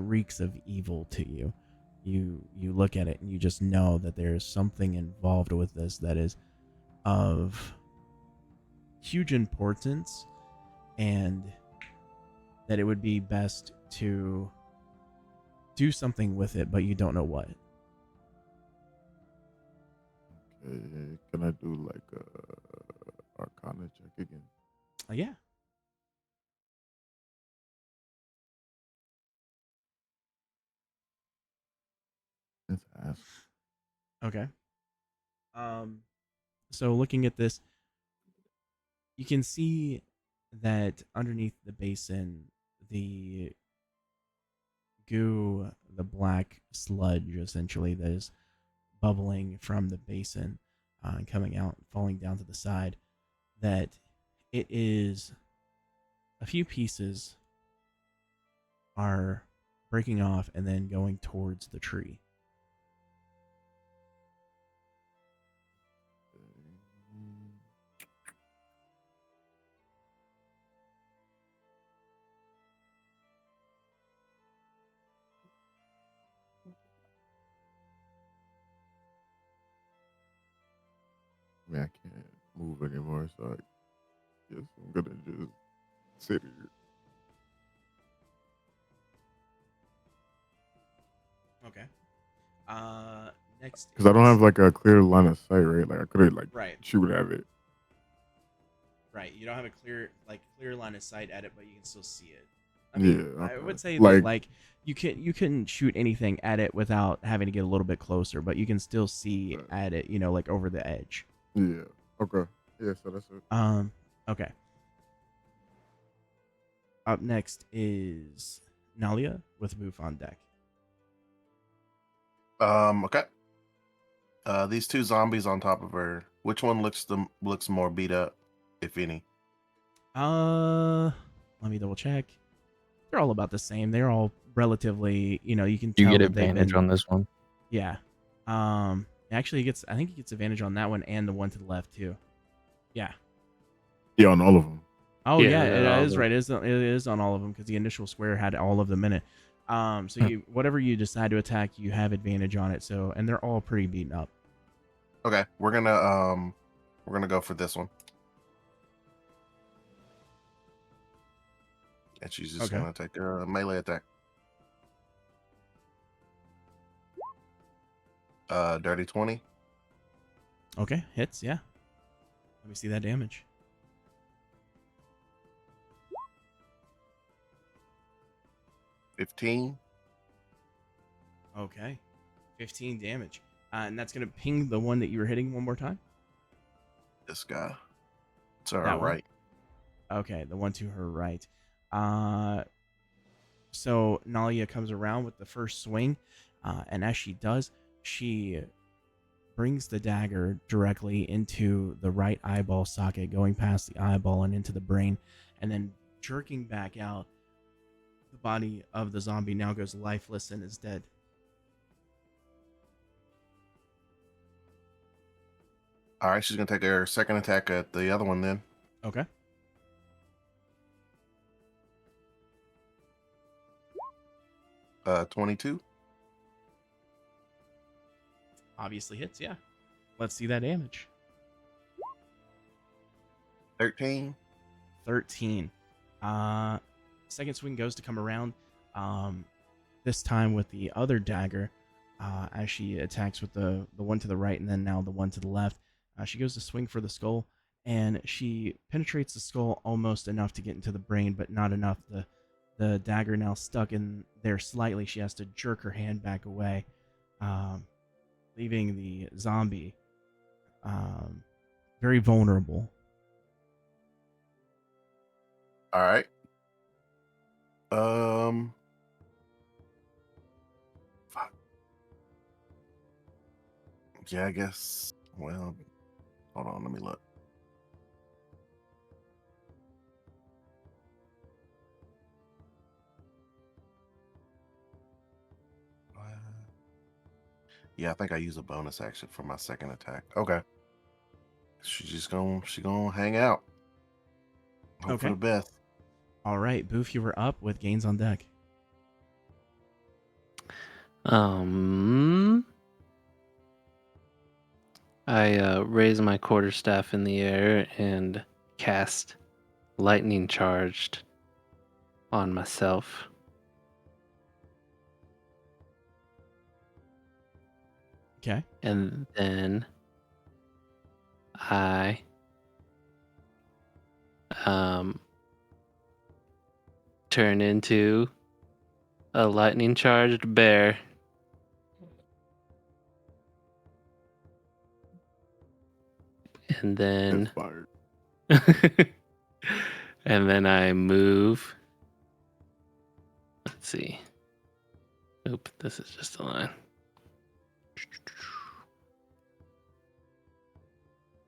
reeks of evil to you. You look at it and you just know that there's something involved with this that is of huge importance, and that it would be best to do something with it, but you don't know what. Okay. Can I do like a Arcana check again? Yeah. Let's ask. Okay. So looking at this, you can see that underneath the basin, the goo, the black sludge essentially that is bubbling from the basin and coming out, falling down to the side, that it is a few pieces are breaking off and then going towards the tree. I mean, I can't move anymore, so I guess I'm gonna just sit here. Okay. Next Because I don't is have like a clear line of sight, right? Like I could like right. shoot at it. Right. You don't have a clear line of sight at it, but you can still see it. I Yeah, mean, I okay. would say that Like like you can shoot anything at it without having to get a little bit closer, but you can still see at it, like over the edge. yeah, okay, yeah. So that's it. Okay. Up next is Nalia with Boof on deck. Okay. These two zombies on top of her. Which one looks more beat up, if any? Let me double check. They're all about the same. They're all relatively, you can You tell get that they've advantage been. on this one. Yeah. Actually, I think he gets advantage on that one and the one to the left too. Yeah. Yeah, on all of them. Oh Yeah, yeah, they're it all is the- right. It is on all of them because the initial square had all of them in it. So you whatever you decide to attack, you have advantage on it. So and they're all pretty beaten up. Okay, we're gonna go for this one. And she's just Okay. gonna take a melee attack. Dirty 20. Okay, hits. Yeah. Let me see that damage. $15. Okay, 15 damage, and that's gonna ping the one that you were hitting one more time. This guy. To her That one. right. Okay, the one to her right. So Nalia comes around with the first swing, and as she does, she brings the dagger directly into the right eyeball socket, going past the eyeball and into the brain, and then jerking back out. The body of the zombie now goes lifeless and is dead. All right, she's gonna take her second attack at the other one then. Okay. 22. Obviously hits, yeah. Let's see that damage. 13. 13. Second swing goes to come around. This time with the other dagger, as she attacks with the one to the right and then now the one to the left. She goes to swing for the skull, and she penetrates the skull almost enough to get into the brain, but not enough. The dagger now stuck in there slightly. She has to jerk her hand back away, leaving the zombie very vulnerable. All right. Fuck. Yeah, I guess. Well, hold on. Let me look. Yeah, I think I use a bonus action for my second attack. Okay. She gonna hang out. Hope for Okay. the best. All right, Boof, you were up with gains on deck. I raise my quarterstaff in the air and cast lightning charged on myself. Okay. And then I turn into a lightning charged bear. And then and then I move. Let's see. Oop, this is just a line.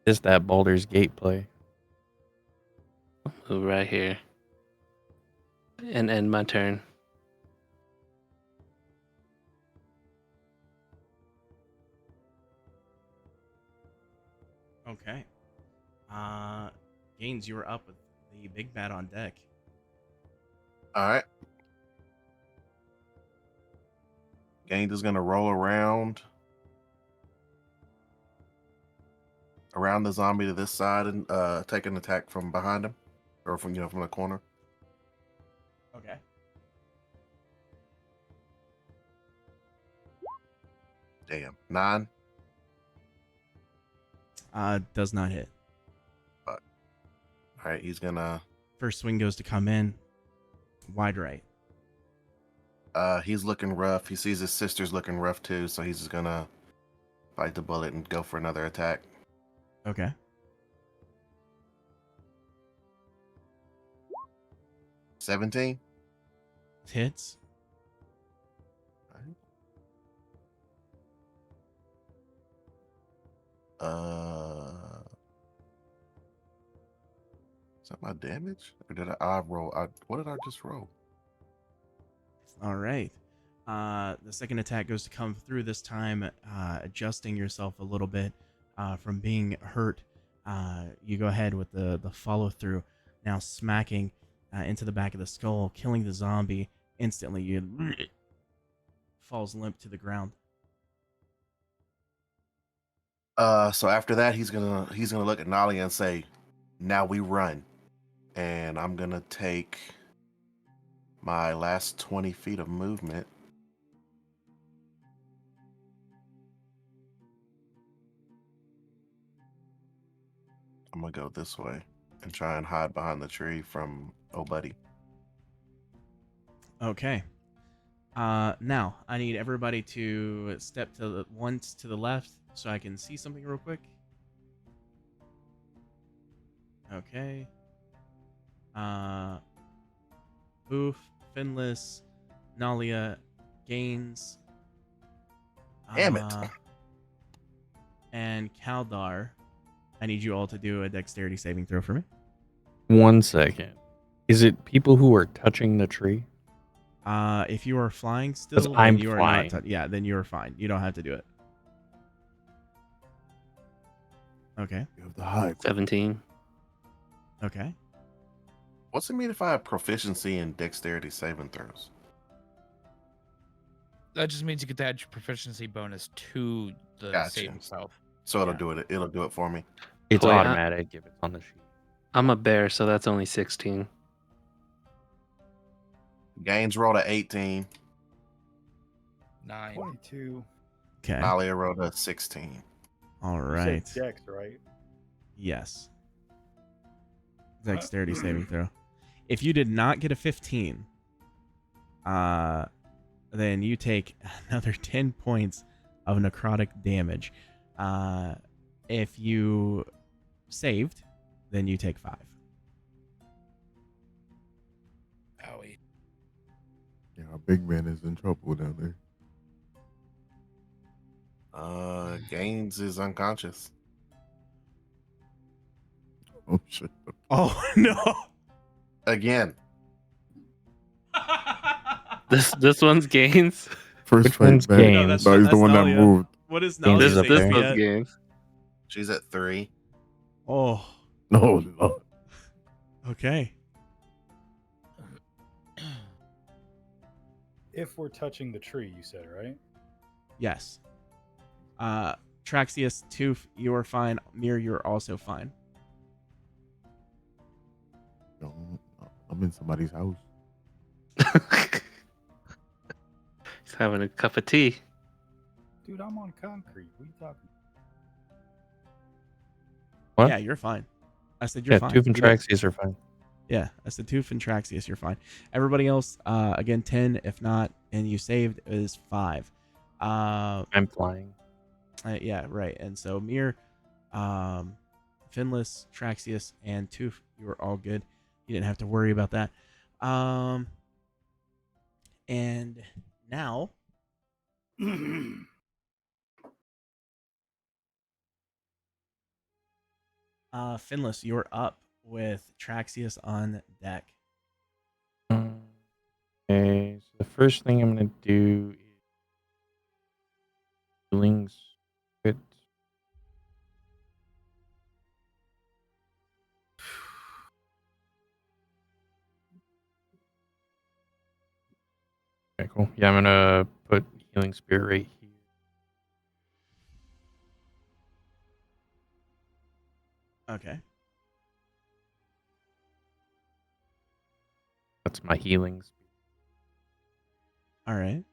Just that Baldur's Gate play. Move right here. And end my turn. Okay. Gaines, you were up with the big bat on deck. All right. Gaines is gonna roll around the zombie to this side and take an attack from behind him, or from from the corner. Okay. Damn, 9. Does not hit. All right, he's gonna. First swing goes to come in. Wide right. He's looking rough. He sees his sister's looking rough too, so he's just gonna bite the bullet and go for another attack. Okay. 17. Hits. Is that my damage? Or did I roll? What did I just roll? All right. The second attack goes to come through this time, adjusting yourself a little bit from being hurt. You go ahead with the follow through, now smacking into the back of the skull, killing the zombie instantly. You falls limp to the ground. So after that, he's gonna look at Nalia and say, "Now we run," and I'm gonna take my last 20 feet of movement. I'm gonna go this way and try and hide behind the tree from Buddy. Okay. Now I need everybody to step once to the left so I can see something real quick. Okay. Boof, Finless, Nalia, Gaines. Damn it. And Kaldar. I need you all to do a dexterity saving throw for me. 1 second. Is it people who are touching the tree? If you are flying still, I'm then you are flying. not. Yeah, then you are fine. You don't have to do it. Okay. You have the high. 17. Okay. What's it mean if I have proficiency in dexterity saving throws? That just means you get to add your proficiency bonus to the Gotcha. save itself. So it'll Yeah. do it. It'll do it for me. It's Wait, automatic if it's on the sheet. I'm a bear, so that's only 16. Gaines rolled a 18. 9. 22. Okay. Nalia rolled a 16. All You right. said Dex, right? Yes. Dexterity saving throw. If you did not get a 15, then you take another 10 points of necrotic damage. If you saved, then you take 5. Owie. Yeah, our big man is in trouble down there. Gaines is unconscious. Oh shit. Oh, no. Again. This one's Gaines. First Which fight one's back. Gaines? No, No, that's he's the that's one that Nalia. moved. What is Gaines Nalia is up This there. was yet? Gaines. She's at 3. Oh, No, Lord. okay. If we're touching the tree, you said, right? Yes. Traxius, Toof, you're fine. Mir, you're also fine. No, I'm in somebody's house. He's having a cup of tea. Dude, I'm on concrete. What are you talking? What? Yeah, you're fine. I said you're Yeah, fine. Tooth and You don't- Traxius are fine. Yeah, I said Toof and Traxius, you're fine. Everybody else, again, 10. If not, and you saved, is 5. I'm flying. Yeah, right. And so Mir, Finless, Traxius, and Toof, you were all good. You didn't have to worry about that. And now, Finless, you're up with Traxius on deck. Okay, so the first thing I'm gonna do is healing spirit. Okay, cool. Yeah, I'm gonna put healing spirit right here. Okay. That's my healing spirit. All right.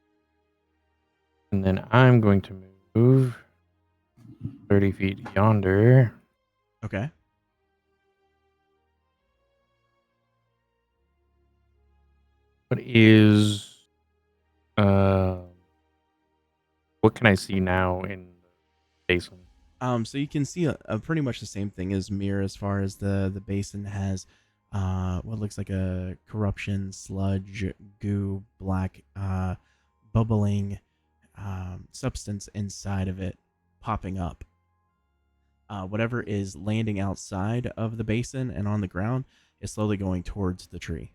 And then I'm going to move 30 feet yonder. Okay. What is what can I see now in the basin? So you can see a pretty much the same thing as Mir as far as the basin has what looks like a corruption, sludge, goo, black, bubbling substance inside of it popping up. Whatever is landing outside of the basin and on the ground is slowly going towards the tree.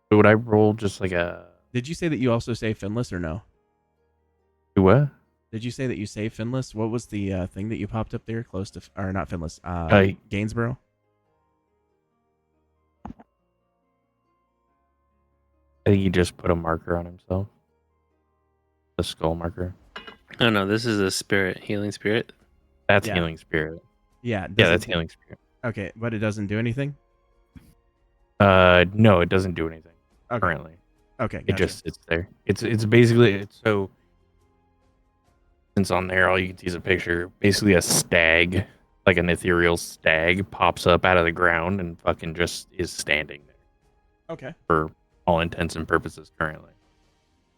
So would I roll just like a Did you say that you also say Finless or no? what? Did you say that you say Finless? What was the thing that you popped up there close to, or not Finless, Gainsborough? I think he just put a marker on himself. A skull marker. Oh no, this is a spirit, healing spirit. That's Yeah. healing spirit. Yeah. Yeah, doesn't- that's healing spirit. Okay, but it doesn't do anything? No, it doesn't do anything Okay. currently. Okay, It gotcha. just sits there. It's basically so. Since on there, all you can see is a picture. Basically, a stag, like an ethereal stag, pops up out of the ground and fucking just is standing there Okay, for all intents and purposes currently.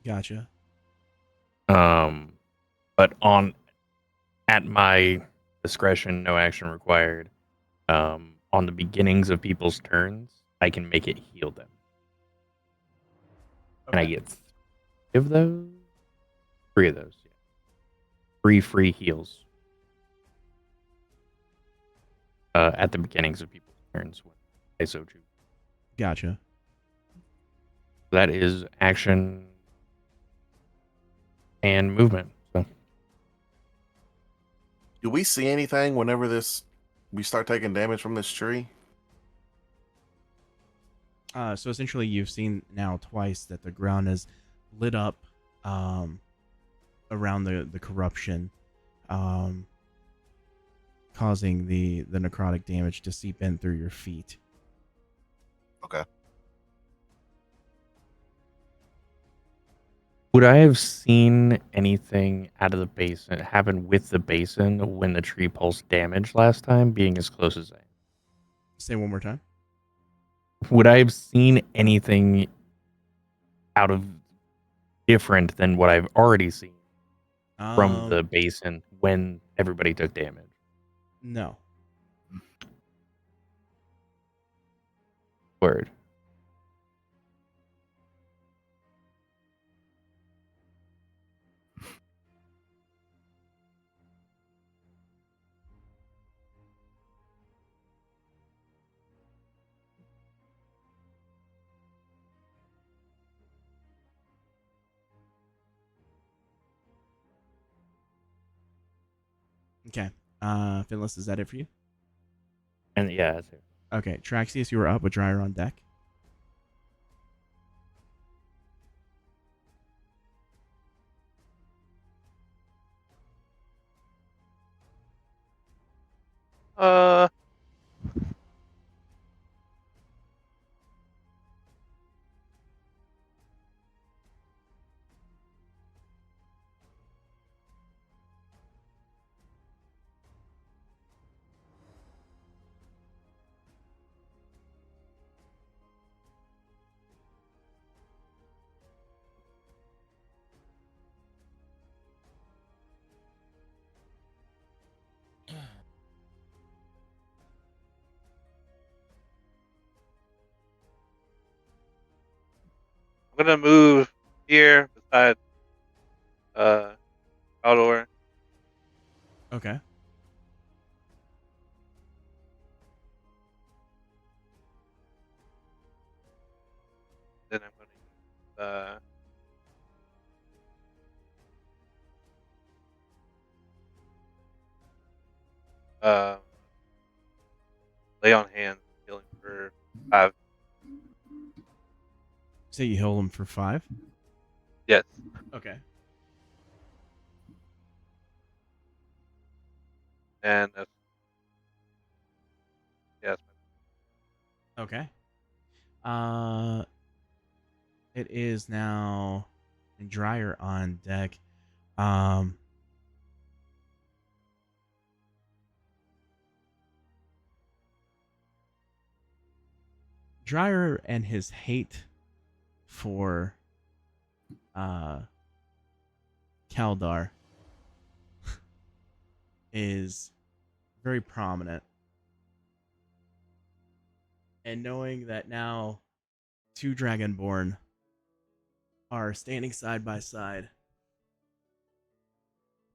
gotcha. But at my discretion, no action required. On the beginnings of people's turns, I can make it heal them. And I Okay. get 3 of those. 3 of those. Yeah. 3 free heals. At the beginnings of people's turns when I so choose. Gotcha. That is action and movement. So Do we see anything whenever we start taking damage from this tree? So essentially, you've seen now twice that the ground is lit up um, around the corruption, um, causing the necrotic damage to seep in through your feet. Okay. Would I have seen anything out of the basin happen with the basin when the tree pulsed damage last time, being as close as I am? Say one more time. Would I have seen anything out of different than what I've already seen from the basin when everybody took damage? No. Word. Okay. Finless, is that it for you? And yeah, that's it. Okay. Traxius, you are up with Dryer on deck. Uh, I'm gonna move here beside Eldor. Okay. Then I'm gonna use lay on hands, healing for 5. Say you heal him for 5. Yes. Okay. And that's, yes. Okay. Uh, it is now Dryer on deck. Um, Dryer and his hate for Kaldar is very prominent. And knowing that now 2 Dragonborn are standing side by side,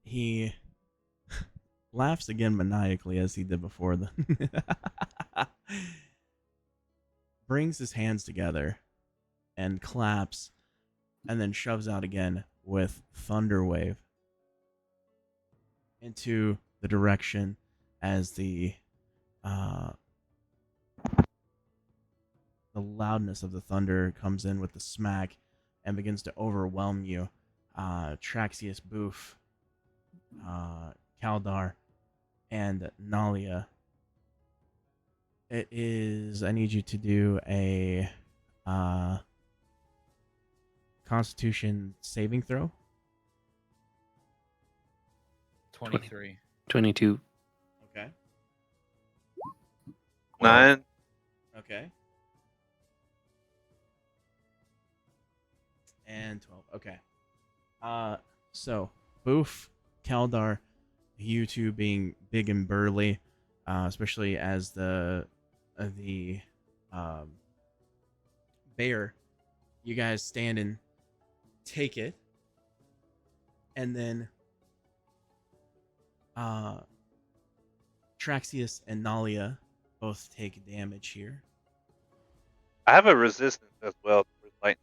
he laughs again maniacally as he did before brings his hands together and claps and then shoves out again with Thunder Wave into the direction as the loudness of the thunder comes in with the smack and begins to overwhelm you. Traxius, Boof, Kaldar, and Nalia. It is. I need you to do a Constitution saving throw. 23. 22. Okay. 9. Okay. And 12. Okay. So Boof, Kaldar, you two being big and burly, especially as the bear, you guys stand and take it, and then Traxius and Nalia both take damage here. I have a resistance as well towards lightning.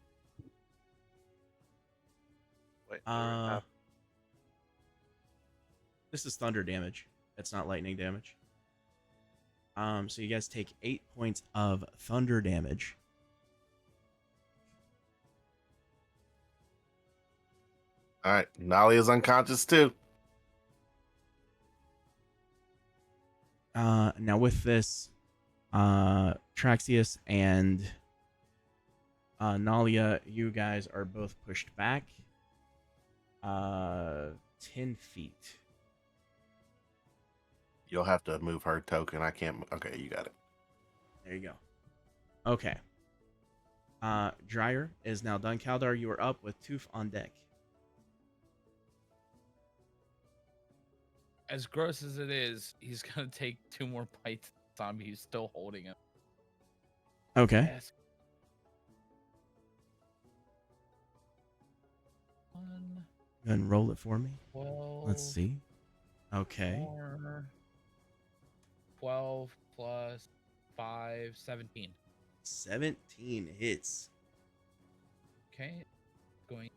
Wait, This is thunder damage. It's not lightning damage. So you guys take 8 points of thunder damage. All right, Nalia's unconscious too. Now with this, Traxius and Nalia, you guys are both pushed back 10 feet. You'll have to move her token. I can't. Okay, you got it. There you go. Okay. Dryer is now done. Kaldar, you are up with Tooth on deck. As gross as it is, he's gonna take 2 more bites. Zombie who's still holding him. Okay. Yes. 1, Go ahead and roll it for me. 12. Let's see. Okay. 4, 12 plus 5, 17. 17 hits. Okay. Going.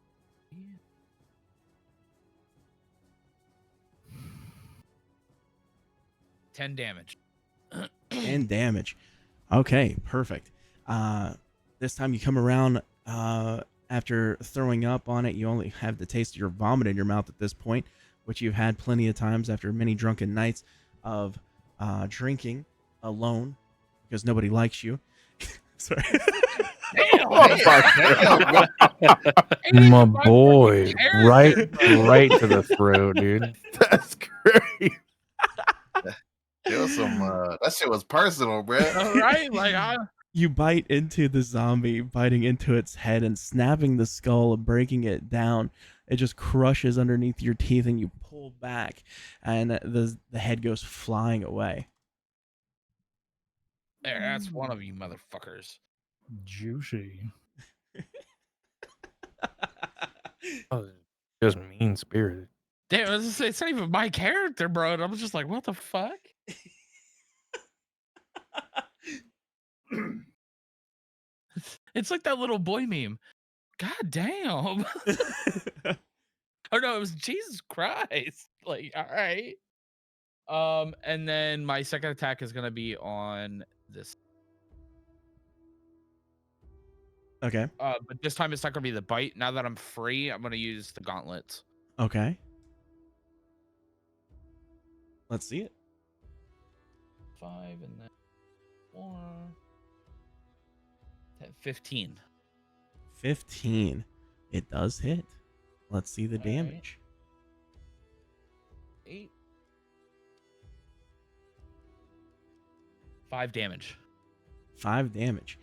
10 damage. 10 damage. Okay, perfect. This time you come around after throwing up on it. You only have the taste of your vomit in your mouth at this point, which you've had plenty of times after many drunken nights of drinking alone because nobody likes you. Sorry. Damn, My boy, right to the throat, dude. That's great. It was some. That shit was personal, bro. Right? Like, You bite into the zombie, biting into its head and snapping the skull, breaking it down. It just crushes underneath your teeth, and you pull back, and the head goes flying away. there, that's one of you motherfuckers. Juicy. Oh, just mean spirited. Damn, it's not even my character, bro. And I'm just like, what the fuck? It's like that little boy meme. God damn. Oh no, it was Jesus Christ. Like, all right. And then my second attack is gonna be on this. Okay. But this time it's not gonna be the bite. Now that I'm free, I'm gonna use the gauntlets. Okay. Let's see it. 5 and then 4. 10, 15. 15. It does hit. Let's see the All right. damage. 8. 5 damage. 5 damage.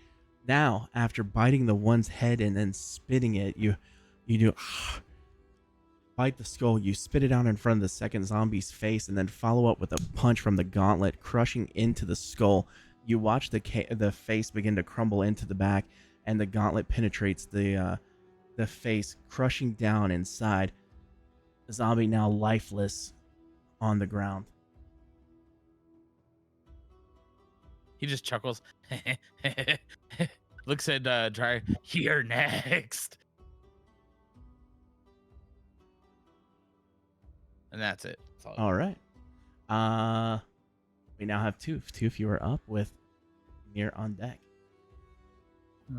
Now, after biting the one's head and then spitting it, you do bite the skull, you spit it out in front of the second zombie's face, and then follow up with a punch from the gauntlet, crushing into the skull. You watch the face begin to crumble into the back, and the gauntlet penetrates the face, crushing down inside. The zombie now lifeless on the ground. He just chuckles. Looks at Dryer. You're next. And that's it. That's all. All right. We now have Toof. Toof, you are up with Mir on deck.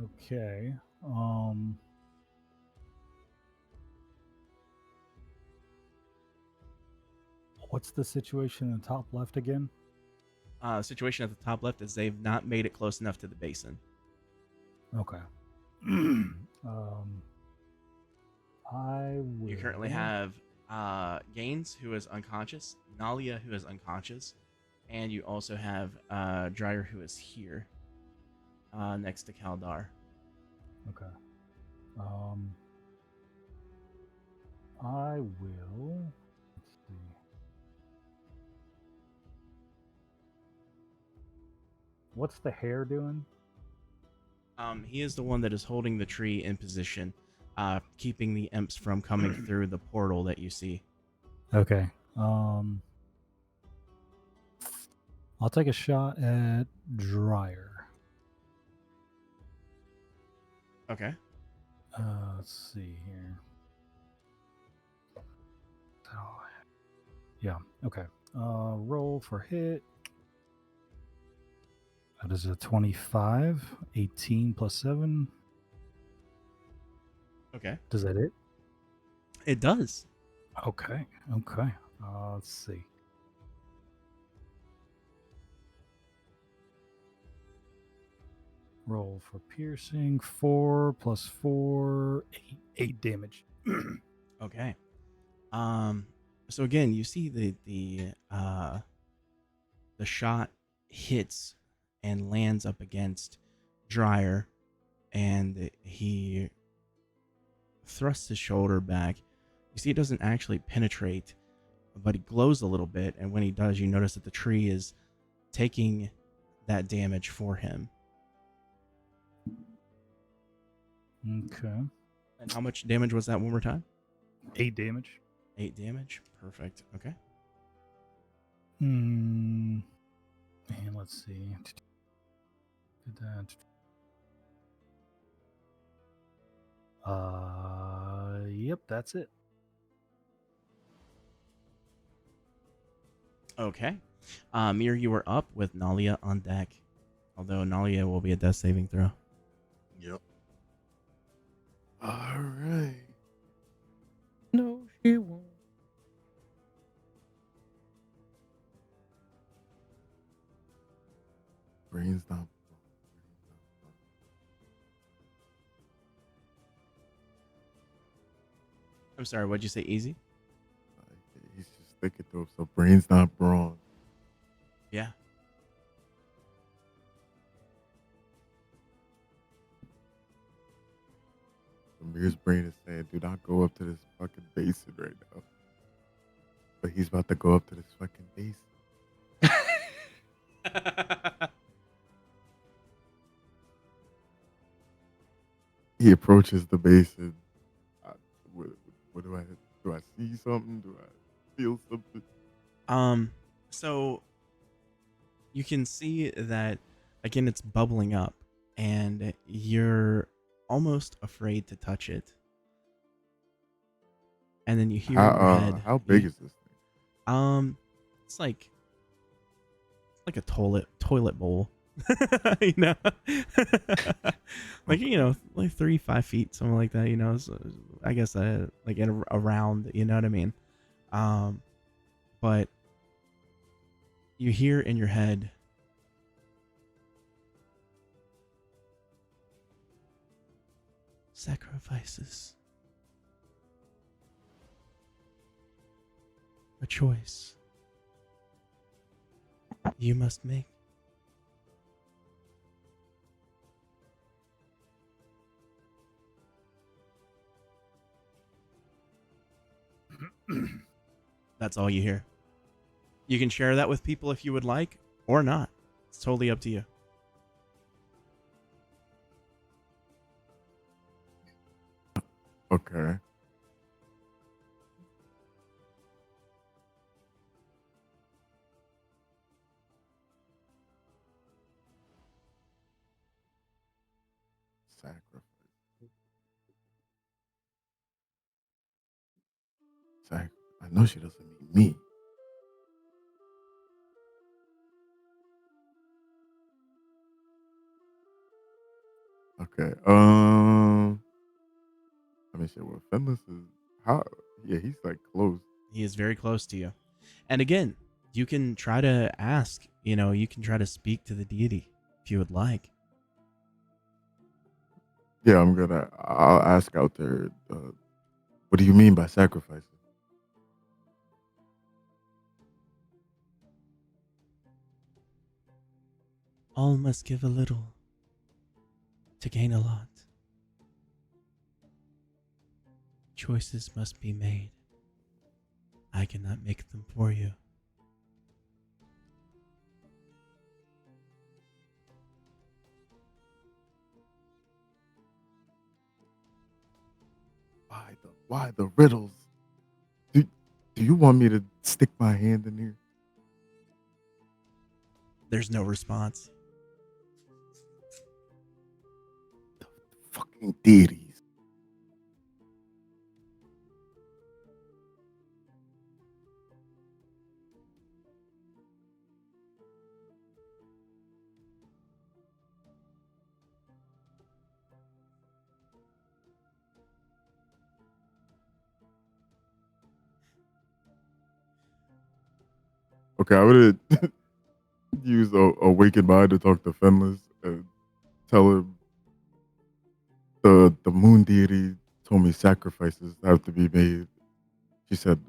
Okay. What's the situation in the top left again? Situation at the top left is they've not made it close enough to the basin. Okay. I will. You currently have Gaines, who is unconscious, Nalia, who is unconscious, and you also have Dryer, who is here next to Kaldar. Okay. I will. Let's see. What's the hair doing? He is the one that is holding the tree in position, keeping the imps from coming through the portal that you see. Okay. I'll take a shot at Dryer. Okay. Let's see here. So, yeah. Okay. Roll for hit. That is a 25. 18 plus 7. Okay. Does that hit? It does. Okay. Let's see. Roll for piercing. 4 plus 4. 8 damage. Okay. So again, you see the shot hits and lands up against Dryer, and he thrusts his shoulder back. You see it doesn't actually penetrate, but it glows a little bit, and when he does, you notice that the tree is taking that damage for him. Okay. And how much damage was that one more time? 8 damage. 8 damage. Perfect. Okay. And let's see. Did that. Yep, that's it. Okay. Mir, you are up with Nalia on deck. Although Nalia will be a death saving throw. Yep. All right. No, she won't. Brains not. I'm sorry, what'd you say? Easy? He's just sticking to it. So brains not brawn. Yeah. Amir's brain is saying, "Do not go up to this fucking basin right now." But he's about to go up to this fucking basin. He approaches the basin. What do I do? I see something? Do I feel something? So you can see that again it's bubbling up and you're almost afraid to touch it. And then you hear in your head. How big is this thing? It's like a toilet bowl. you know, like 3-5 feet, something like that. So I guess like around. You know what I mean? But you hear in your head, sacrifices, a choice you must make. That's all you hear. You can share that with people if you would like, or not. It's totally up to you. Okay. Sacrifice. I know she doesn't mean me. Okay. Let me see what Fenless is. How? Yeah, he's like close. He is very close to you. And again, you can try to ask, you can try to speak to the deity if you would like. Yeah, I'll ask out there. What do you mean by sacrifices? All must give a little to gain a lot. Choices must be made. I cannot make them for you. Why the riddles? Do you want me to stick my hand in here? There's no response. The fucking deities. Okay, I would use awakened mind to talk to Fenlis and tell him the moon deity told me sacrifices have to be made. She said,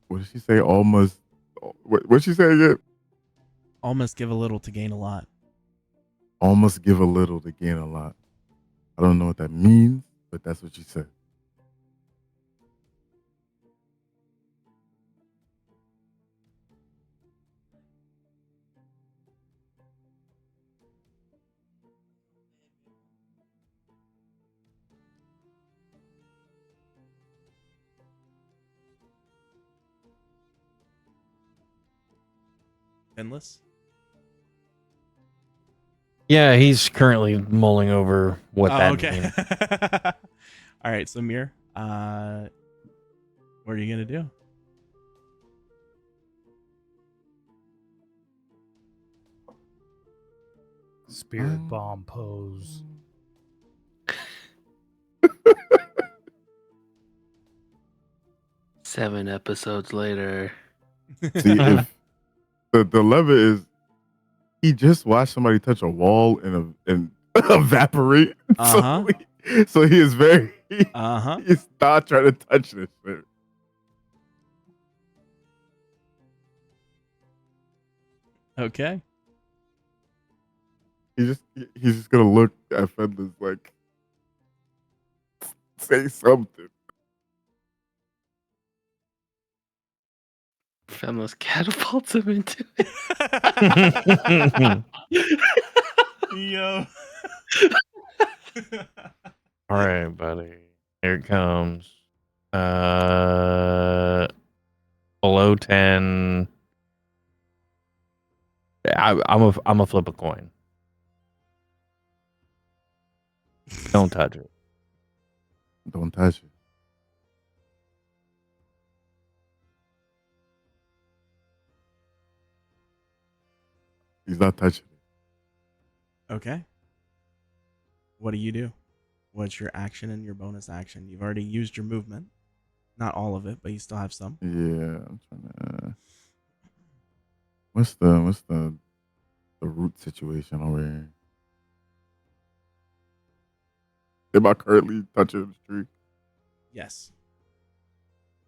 what did she say? All must. What did she say again? All must give a little to gain a lot. All must give a little to gain a lot. I don't know what that means, but that's what she said. Endless. Yeah, he's currently mulling over what that okay. means. All right, so Mir, what are you gonna do? Spirit bomb pose. Seven episodes later. See, if the dilemma is he just watched somebody touch a wall and evaporate. Uh-huh. So he is very Uh-huh. he's not trying to touch this shit. Okay. He's just gonna look at Fenders like say something. Femlis catapults him into it. Yo. All right, buddy. Here it comes. Below 10. I'm a flip a coin. Don't touch it. Don't touch it. He's not touching it. Okay. What do you do? What's your action and your bonus action? You've already used your movement. Not all of it, but you still have some. Yeah, I'm trying to. What's the root situation over here? Am I currently touching the tree? Yes.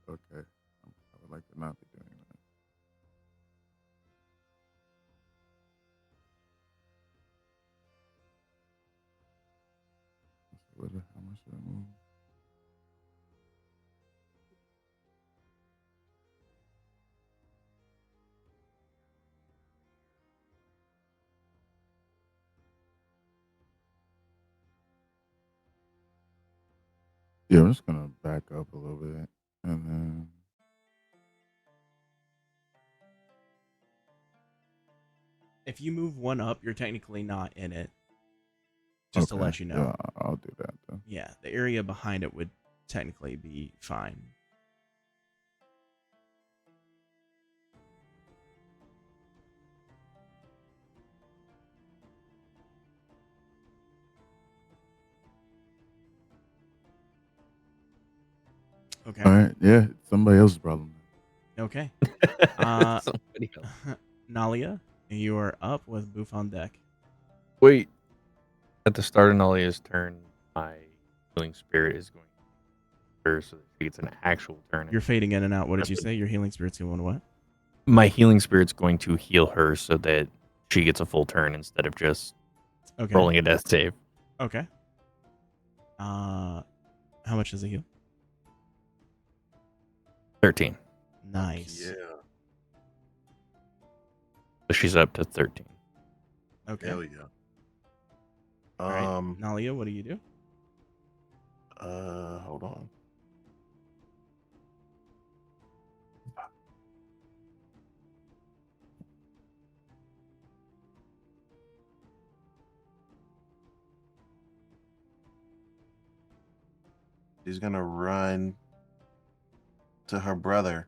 Okay. I would like to not be doing that. How much should I move? Yeah, I'm just gonna back up a little bit and then. If you move one up, you're technically not in it. Just to let you know. Yeah, I'll do that then. Yeah, the area behind it would technically be fine. Okay. All right. Yeah, it's somebody else's problem. Okay. Somebody else. Nalia, you are up with Boof on deck. Wait. At the start of Nalia's turn, my healing spirit is going to her so that she gets an actual turn. You're fading in and out. What did you say? Your healing spirit's going what? My healing spirit's going to heal her so that she gets a full turn instead of just rolling a death save. Okay. How much does it heal? 13. Nice. Yeah. So she's up to 13. Okay. Hell yeah. All right. Nalia, what do you do? Hold on. She's gonna run to her brother,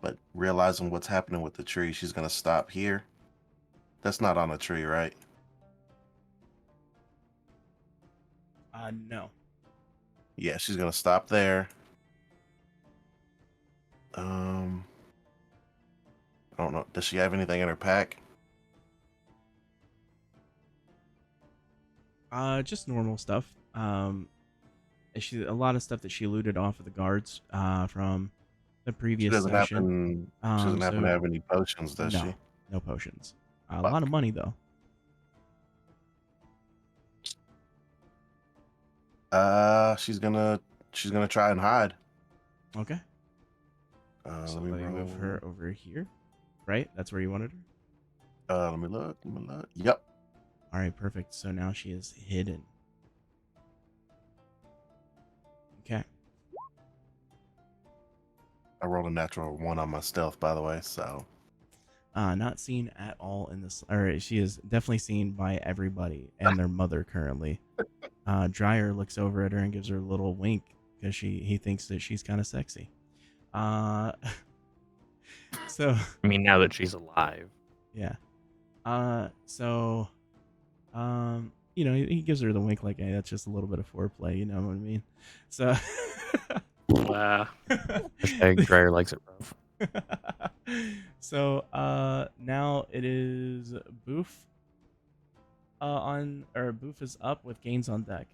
but realizing what's happening with the tree, she's gonna stop here. That's not on a tree, right? No. Yeah, she's gonna stop there. I don't know. Does she have anything in her pack? Just normal stuff. A lot of stuff that she looted off of the guards from the She previous doesn't session. happen. She doesn't happen to So have any potions, does she? no potions. A Fuck. lot of money though. She's gonna try and hide. Okay. So Let me they move her roll. over here, right? That's where you wanted her. Let me look. Yep. All right, perfect. So now she is hidden. Okay. I rolled a natural 1 on my stealth, by the way. So Not seen at all in this, or she is definitely seen by everybody and their mother currently. Dryer looks over at her and gives her a little wink because he thinks that she's kind of sexy. So I mean, now that she's alive. yeah. So he gives her the wink like, hey, that's just a little bit of foreplay, you know what I mean? So Wow. Hashtag Dryer likes it rough. So now it is Boof Boof is up with Gains on deck.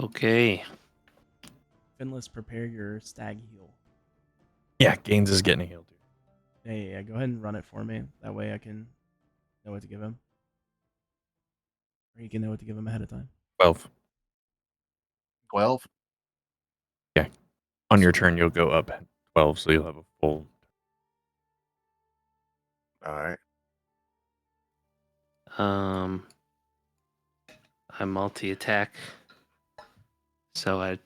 Okay. Finless, prepare your stag heal. Yeah, Gaines is getting a heal too. Yeah, go ahead and run it for me. That way I can know what to give him. Or you can know what to give him ahead of time. 12. 12. Yeah. On your turn, you'll go up 12, so you'll have a full. All right. I multi-attack. So I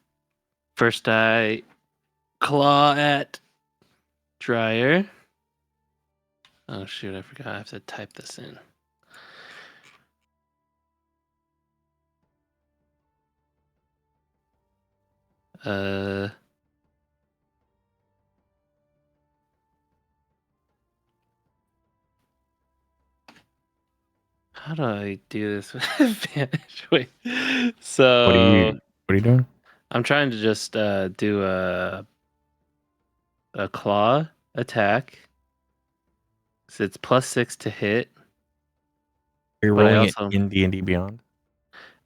claw at Dryer. Oh shoot, I forgot I have to type this in. How do I do this with advantage? Wait. So What are you doing? I'm trying to just do a claw attack. So it's +6 to hit. Are you But I rolling also- it in D&D Beyond?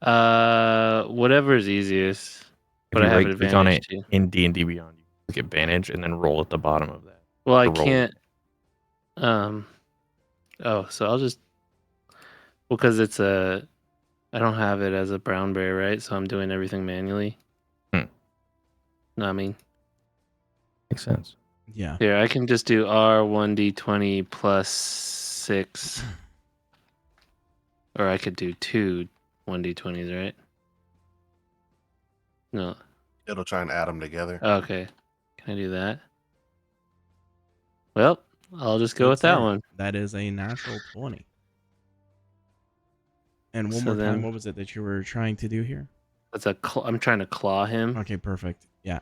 Whatever is easiest. If But you I have right click on advantage it too. in D&D Beyond, you click advantage and then roll at the bottom of that. Well, I Or roll. can't. So I'll just. Well, because I don't have it as a brown bear, right? So I'm doing everything manually. Hmm. No, I mean. Makes sense. Yeah. Here, I can just do R1d20 +6. Or I could do 2 1d20s, right? No. It'll try and add them together. Okay. Can I do that? Well, I'll just go Good with that start. one. That is a natural 20. And one So more time, then- what was it that you were trying to do here? That's I'm trying to claw him. Okay, perfect. Yeah.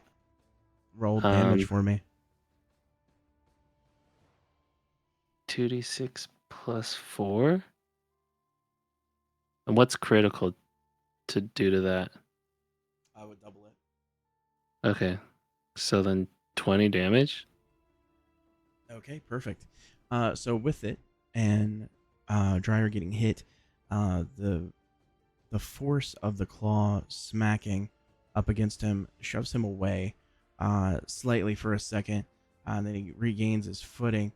Roll damage for me. 2d6 +4. And what's critical to do to that? I would double it. Okay. So then 20 damage? Okay, perfect. So with it and Dryer getting hit, the force of the claw smacking up against him shoves him away slightly for a second, and then he regains his footing.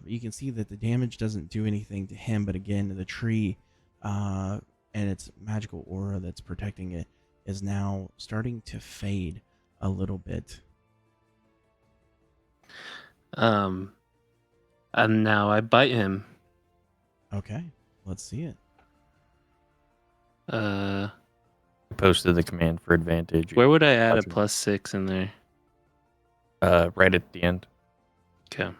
You can see that the damage doesn't do anything to him, but again, the tree and its magical aura that's protecting it is now starting to fade a little bit. And now I bite him. Okay, let's see it. I posted the command for advantage. Where would I add a Gotcha. +6 in there? Right at the end. Okay.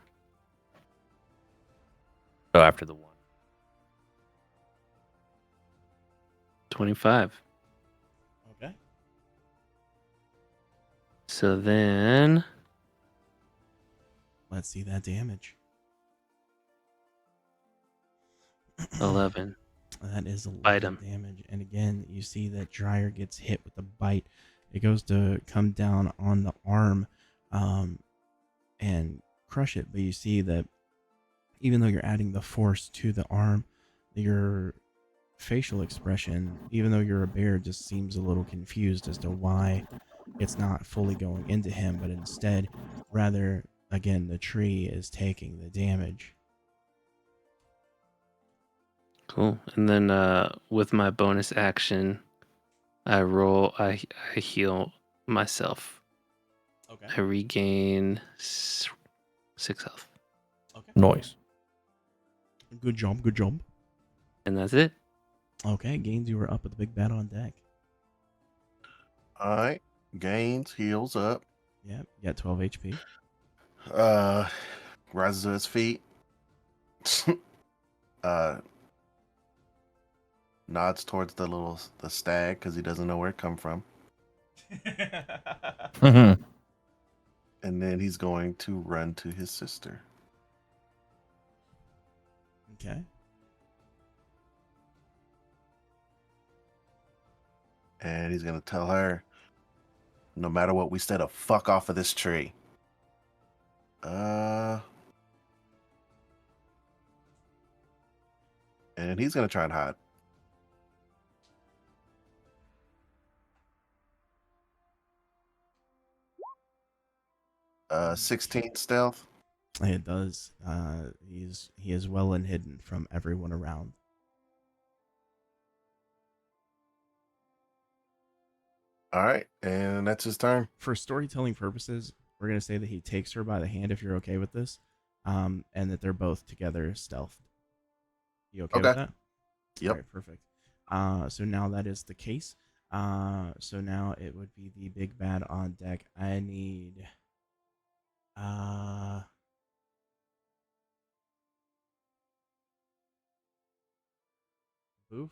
So after the 1. 25. Okay. So then Let's see that damage. 11. That is a Bite lot of him. damage. And again, you see that Dryer gets hit with the bite. It goes to come down on the arm. and crush it. But you see that even though you're adding the force to the arm, your facial expression, even though you're a bear, just seems a little confused as to why it's not fully going into him, but instead, rather, again, the tree is taking the damage. Cool. And then with my bonus action, I heal myself. Okay. I regain 6 health. Okay. Noise. Good job. Good job. And that's it. Okay, Gaines, you were up with the big bat on deck. All right. Gains, heals up. Yep, you got 12 HP. Rises to his feet. Nods towards the stag because he doesn't know where it come from. Mhm. And then he's going to run to his sister. Okay. And he's gonna tell her, no matter what, we stay the fuck off of this tree. And he's gonna try and hide. 16 stealth. It does. He is well and hidden from everyone around. All right, and that's his turn. For storytelling purposes, we're gonna say that he takes her by the hand if you're okay with this, and that they're both together stealthed. You okay with that? Yep. All right, perfect. So now that is the case. So now it would be the big bad on deck. I need Boof.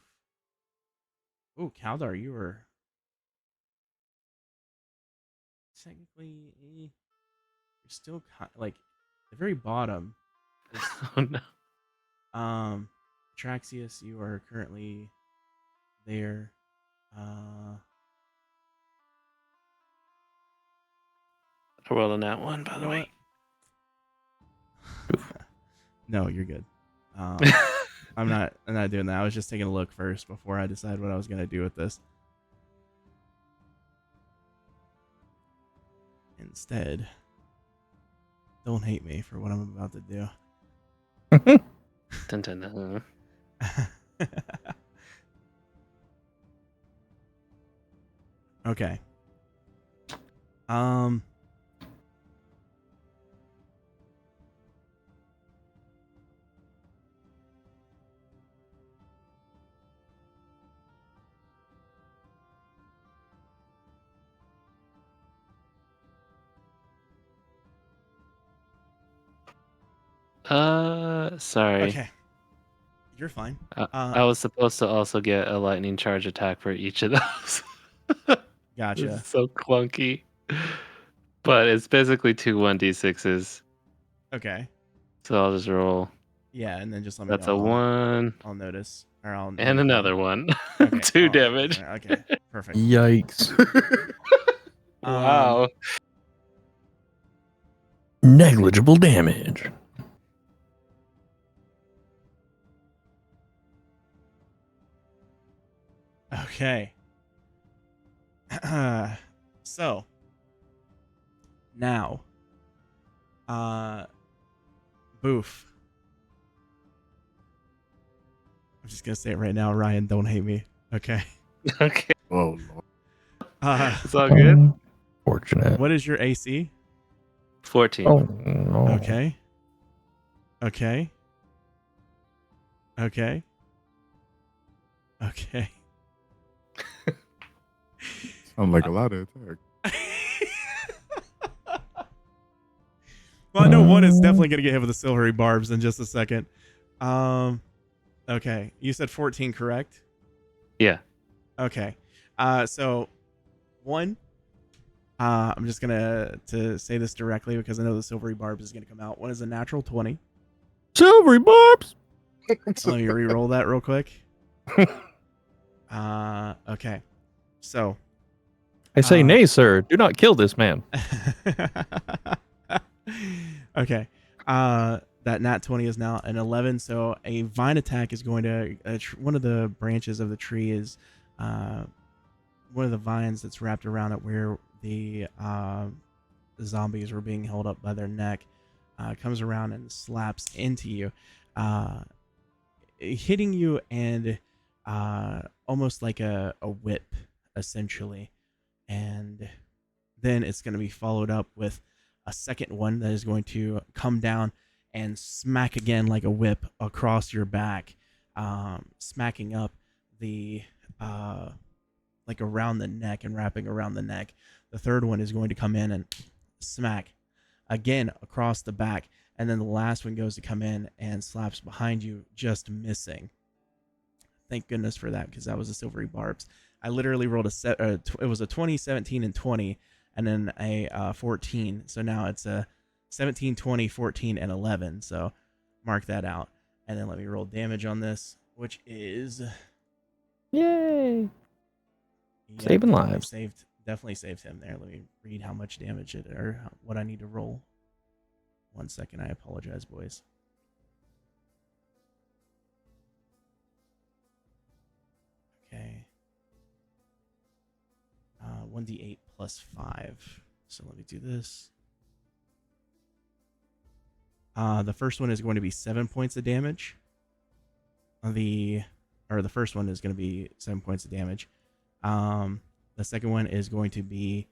Ooh, Kaldar, you were technically you're still like the very bottom. Oh no. Traxius, you are currently there. I rolled on that one, by the way. No, you're good. I'm not doing that. I was just taking a look first before I decide what I was gonna do with this. Instead, don't hate me for what I'm about to do. Dun, dun, dun. Okay. Sorry. Okay. You're fine. I was supposed to also get a lightning charge attack for each of those. Gotcha. This is so clunky. But it's basically 2 1d6s. Okay. So I'll just roll. Yeah, and then just let me That's know. a 1. I'll notice. Or I'll And note another down. one. Okay. 2 damage. Okay. Perfect. Yikes. Wow. Negligible damage. Okay. So now Boof. I'm just gonna say it right now, Ryan, don't hate me. Okay. Okay. Oh, Lord. It's all good. Fortunate. What is your AC? 14. Oh no. Okay. Okay. Okay. Okay. Sound like a lot of attack. Well, I know one is definitely going to get hit with the silvery barbs in just a second. Okay. You said 14, correct? Yeah. Okay. So one, I'm just going to say this directly because I know the silvery barbs is going to come out. One is a natural 20. Silvery barbs. Let me re-roll that real quick. Okay. So I say nay, sir. Do not kill this man. Okay. That nat 20 is now an 11. So a vine attack is going to one of the branches of the tree is one of the vines that's wrapped around it where the zombies were being held up by their neck. Comes around and slaps into you, hitting you and almost like a whip, essentially. And then it's going to be followed up with a second one that is going to come down and smack again like a whip across your back, smacking up the like around the neck and wrapping around the neck. The third one is going to come in and smack again across the back, and then the last one goes to come in and slaps behind you, just missing. Thank goodness for that, because that was a silvery barbs. I literally rolled it was a 20, 17, and 20, and then a 14. So now it's a 17, 20, 14, and 11. So mark that out. And then let me roll damage on this, which is... Yay! Yeah, Saving definitely lives. definitely saved him there. Let me read how much damage it, or what I need to roll. 1 second, I apologize, boys. Okay. 1d8 plus 5. So let me do this. The first one is going to be 7 points of damage. The first one is going to be 7 points of damage. The second one is going to be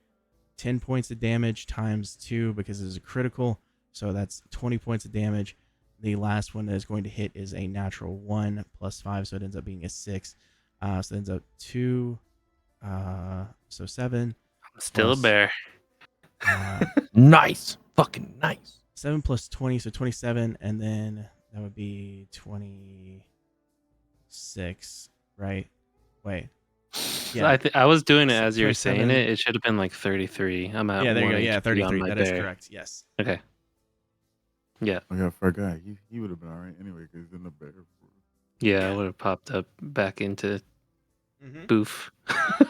10 points of damage times 2 because it's a critical. So that's 20 points of damage. The last one that is going to hit is a natural 1 plus 5, so it ends up being a 6. So it ends up 2. So 7. I'm still a bear. Nice. Fucking nice. 7 plus 20, so 27, and then that would be 26, right? Wait. Yeah. I was doing it So as you were saying 27. it. It should have been like 33. I'm at Yeah, there you 1 go. Yeah, HP 33. on my That is bear. correct. Yes. Okay. Yeah. I got forgot. He would have been all right anyway because he's in the bear. Yeah, I would have popped up back into Mm-hmm. boof.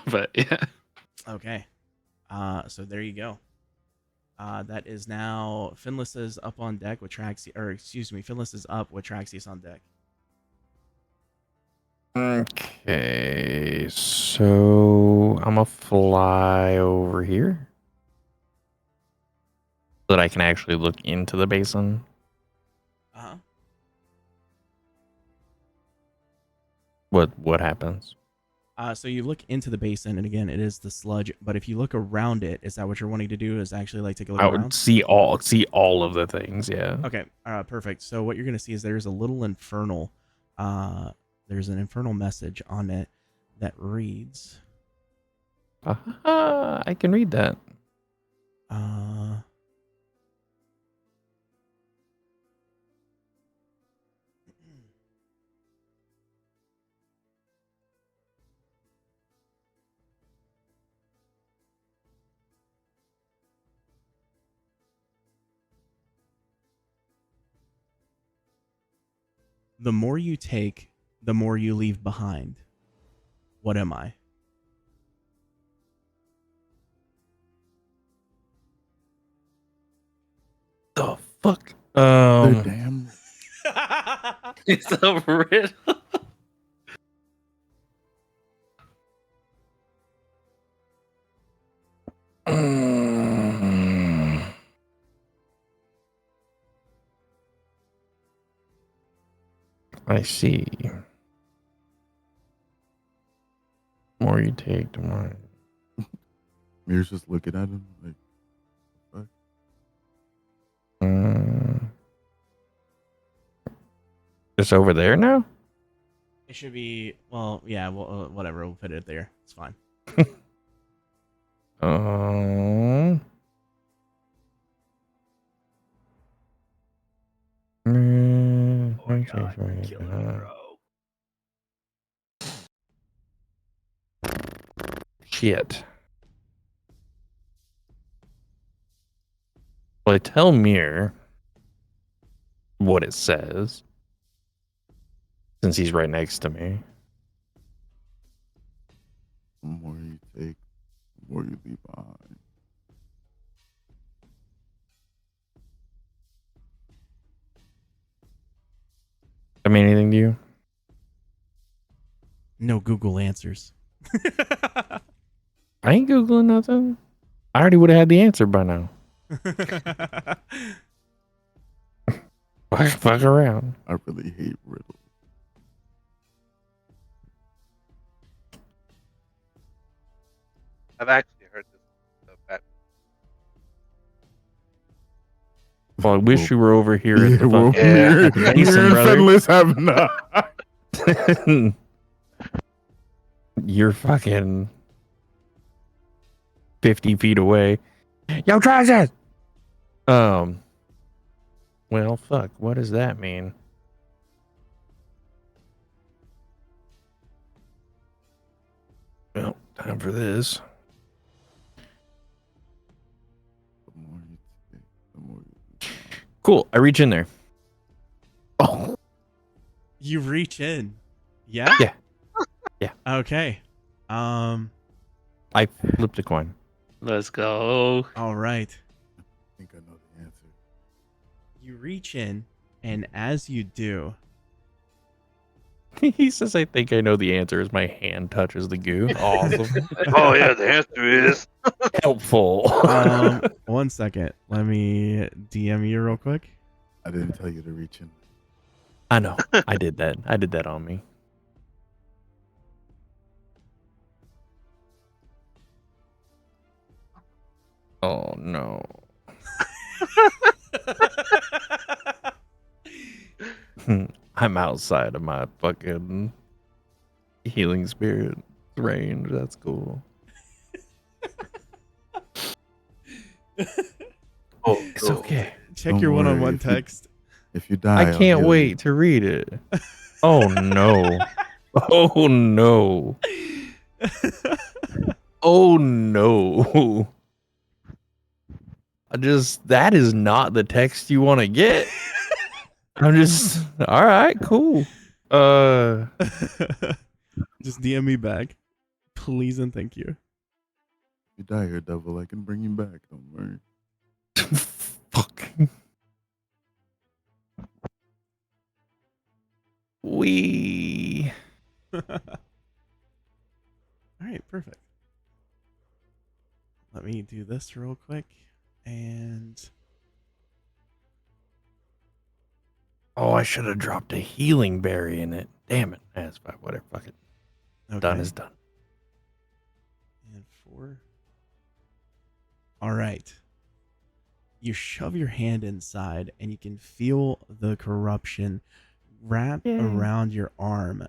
But yeah. Okay. So there you go. That is now Finless is up on deck with Traxius, or excuse me, Finless is up with Traxius on deck. Okay, so I'm gonna fly over here so that I can actually look into the basin. Uh-huh. What happens? So you look into the basin, and again, it is the sludge. But if you look around it, is that what you're wanting to do? Is actually like take a look I around? would see all of the things. Yeah. Okay. Perfect. So what you're gonna see is there's a little infernal. There's an infernal message on it that reads. I can read that. The more you take, the more you leave behind. What am I? The fuck? They're damn. It's a riddle. I see. The more you take, the more. Mir's just looking at him like, fuck. It's over there now? It should be, well, yeah, well, whatever. We'll put it there. It's fine. Shit. Well, I tell Mir what it says, since he's right next to me. The more you take, the more you leave behind. No Google answers. I ain't Googling nothing. I already would have had the answer by now. Fuck around. I really hate riddles. I've actually heard this stuff back. Well, I wish you were over here at the well, fucking Yeah. Mir at the Mir basin, and brother. Fenless have not. You're fucking 50 feet away. Yo, try this. Well, fuck. What does that mean? Well, time for this. The more you take, the more you Cool. I reach in there. Oh, You reach in. Yeah? Yeah. Yeah. Okay. I flipped a coin. Let's go. All right. I think I know the answer. You reach in, and as you do, He says, I think I know the answer as my hand touches the goo. Awesome. Oh yeah, the answer is Helpful. 1 second. Let me DM you real quick. I didn't tell you to reach in. I know. I did that. I did that on me. Oh no. I'm outside of my fucking healing spirit range. That's cool. oh, It's okay. Check Don't your worry, one-on-one if you- text. If you die, I I'll can't heal wait you. to read it. Oh no. Oh no. Oh no. That is not the text you want to get. I'm just all right, cool. Just DM me back. Please and thank you. If you die here, devil, I can bring you back. Don't worry. Fuck. We All right, perfect. Let me do this real quick. And Oh, I should have dropped a healing berry in it. Damn it. That's fine. Whatever. Fuck it. okay. Done is done. And 4. All right. You shove your hand inside and you can feel the corruption wrap Yay. around your arm,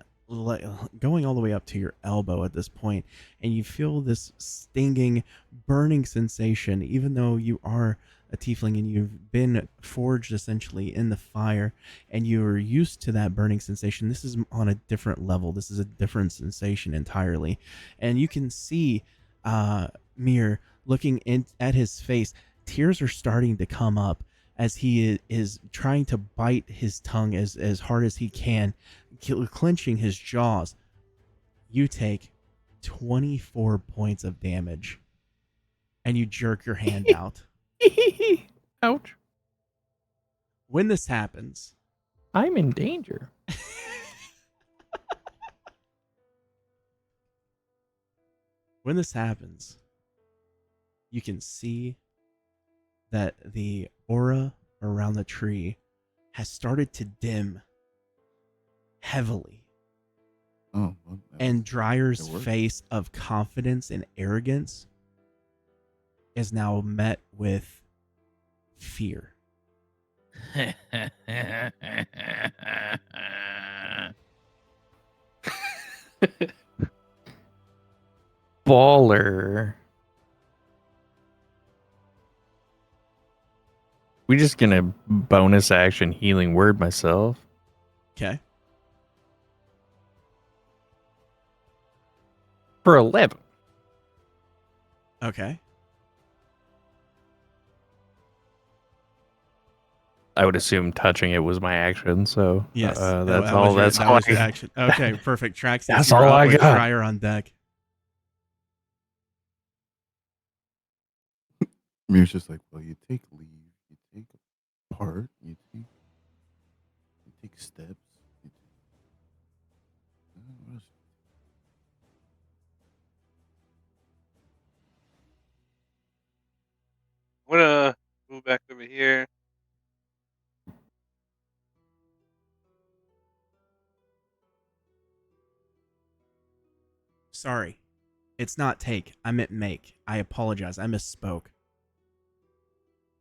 going all the way up to your elbow at this point, and you feel this stinging, burning sensation, even though you are a tiefling and you've been forged essentially in the fire and you're used to that burning sensation. This is on a different level. This is a different sensation entirely. And you can see Mir looking at his face. Tears are starting to come up as he is trying to bite his tongue as hard as he can, clenching his jaws. You take 24 points of damage, and you jerk your hand out. Ouch. When this happens, I'm in danger. you can see that the aura around the tree has started to dim heavily. Oh, well, And Dryer's it worked. face of confidence and arrogance is now met with fear. Baller. We just gonna bonus action healing word myself. Okay. For 11. Okay. I would assume touching it was my action, so Yes. that's all. That's that all. was your action. Okay, perfect. Trax, That's you're all up I with got. Dryer on deck. Mir's just like, well, you take leave, you take part, you take steps. Sorry. It's not take. I meant make. I apologize. I misspoke.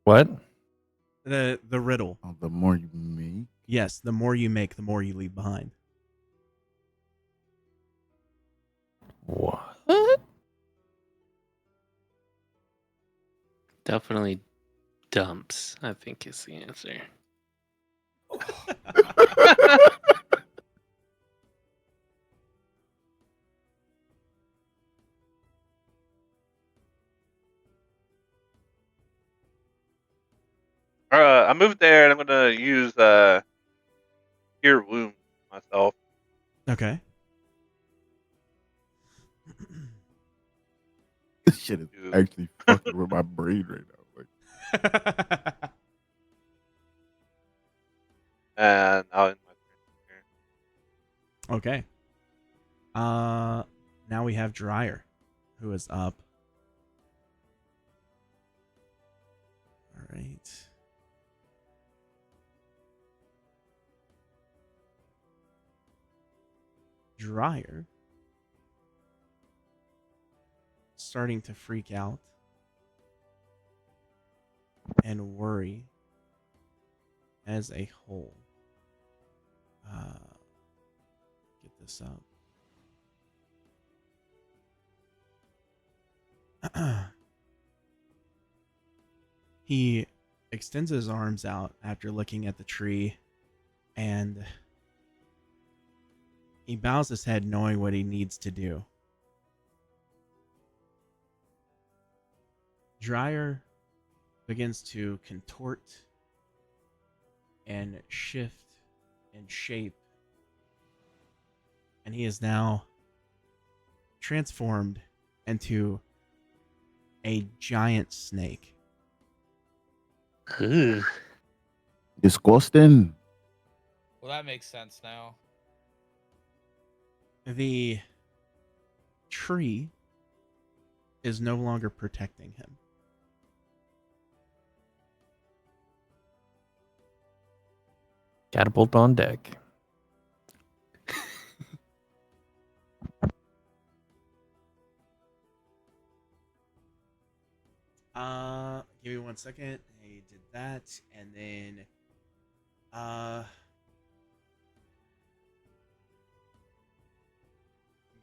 What? The riddle. Oh, the more you make. Yes, the more you make, the more you leave behind. What? Definitely dumps, I think is the answer. I moved there and I'm gonna use cure wound myself. Okay. This shit is to- actually fucking with my brain right now. Like, and I'll end my turn here. Okay. Now we have Dryer, who is up. All right. Dryer starting to freak out and worry as a whole. Get this up. He extends his arms out after looking at the tree, and he bows his head knowing what he needs to do. Dryer begins to contort and shift and shape, and he is now transformed into a giant snake. Ugh. disgusting. Well, that makes sense now. The tree is no longer protecting him. Catapult on deck. Give me 1 second. I did that, and then I'm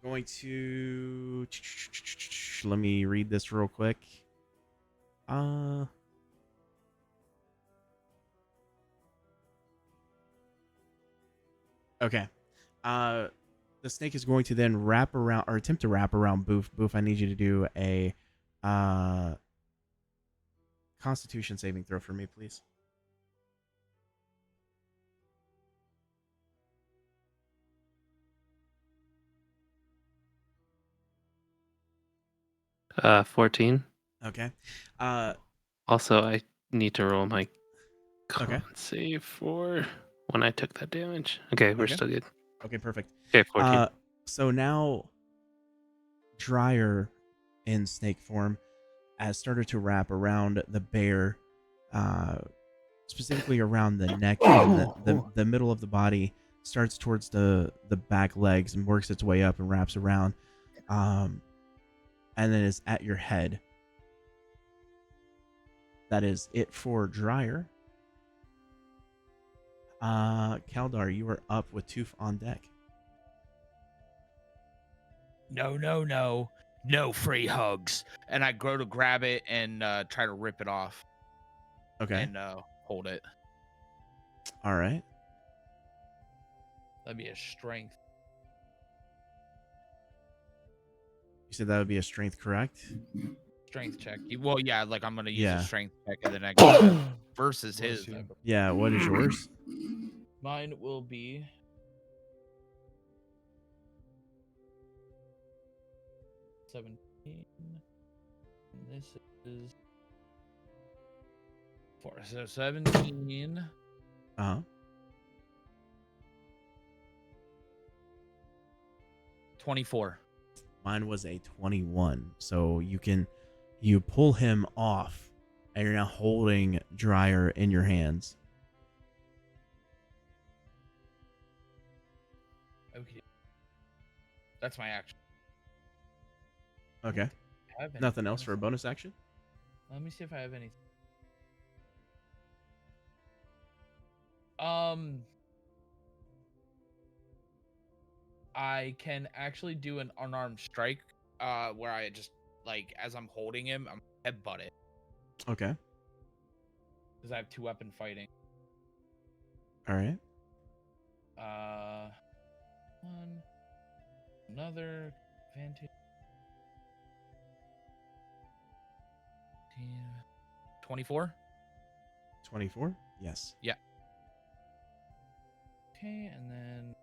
going to let me read this real quick. Okay. The snake is going to then wrap around or attempt to wrap around Boof. Boof, I need you to do a Constitution saving throw for me, please. Uh, 14. Okay. Also, I need to roll my Okay. con save for when I took that damage. Okay, we're Okay. still good. Okay, perfect. Okay, 14. So now Dryer in snake form has started to wrap around the bear, specifically around the neck and the middle of the body, starts towards the back legs and works its way up and wraps around, and then is at your head. That is it for Dryer. Kaldar, you are up with Tooth on deck. No, no, no. No free hugs. And I go to grab it and try to rip it off. Okay. And hold it. All right. That'd be a strength. You said that would be a strength, correct? Strength check. Well, yeah, like I'm gonna use Yeah. a strength check and then I go versus his. Yeah. What is yours? Mine will be 17. And this is 4. So 17. Uh-huh. 24. Mine was a 21. So you pull him off, and you're now holding Dryer in your hands. Okay. That's my action. Okay. Have any Nothing else for a bonus action? Let me see if I have anything. I can actually do an unarmed strike, where I just like as I'm holding him, I'm headbutt it Okay. because I have 2-weapon fighting. All right. One, another advantage. 24. 24. Yes. Yeah. Okay, and then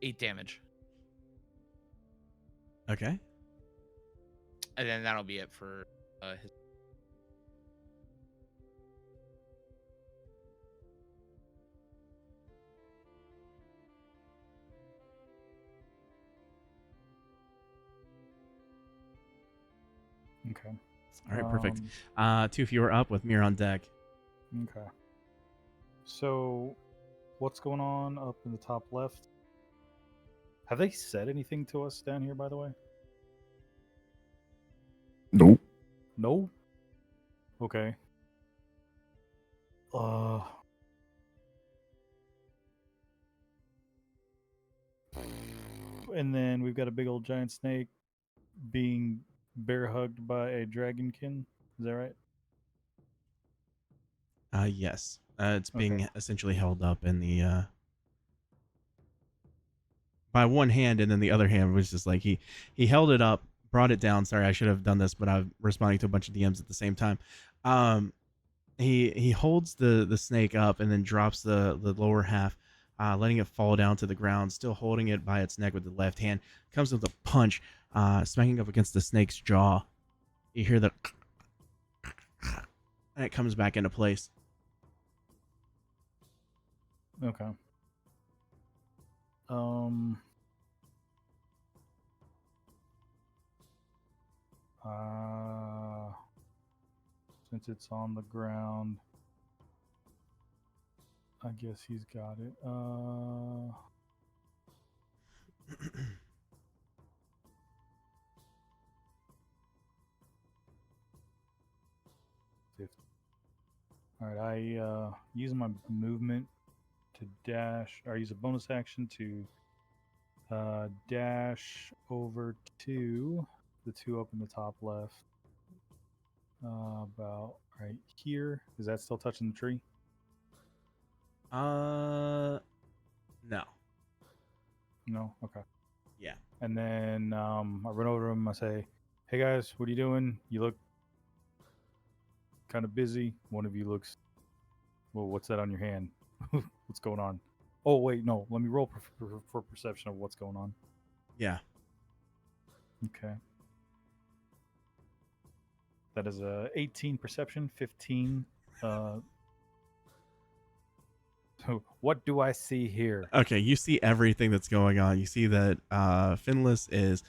eight damage, Okay. and then that'll be it for his. Okay. All right. Perfect. Tooth, you are up with Mir on deck. Okay. So, what's going on up in the top left? Have they said anything to us down here, by the way? Nope. No. Okay. And then we've got a big old giant snake being bear hugged by a dragonkin. Is that right? Yes. It's being Okay. essentially held up in the by one hand, and then the other hand was just like he held it up, brought it down. Sorry, I should have done this, but I'm responding to a bunch of DMs at the same time. He holds the snake up and then drops the lower half, letting it fall down to the ground, still holding it by its neck with the left hand. Comes with a punch, smacking up against the snake's jaw. You hear the and it comes back into place. Okay. Since it's on the ground, I guess he's got it. All right, I use my movement to dash, or I use a bonus action to dash over to the two up in the top left. About right here. Is that still touching the tree? No. No? Okay. Yeah. And then I run over to him. I say, "Hey guys, what are you doing? You look kind of busy. One of you looks. Well, what's that on your hand? What's going on? Oh wait, no. Let me roll for perception of what's going on. Yeah. Okay. That is a 18 perception, 15. So what do I see here? Okay, you see everything that's going on. You see that Finless is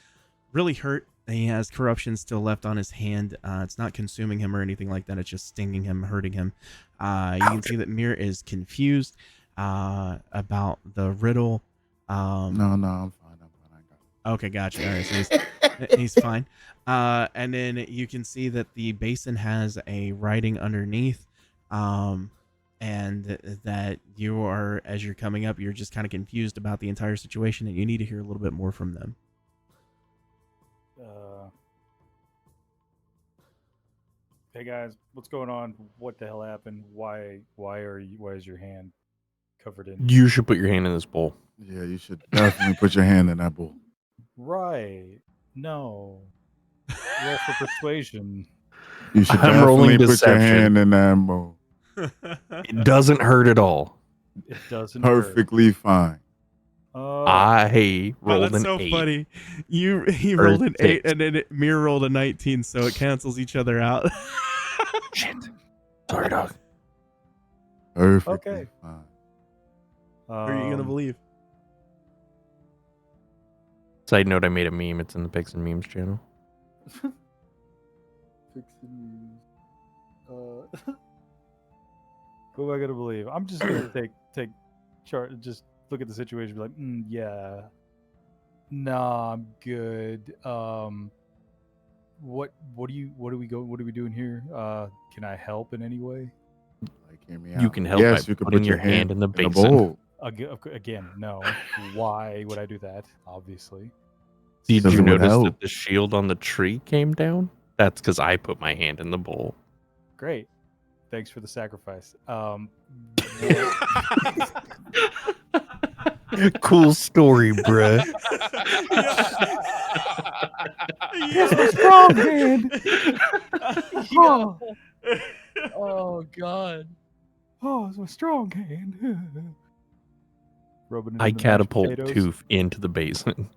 really hurt. He has corruption still left on his hand. It's not consuming him or anything like that. It's just stinging him, hurting him. You can see that Mir is confused about the riddle. No, I'm fine. I got it. Okay, gotcha. All right, so he's fine. And then you can see that the basin has a writing underneath, and that you are, as you're coming up, you're just kind of confused about the entire situation, and you need to hear a little bit more from them. Hey guys, what's going on? What the hell happened? Why is your hand covered in? You should put your hand in this bowl. Yeah, you should definitely put your hand in that bowl. Right. No. Roll for persuasion. You should I'm rolling definitely put your deception. hand in that bowl. It doesn't hurt at all. It doesn't Perfectly fine. I rolled that's an so 8. funny. He Or rolled an 8, 6. and then Mir rolled a 19, so it cancels each other out. Shit. Sorry, dog. Perfectly fine. Who are you gonna believe? Side note, I made a meme. It's in the Pics and Memes channel. Who am I gonna believe? I'm just gonna take just look at the situation, and be like, yeah, nah, I'm good. What are we doing here? Can I help in any way? Like, hear me out. You can help Yes, by you can putting put your hand in the basin. bowl. Again, no. Why would I do that? Obviously. Did Because you it would notice help. that the shield on the tree came down? That's because I put my hand in the bowl. Great. Thanks for the sacrifice. Cool story, bruh. Here's my strong hand. Yo. Oh God. Oh, it's my strong hand. Rubbing it I in the mashed catapult potatoes. Tooth into the basin.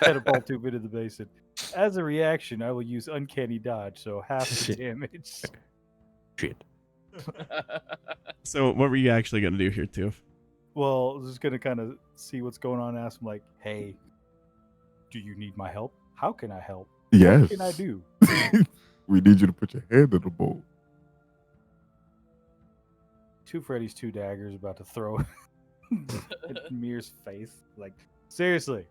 Catapult tube into the basin. As a reaction, I will use uncanny dodge, so half the Shit. damage. Shit. So what were you actually gonna do here, Toof? Well, I was just gonna kind of see what's going on and ask him, like, hey, do you need my help? How can I help? Yes. What can I do? We need you to put your hand in the bowl. Two Freddy's, two daggers about to throw at Mir's face. Like, seriously,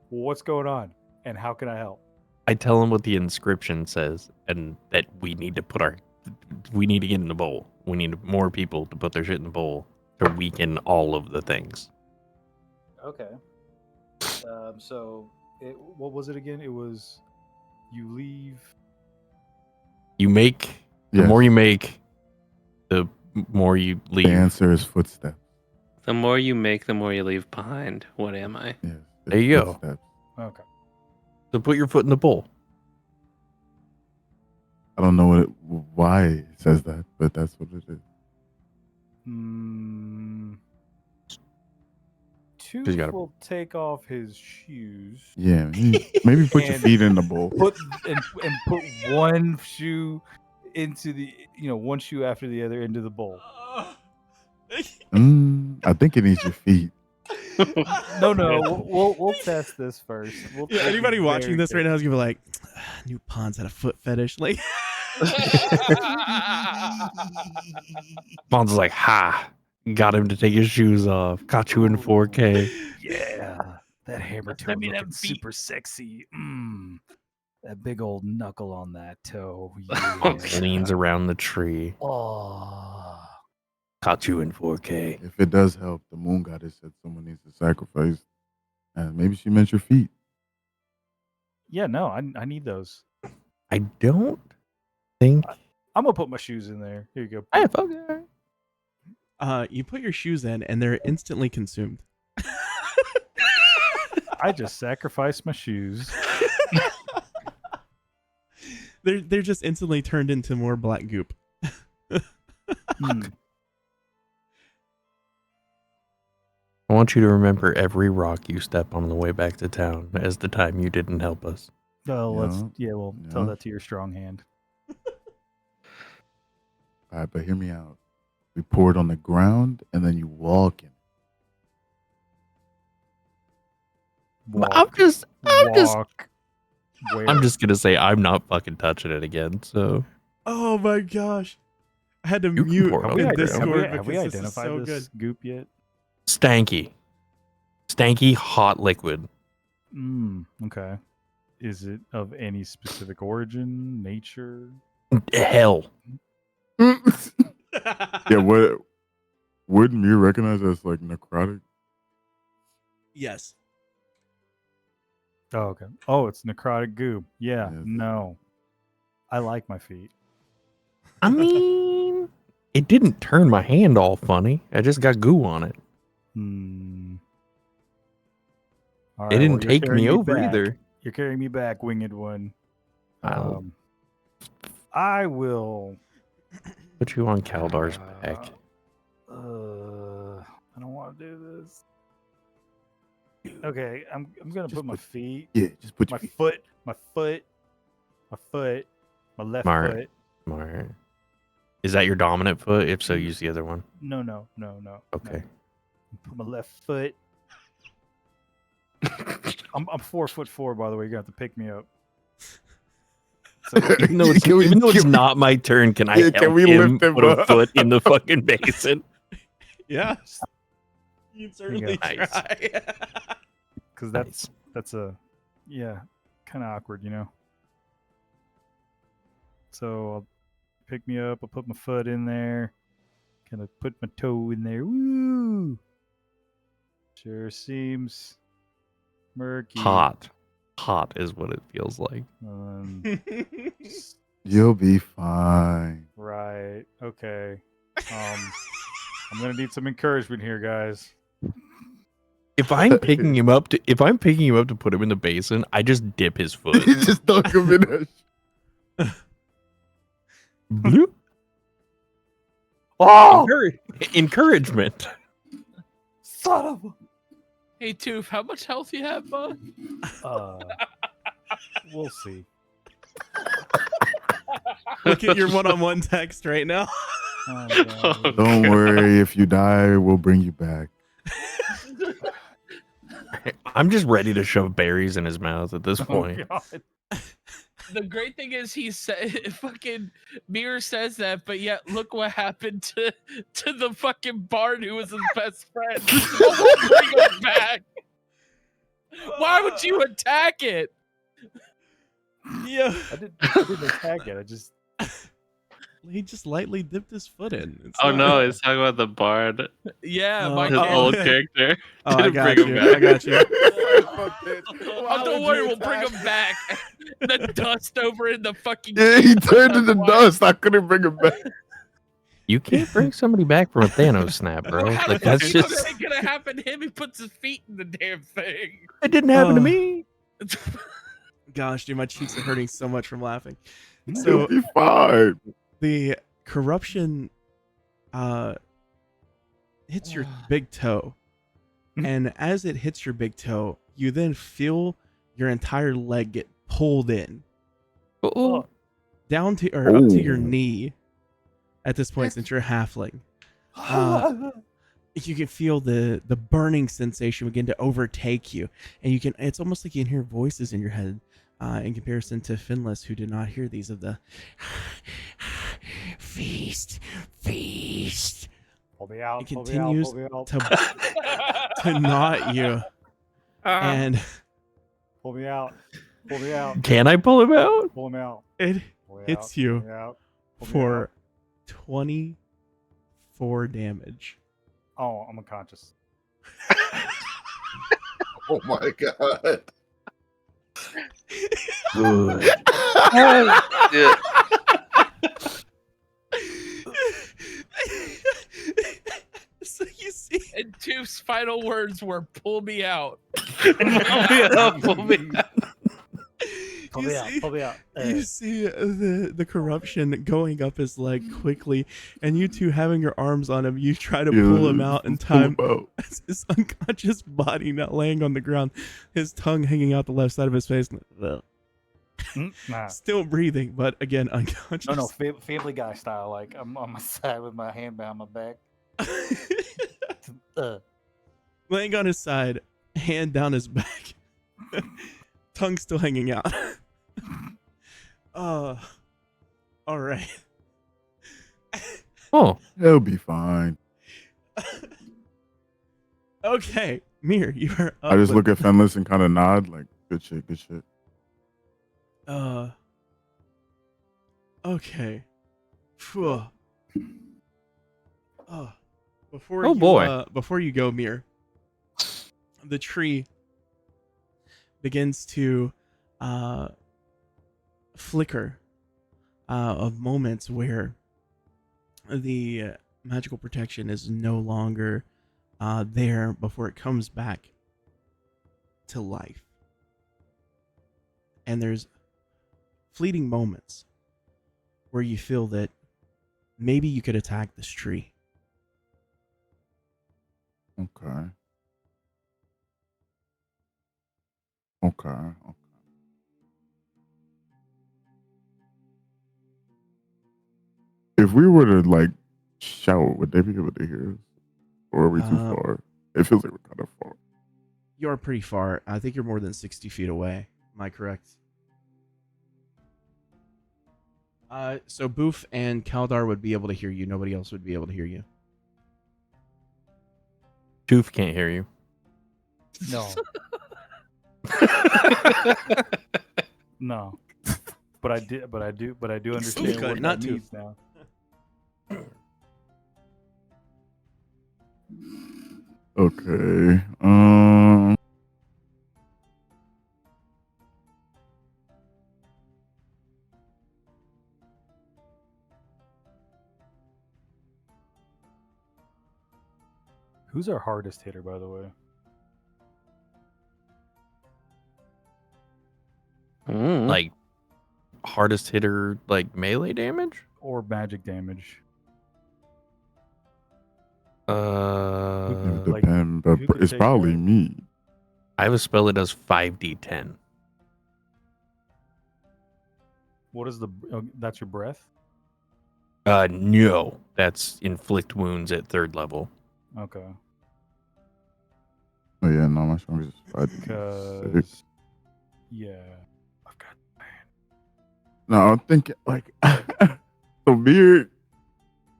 what's going on? And how can I help? I tell him what the inscription says, and that we need to get in the bowl. We need more people to put their shit in the bowl to weaken all of the things. Okay. So, what was it again? It was you leave. The Yes. more you make, the more you leave. The answer is footsteps. The more you make, the more you leave behind. What am I? Yes. There you go. Footsteps. Okay. So put your foot in the bowl. I don't know why it says that, but that's what it is. Tooth gotta- will take off his shoes. Yeah, maybe put your And feet in the bowl. Put one shoe into the one shoe after the other into the bowl. I think it needs your feet. No, we'll test this first. Yeah, anybody watching this right now is gonna be like, "New Pawns had a foot fetish." Like, Mom's like, ha! Got him to take his shoes off. Caught you in 4K. Yeah, that hammer toe me looking them feet. super sexy. That big old knuckle on that toe. Monk leans around the tree. Oh. Caught you in 4K. If it does help, the moon goddess said someone needs to sacrifice. And maybe she meant your feet. Yeah, no, I need those. I don't think. I'm gonna put my shoes in there. Here you go. I okay. you put your shoes in, and they're instantly consumed. I just sacrificed my shoes. They're just instantly turned into more black goop. I want you to remember every rock you step on the way back to town as the time you didn't help us. Oh, Yeah. tell that to your strong hand. All right, but hear me out. We pour it on the ground, and then you walk in. I'm just Where? I'm just gonna say I'm not fucking touching it again. So Oh my gosh! I had to You can mute pour it on in the Discord have we because this is identified so this good. goop yet? stanky hot liquid. Okay. Is it of any specific origin, nature? Hell. Yeah, wouldn't you recognize as like necrotic? Yes. Oh, okay. Oh, it's necrotic goop. Yeah. Yes. No. I like my feet. I mean, it didn't turn my hand all funny. I just got goo on it. All It right, didn't well, you're take carrying me over back. either. You're carrying me back, winged one. I'll I will. put you on Kaldar's back. I don't want to do this. Okay, I'm gonna Just put my put- feet, Yeah, just put my your feet. foot, my left Smart. foot. Smart. Is that your dominant foot? If so, use the other one. No. Okay. Put my left foot. I'm 4'4", by the way. You're gonna have to pick me up. Even though it's not my turn, can I Yeah, help can we him lift him put a up? foot in the fucking basin? Yeah. You can certainly Nice. try. Because Nice. that's a kind of awkward, you know. So I'll pick me up. I'll put my foot in there. Kind of put my toe in there. Woo! Sure seems murky. Hot is what it feels like. You'll be fine. Right. Okay. I'm gonna need some encouragement here, guys. If I'm picking him up to put him in the basin, I just dip his foot. You just dunk him in that. Bloop. Oh, encouragement. Son of a. Hey, Toof, how much health you have, bud? We'll see. Look at your one-on-one text right now. Oh, God. Don't worry, if you die, we'll bring you back. I'm just ready to shove berries in his mouth at this point. Oh, God. The great thing is he said fucking Mir says that, but yet look what happened to the fucking bard who was his best friend. Bring him back. Why would you attack it? Yeah. I didn't attack it. I just. He just lightly dipped his foot in. It's Oh not- no, he's talking about the bard, Yeah, Oh, my his oh, old okay. character. Oh, I Didn't got bring him you. back. I got you. Oh, don't worry, we'll bring him back. The dust over in the fucking. Yeah, he turned into Why? dust. I couldn't bring him back. You can't bring somebody back from a Thanos snap, bro. How Like the fuck that's is just that gonna happen to him? He puts his feet in the damn thing. it didn't happen to me. Gosh, dude, my cheeks are hurting so much from laughing. You'll So be fine. the corruption hits your big toe. And as it hits your big toe, you then feel your entire leg get pulled in Oh, down to or up to your Oh. knee at this point since you're a halfling. You can feel the burning sensation begin to overtake you, and you can it's almost like you can hear voices in your head in comparison to Finless, who did not hear these of the feast. Pull me out. It Pull me continues out. Pull me out. to knot you, and Pull me out. Pull me out. can I pull him out? Pull me out. it Pull me hits out. you Pull me out. Pull me for out. 24 damage. Oh, I'm unconscious. Oh my god. Good. Yeah. So you see, And Toof's final words were "pull me out." Pull me out. Pull me out. Pull you me out. see, Pull me out. you see the corruption going up his leg quickly, and you two having your arms on him, you try to pull him out in time. As his unconscious body not laying on the ground, his tongue hanging out the left side of his face, Nah. still breathing, but again unconscious. No, Family Guy style. Like I'm on my side with my hand behind my back. Laying on his side, hand down his back, tongue still hanging out. All right. Oh, He'll be fine. Okay, Mir, you are up. I just with- look at Fenless and kind of nod, like, good shit, good shit. Okay. Phew. Before Oh, you, boy. Before you go, Mir, the tree begins to flicker of moments where the magical protection is no longer there before it comes back to life. And there's fleeting moments where you feel that maybe you could attack this tree. Okay. Okay. If we were to like shout, would they be able to hear us? Or are we too far? It feels like we're kind of far. You're pretty far. I think you're more than 60 feet away. Am I correct? So Boof and Kaldar would be able to hear you. Nobody else would be able to hear you. Tooth can't hear you. No. No. But I do understand Cut, what not that to. means now. Okay. Who's our hardest hitter, by the way? Like hardest hitter, like melee damage. Or magic damage? It would Like, depend, but who could it's take probably that? me. I have a spell that does 5d10. What is the? That's your breath. No, that's inflict wounds at 3rd level. Okay. Oh yeah, no, my strongest is 5d6. Because yeah, I've got. No, I'm thinking like so Beard.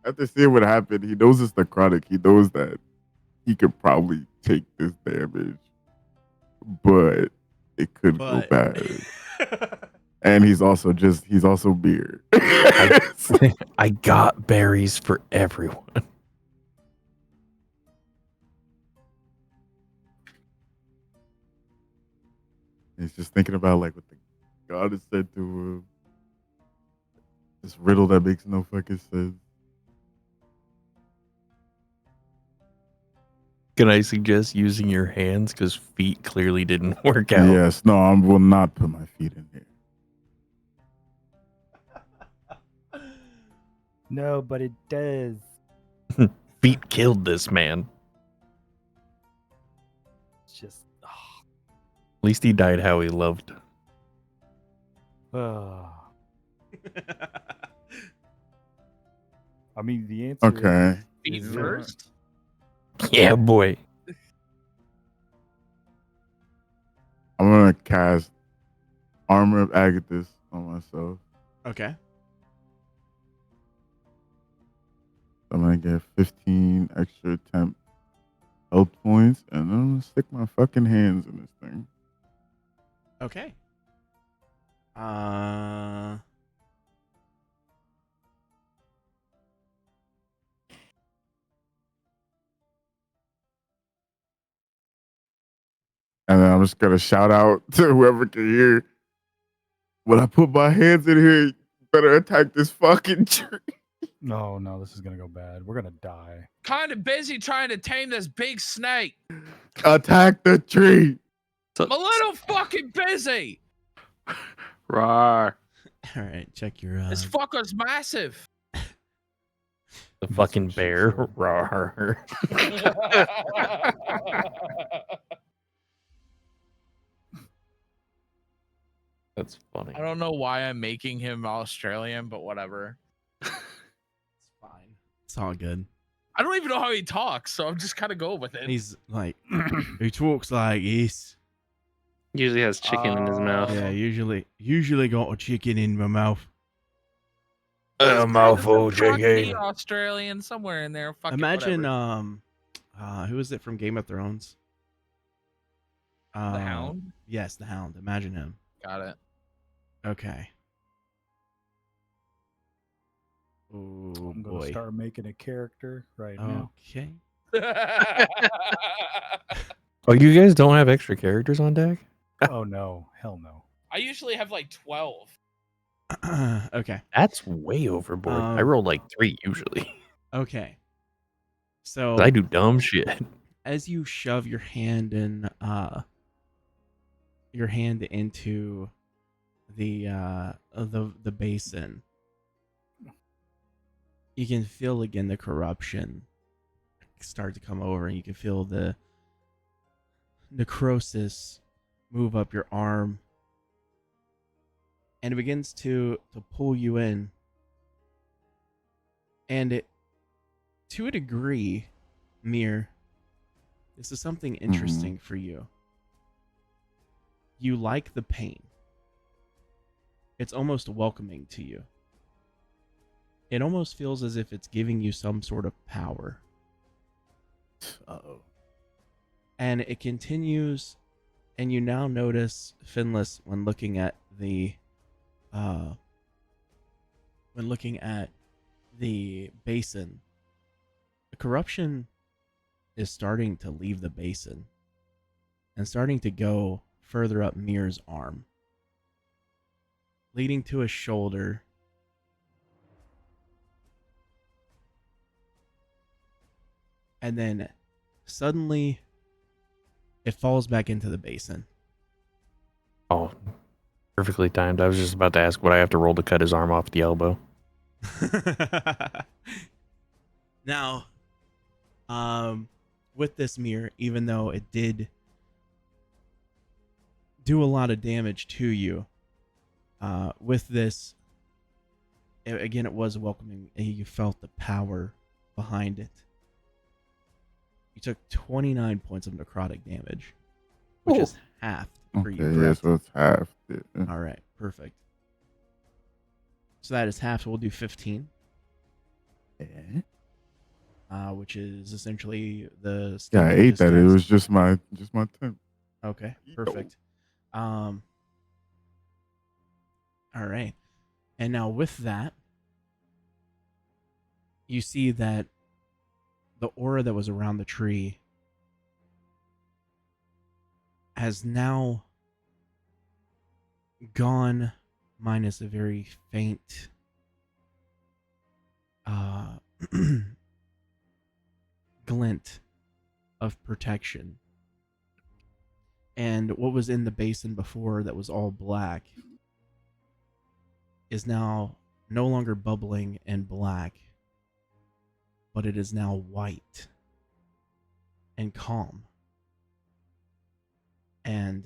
After seeing what happened, he knows it's necrotic. He knows that he could probably take this damage, but it could go bad. And he's also Beard. I got berries for everyone. He's just thinking about like what the god has said to him. This riddle that makes no fucking sense. Can I suggest using your hands? Because feet clearly didn't work out. Yes, no, I will not put my feet in here. No, but it does. Feet killed this man. It's just. At least he died how he loved. I mean, the answer. Okay. Feet is first. Yeah, boy. I'm gonna cast Armor of Agathis on myself. Okay. I'm gonna get 15 extra temp health points, and then I'm gonna stick my fucking hands in this thing. Okay. And then I'm just gonna shout out to whoever can hear. When I put my hands in here, you better attack this fucking tree. No, this is gonna go bad. We're gonna die. Kind of busy trying to tame this big snake. Attack the tree. I'm a little fucking busy. Rawr. All right. Check your. This fucker's massive. The fucking bear. Rawr. That's funny. I don't know why I'm making him Australian, but whatever. It's fine. It's all good. I don't even know how he talks, so I'm just kind of going with it. He's like, he talks like this. Usually has chicken in his mouth. Yeah, usually got a chicken in my mouth. A mouthful Cockney chicken. Australian somewhere in there. Fuck it, Imagine, whatever. who is it from Game of Thrones? The Hound. Yes, the Hound. Imagine him. Got it. Okay. Oh I'm gonna boy. start making a character right now. Okay. Oh, you guys don't have extra characters on deck? Oh no, hell no. I usually have like 12. Okay. That's way overboard. I roll like 3 usually. Okay. So I do dumb shit. as you shove your hand into the basin, you can feel again the corruption start to come over, and you can feel the necrosis move up your arm, and it begins to pull you in. And it, to a degree, Mir, this is something interesting for you. You like the pain. It's almost welcoming to you. it almost feels as if it's giving you some sort of power. Uh-oh. And it continues, and you now notice, Finless, when looking at the basin, the corruption is starting to leave the basin and starting to go further up Mir's arm, leading to his shoulder. And then suddenly it falls back into the basin. Oh, perfectly timed. I was just about to ask what I have to roll to cut his arm off the elbow. Now, with this mirror, even though it did do a lot of damage to you, with this, again, it was welcoming. You felt the power behind it. You took 29 points of necrotic damage, which is half for you, Okay, yeah, correct? so it's half. Yeah. All right, perfect. So that is half, so we'll do 15. Which is essentially the Yeah, I sting you ate just that. It cast. was just my turn. Okay, perfect. All right. And now with that, you see that the aura that was around the tree has now gone, minus a very faint glint of protection. And what was in the basin before that was all black is now no longer bubbling and black, but it is now white and calm. And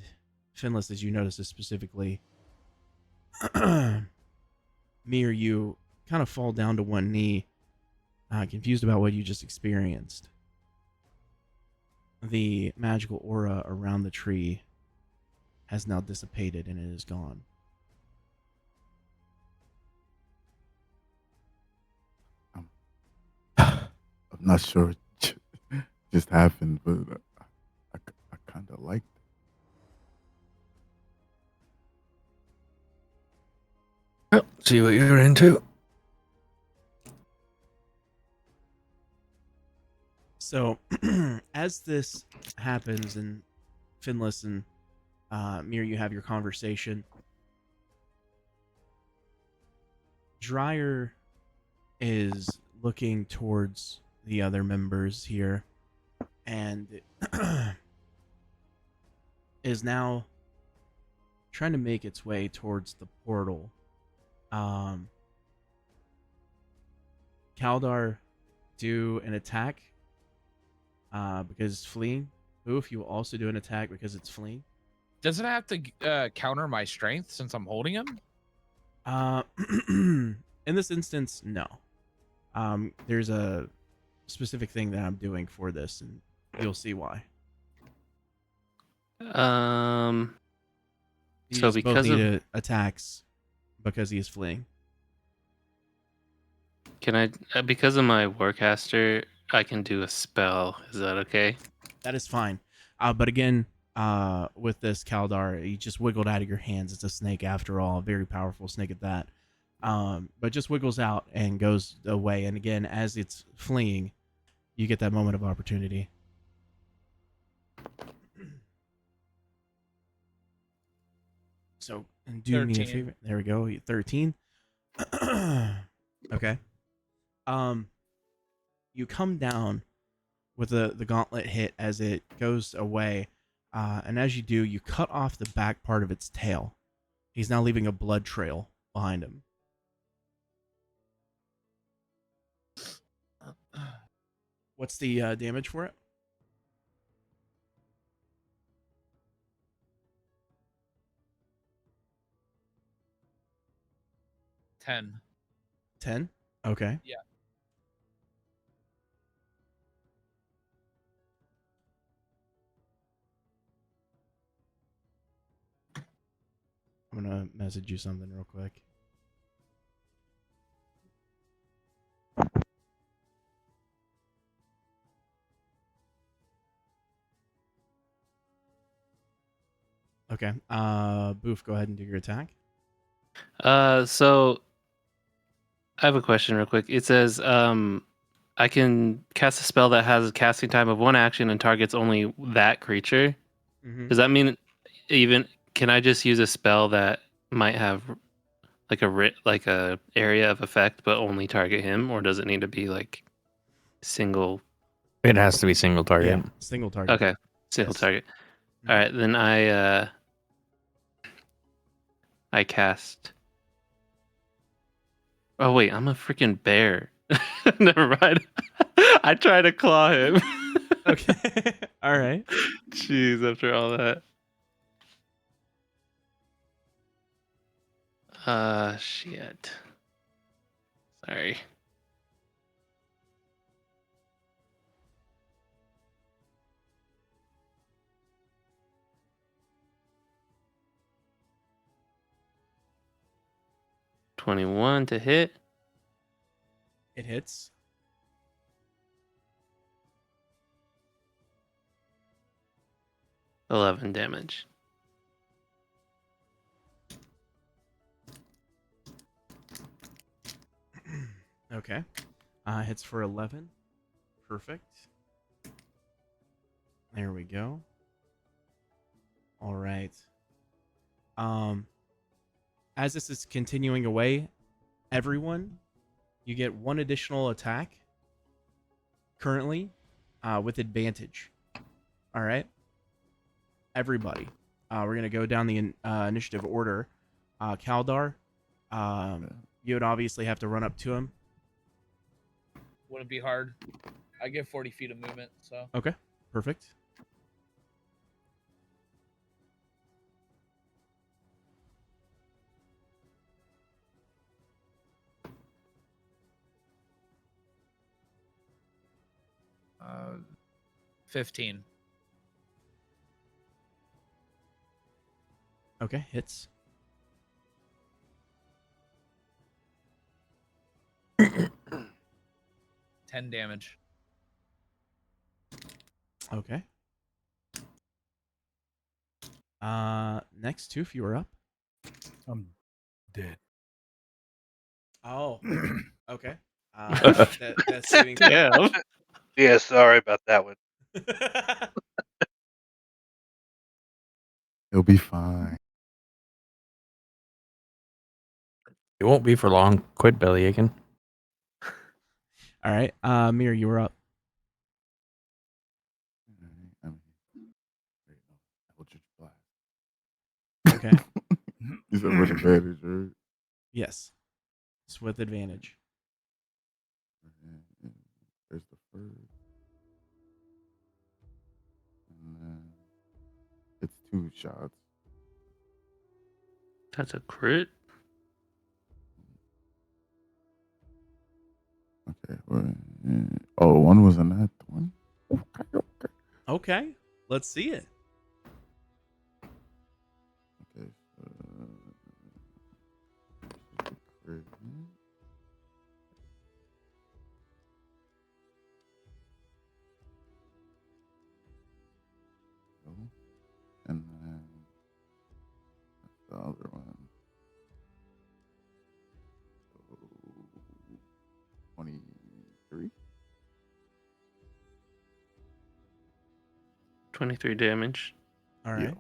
Finless, as you notice this specifically, Mir, you kind of fall down to one knee, confused about what you just experienced. The magical aura around the tree has now dissipated and it is gone. I'm not sure what just happened, but I kind of liked it. Well, see what you're into. So, as this happens, and Finless and Mir, you have your conversation, Dryer is looking towards the other members here and is now trying to make its way towards the portal. Kaldar, do an attack because it's fleeing. Oof, you will also do an attack because it's fleeing. Does it have to counter my strength since I'm holding him? In this instance, no. There's a specific thing that I'm doing for this, and you'll see why. You So just both because need of attacks because he is fleeing. can I because of my warcaster, I can do a spell. Is that okay? That is fine. But again, with this Kaldar, he just wiggled out of your hands. It's a snake after all, a very powerful snake at that. But just wiggles out and goes away. And again, as it's fleeing, you get that moment of opportunity. So do me a 13. favor. There we go. 13. Okay. You come down with the gauntlet hit as it goes away, and as you do, you cut off the back part of its tail. He's now leaving a blood trail behind him. What's the damage for it? Ten. 10? Okay. Yeah. I'm going to message you something real quick. Okay. Boof, go ahead and do your attack. So I have a question real quick. It says, I can cast a spell that has a casting time of 1 action and targets only that creature. Mm-hmm. Does that mean can I just use a spell that might have like a area of effect but only target him, or does it need to be like single? It has to be single target. Yeah, single target. Okay, single Yes. target. Mhm. All right, then I cast. Oh wait, I'm a freaking bear. Never mind. I try to claw him. Okay. All right. Jeez, after all that. Shit. Sorry. $21 to hit. It hits. $11 damage. Okay. Hits for 11. Perfect. There we go. All right. As this is continuing away, everyone, you get 1 additional attack currently with advantage. All right. Everybody. We're going to go down the initiative order. Kaldar, you would obviously have to run up to him. Wouldn't be hard. I get 40 feet of movement, so. Okay. Perfect. Uh, 15. Okay. Hits. $10 damage. Okay. Next, Toof, you are up. I'm dead. Oh. Okay. That's saving throw. Damn. Yeah, sorry about that one. He'll be fine. It won't be for long. Quit belly aching. All right. Mir, you were up. Okay. You said with advantage, right? Yes. It's with advantage. There's the first. And then it's 2 shots. That's a crit. Okay. Oh, 1 was a nat 20. Okay. Okay. Let's see it. Okay. Crit. And then the other one. 23. 23 damage. All right. Yeah.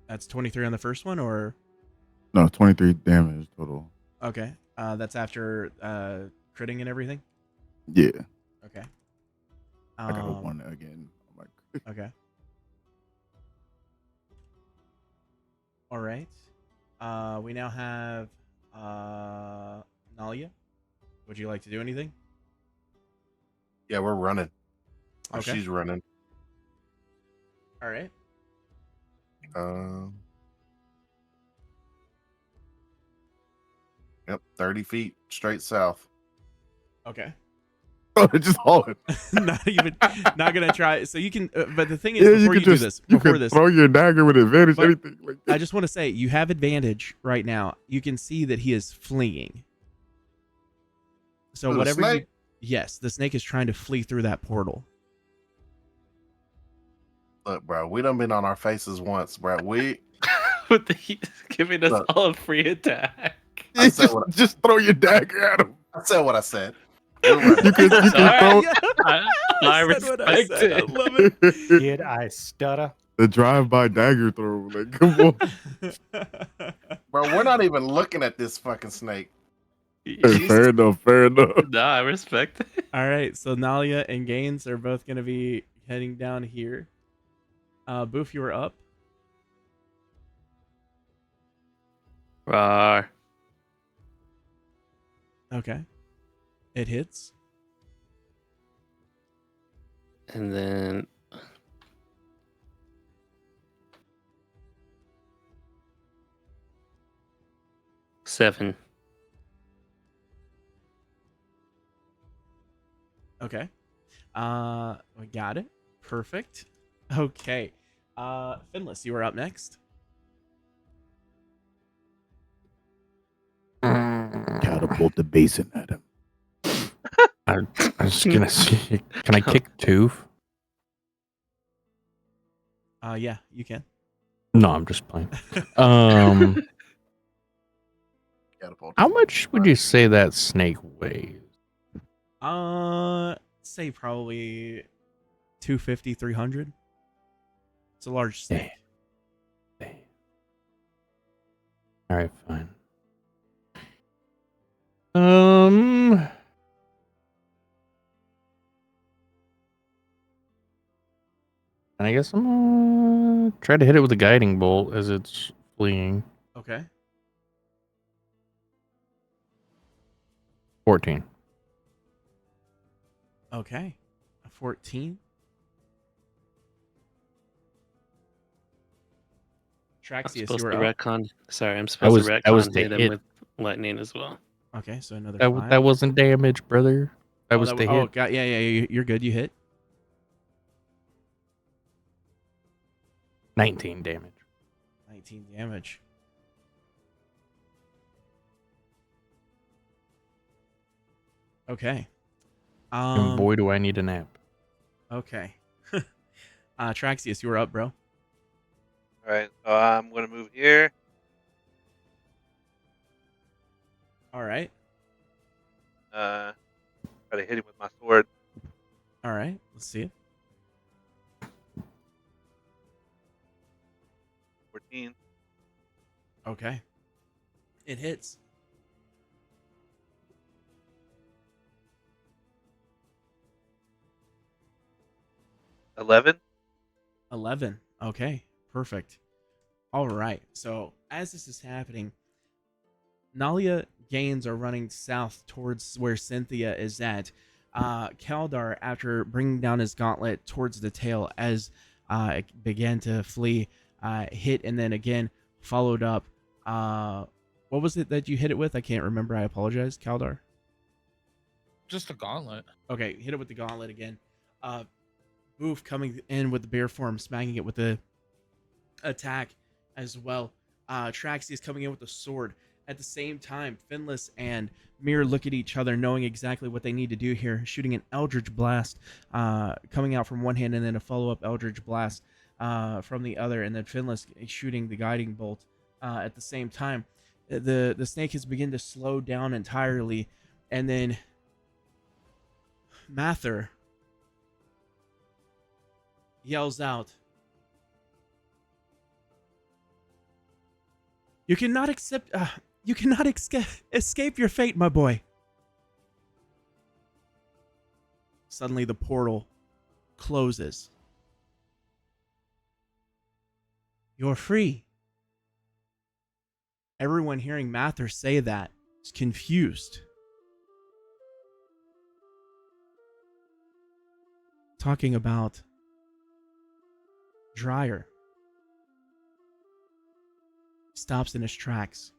That's 23 on the first one, or No, 23 damage total. okay. That's after critting and everything. Yeah. Okay. I got a 1 again. I'm like, Okay. All right. We now have Nalia. Would you like to do anything? Yeah, we're running. Or Okay. she's running. All right. Yep, 30 feet straight south. Okay. oh, they're just hauling. not gonna try. So you can, but the thing is, Yeah, before you do just, this, you before could this, throw your dagger with advantage, But anything like that. I just want to say you have advantage right now. You can see that he is fleeing. So Who, the whatever you, snake? yes, the snake is trying to flee through that portal. Look, bro, we done been on our faces once, bro. With the giving us Look. all a free attack. I said just throw your dagger at him. I said what I said. We're running. You can throw Yeah, I said what I respect said. I it. love it. Did I stutter? the drive-by dagger throw. Like, come on. Bro, we're not even looking at this fucking snake. Hey, fair enough. Fair enough. Nah, I respect it. All right, so Nalia and Gaines are both going to be heading down here. Boof, you were up. Rawr. Okay. It hits. And then seven. Okay. We got it. Perfect. Okay. Finless, you were up next. Catapult the basin at him. I was gonna see. Can I kick Tooth? Yeah, you can. No, I'm just playing. Catapult. How much would you say that snake weighs? Say probably 250, 300. It's a large snake. Damn. All right, fine. And I guess I'm gonna try to hit it with a guiding bolt as it's fleeing. Okay. 14. Okay. A 14. I'm Traxius, you supposed were to up. retcon. Sorry, I'm supposed was- to that was retcon the hit him hit. with lightning as well. Okay, so another That 5. that wasn't damage, brother. That was the Oh, hit. got yeah. You're good. You hit 19 damage. 19 damage. Okay. And boy, do I need a nap. Okay. Traxius, you were up, bro. All right, so I'm gonna move here. All right. Try to hit him with my sword. All right. Let's see it. 14. Okay. It hits. Uh, 11. 11. Okay. Perfect. All right. So as this is happening, Nalia Gaines are running south towards where Cynthia is at. Kaldar, after bringing down his gauntlet towards the tail as it began to flee, hit and then again followed up. What was it that you hit it with? I can't remember. I apologize, Kaldar. Just a gauntlet. Okay, hit it with the gauntlet again. Boof coming in with the bear form, smacking it with the attack as well. Traxius coming in with the sword. At the same time, Finless and Mir look at each other, knowing exactly what they need to do here, shooting an Eldritch Blast coming out from one hand, and then a follow-up Eldritch Blast from the other, and then Finless shooting the Guiding Bolt at the same time. The snake has begun to slow down entirely, and then Mather yells out, You cannot escape your fate, my boy. Suddenly the portal closes. You're free. Everyone hearing Mather say that is confused. Talking about Dryer. Stops in his tracks.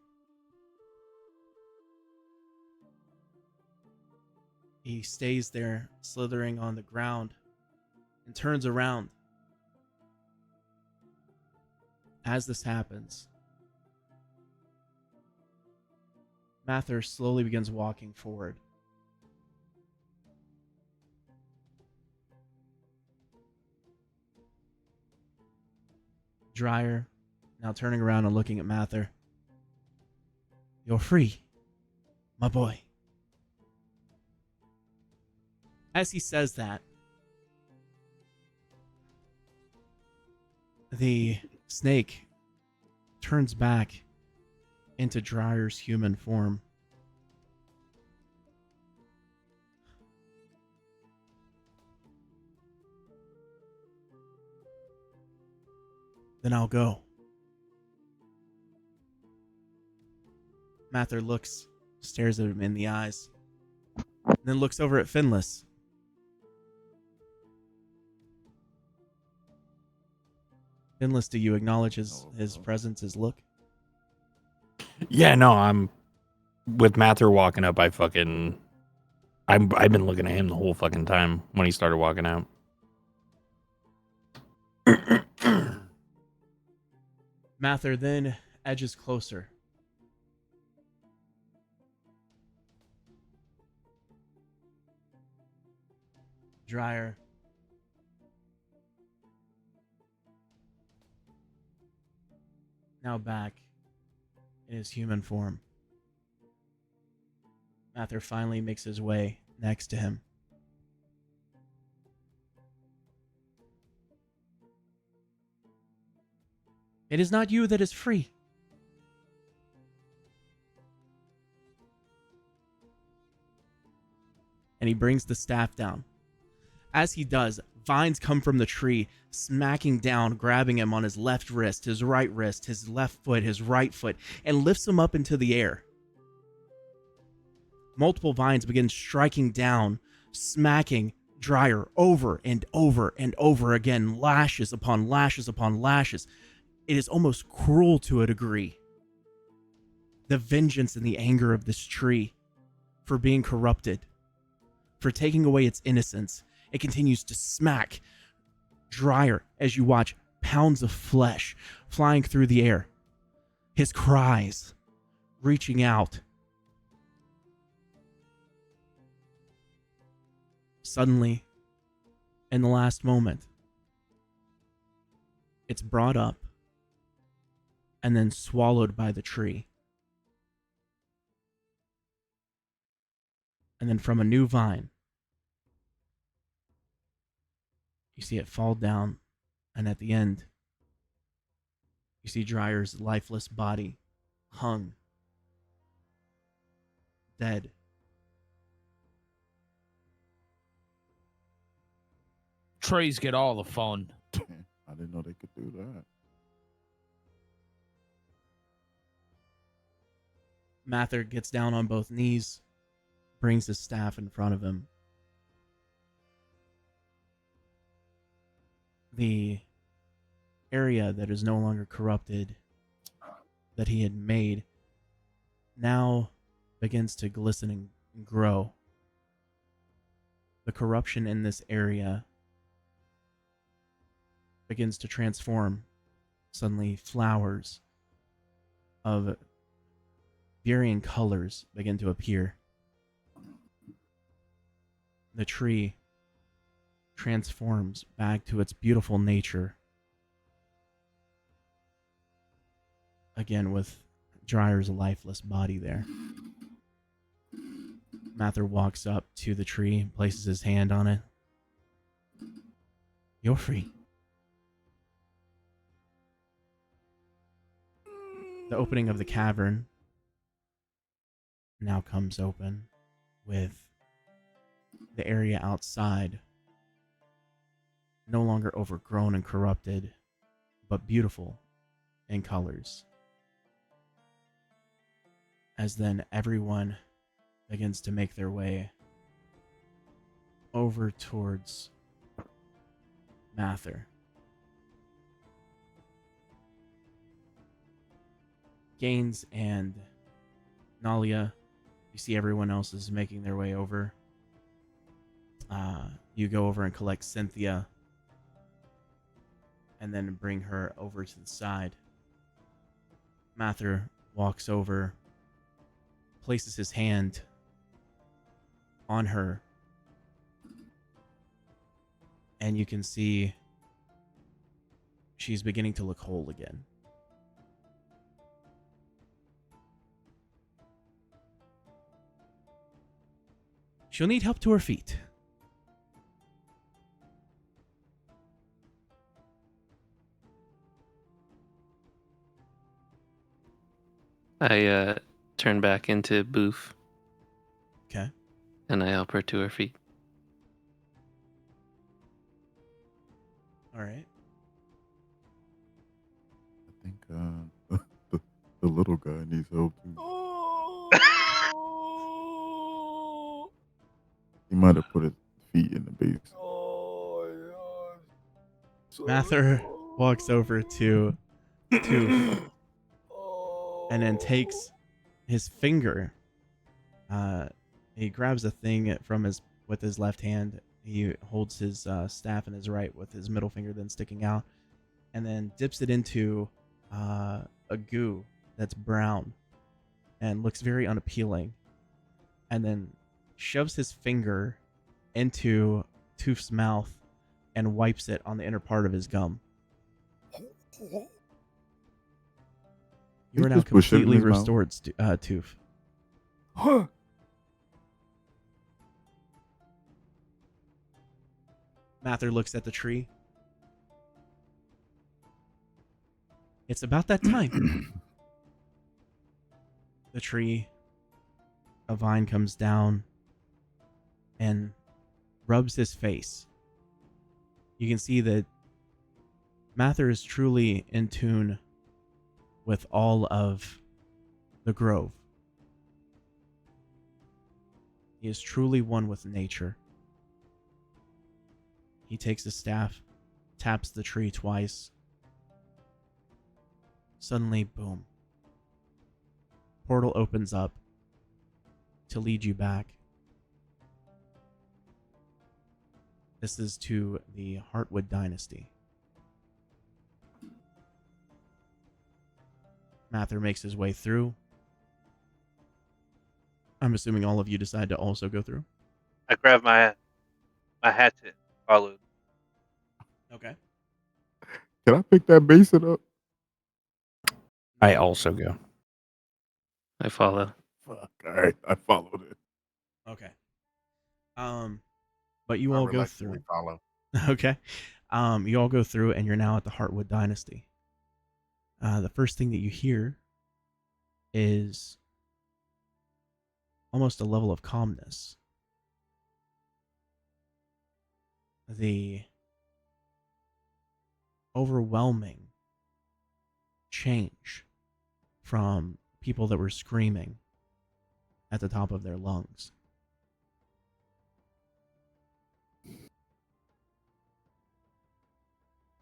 He stays there, slithering on the ground, and turns around. As this happens, Mather slowly begins walking forward. Dryer, now turning around and looking at Mather. You're free, my boy. As he says that, the snake turns back into Dryer's human form. Then I'll go. Mather looks, stares at him in the eyes, then looks over at Finless. Finless, do you acknowledge his presence, his look? Yeah, no, I'm with Mather walking up. I've been looking at him the whole fucking time when he started walking out. Mather then edges closer. Dryer. Now back in his human form. Mather finally makes his way next to him. It is not you that is free. And he brings the staff down. As he does, vines come from the tree, smacking down, grabbing him on his left wrist, his left foot, his right foot, and lifts him up into the air. Multiple vines begin striking down, smacking Dryer over and over and over again, lashes upon lashes upon lashes. It is almost cruel to a degree. The vengeance and the anger of this tree for being corrupted, for taking away its innocence. It continues to smack Dryer as you watch pounds of flesh flying through the air. His cries reaching out. Suddenly, in the last moment, it's brought up and then swallowed by the tree. And then from a new vine, you see it fall down, and at the end, you see Dryer's lifeless body hung, dead. Trees get all the fun. I didn't know they could do that. Mather gets down on both knees, brings his staff in front of him. The area that is no longer corrupted, that he had made, now begins to glisten and grow. The corruption in this area begins to transform. Suddenly, flowers of varying colors begin to appear. The tree transforms back to its beautiful nature. Again, with Dryer's lifeless body there. Mather walks up to the tree, places his hand on it. You're free. The opening of the cavern now comes open, with the area outside no longer overgrown and corrupted, but beautiful in colors. As then everyone begins to make their way over towards Mather. Gaines and Nalia, you see everyone else is making their way over. You go over and collect Cynthia and then bring her over to the side. Mather walks over, places his hand on her, and you can see she's beginning to look whole again. She'll need help to her feet. I turn back into Boof. Okay. And I help her to her feet. All right. I think the little guy needs help too. He might have put his feet in the base. Mather walks over to Tooth and then takes his finger. He grabs a thing with his left hand. He holds his staff in his right with his middle finger then sticking out, and then dips it into a goo that's brown and looks very unappealing, and then shoves his finger into Tooth's mouth and wipes it on the inner part of his gum. You are now just put shit in completely his mouth. restored, Tooth. Mather looks at the tree. It's about that time. The tree, a vine comes down and rubs his face. You can see that Mather is truly in tune with all of the grove. He is truly one with nature. He takes his staff, taps the tree twice. Suddenly, boom. Portal opens up to lead you back. This is to the Heartwood Dynasty. Mather makes his way through. I'm assuming all of you decide to also go through. I grabbed my hatchet, followed. Okay. Can I pick that basin up? I also go. I follow. Fuck. All right, I followed it. Okay. But you all go through. Follow. Okay. You all go through, and you're now at the Heartwood Dynasty. The first thing that you hear is almost a level of calmness. The overwhelming change from people that were screaming at the top of their lungs.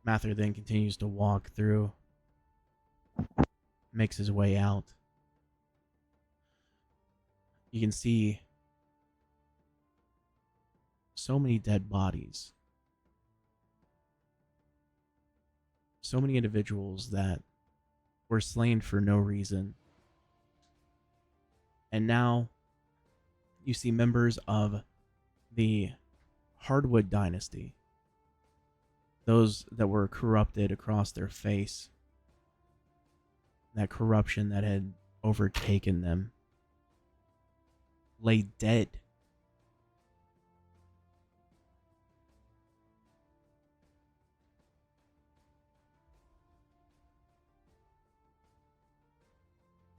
Mather then continues to walk through, makes his way out. You can see so many dead bodies. So many individuals that were slain for no reason. And now you see members of the Hardwood Dynasty. Those that were corrupted across their face. That corruption that had overtaken them. Lay dead.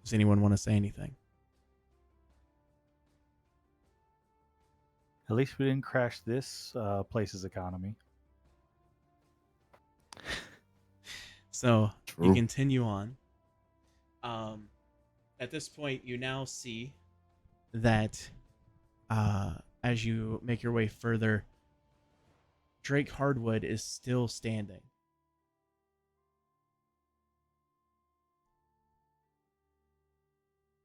Does anyone want to say anything? At least we didn't crash this place's economy. So you True. continue on. At this point, you now see that as you make your way further, Drake Hardwood is still standing.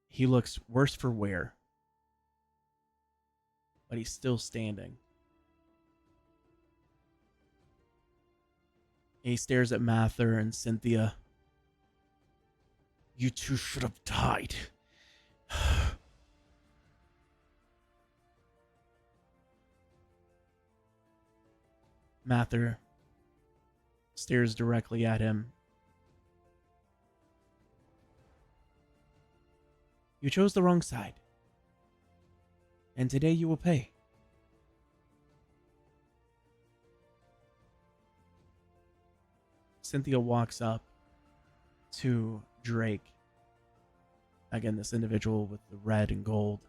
He looks worse for wear, but he's still standing. He stares at Mather and Cynthia. You two should have died. Mather stares directly at him. You chose the wrong side, and today you will pay. Cynthia walks up to Drake. Again, this individual with the red and gold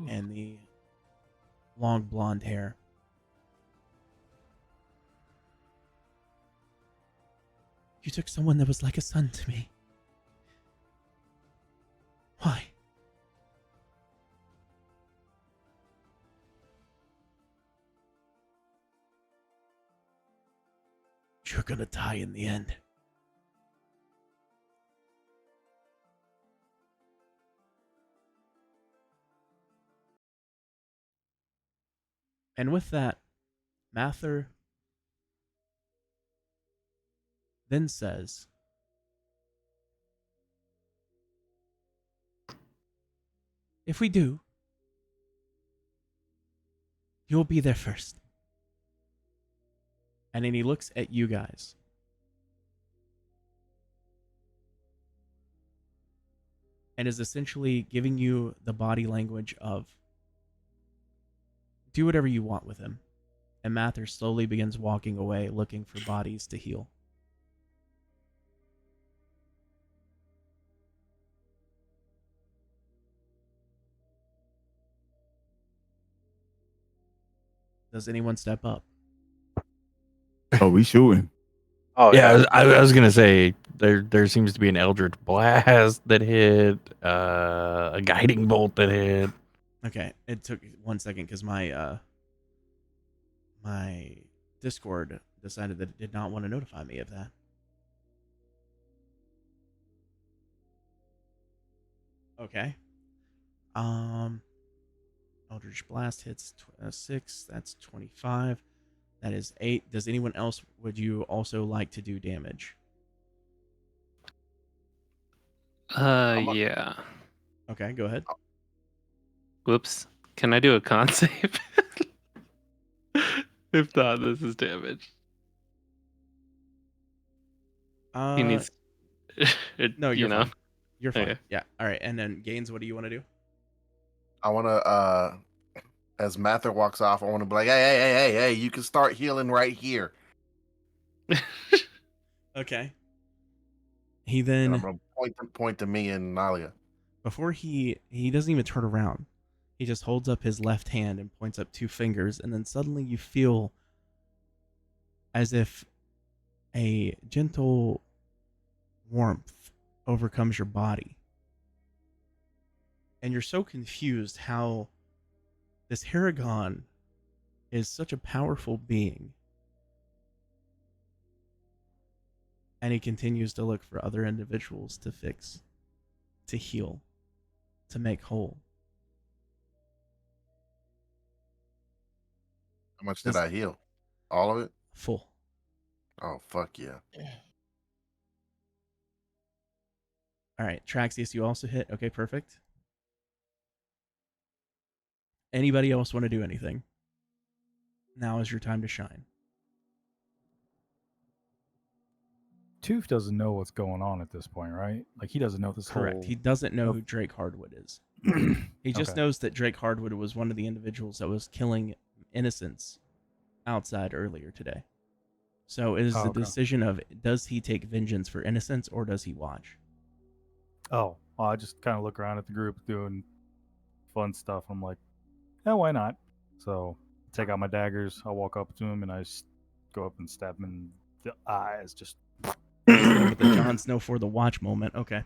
and the long blonde hair. You took someone that was like a son to me. Why? You're gonna die in the end. And with that, Mather then says, if we do, you'll be there first. And then he looks at you guys. And is essentially giving you the body language of do whatever you want with him. And Mather slowly begins walking away, looking for bodies to heal. Does anyone step up? Oh, we shooting. Oh Yeah, yeah. I was gonna say there seems to be an Eldritch Blast that hit, a Guiding Bolt that hit. Okay, it took 1 second because my Discord decided that it did not want to notify me of that. Okay. Eldritch Blast hits 6. That's 25. That is 8. Does anyone else, would you also like to do damage? Yeah. Okay, go ahead. Whoops. Can I do a con save? If not, this is damage. He needs. No, you're fine. You're fine. Okay. Yeah. All right. And then Gaines, what do you want to do? I want to, as Mather walks off, I want to be like, hey, you can start healing right here. Okay. He And then I'm going to point to me and Nalia. before he doesn't even turn around. He just holds up his left hand and points up 2 fingers, and then suddenly you feel as if a gentle warmth overcomes your body. And you're so confused how this Haragon is such a powerful being. And he continues to look for other individuals to fix, to heal, to make whole. How much did I heal? All of it? Full. Oh, fuck yeah. All right, Traxius, you also hit. Okay, perfect. Anybody else want to do anything? Now is your time to shine. Tooth doesn't know what's going on at this point, right? Like he doesn't know this Correct. whole. He doesn't know Nope. who Drake Hardwood is. He just Okay. knows that Drake Hardwood was one of the individuals that was killing innocents outside earlier today. So it is Oh, the okay. decision of does he take vengeance for innocents or does he watch? Oh, well, I just kind of look around at the group doing fun stuff. I'm like, yeah, why not? So take out my daggers. I walk up to him and I just go up and stab him in the eyes. Just With the Jon Snow for the watch moment. Okay.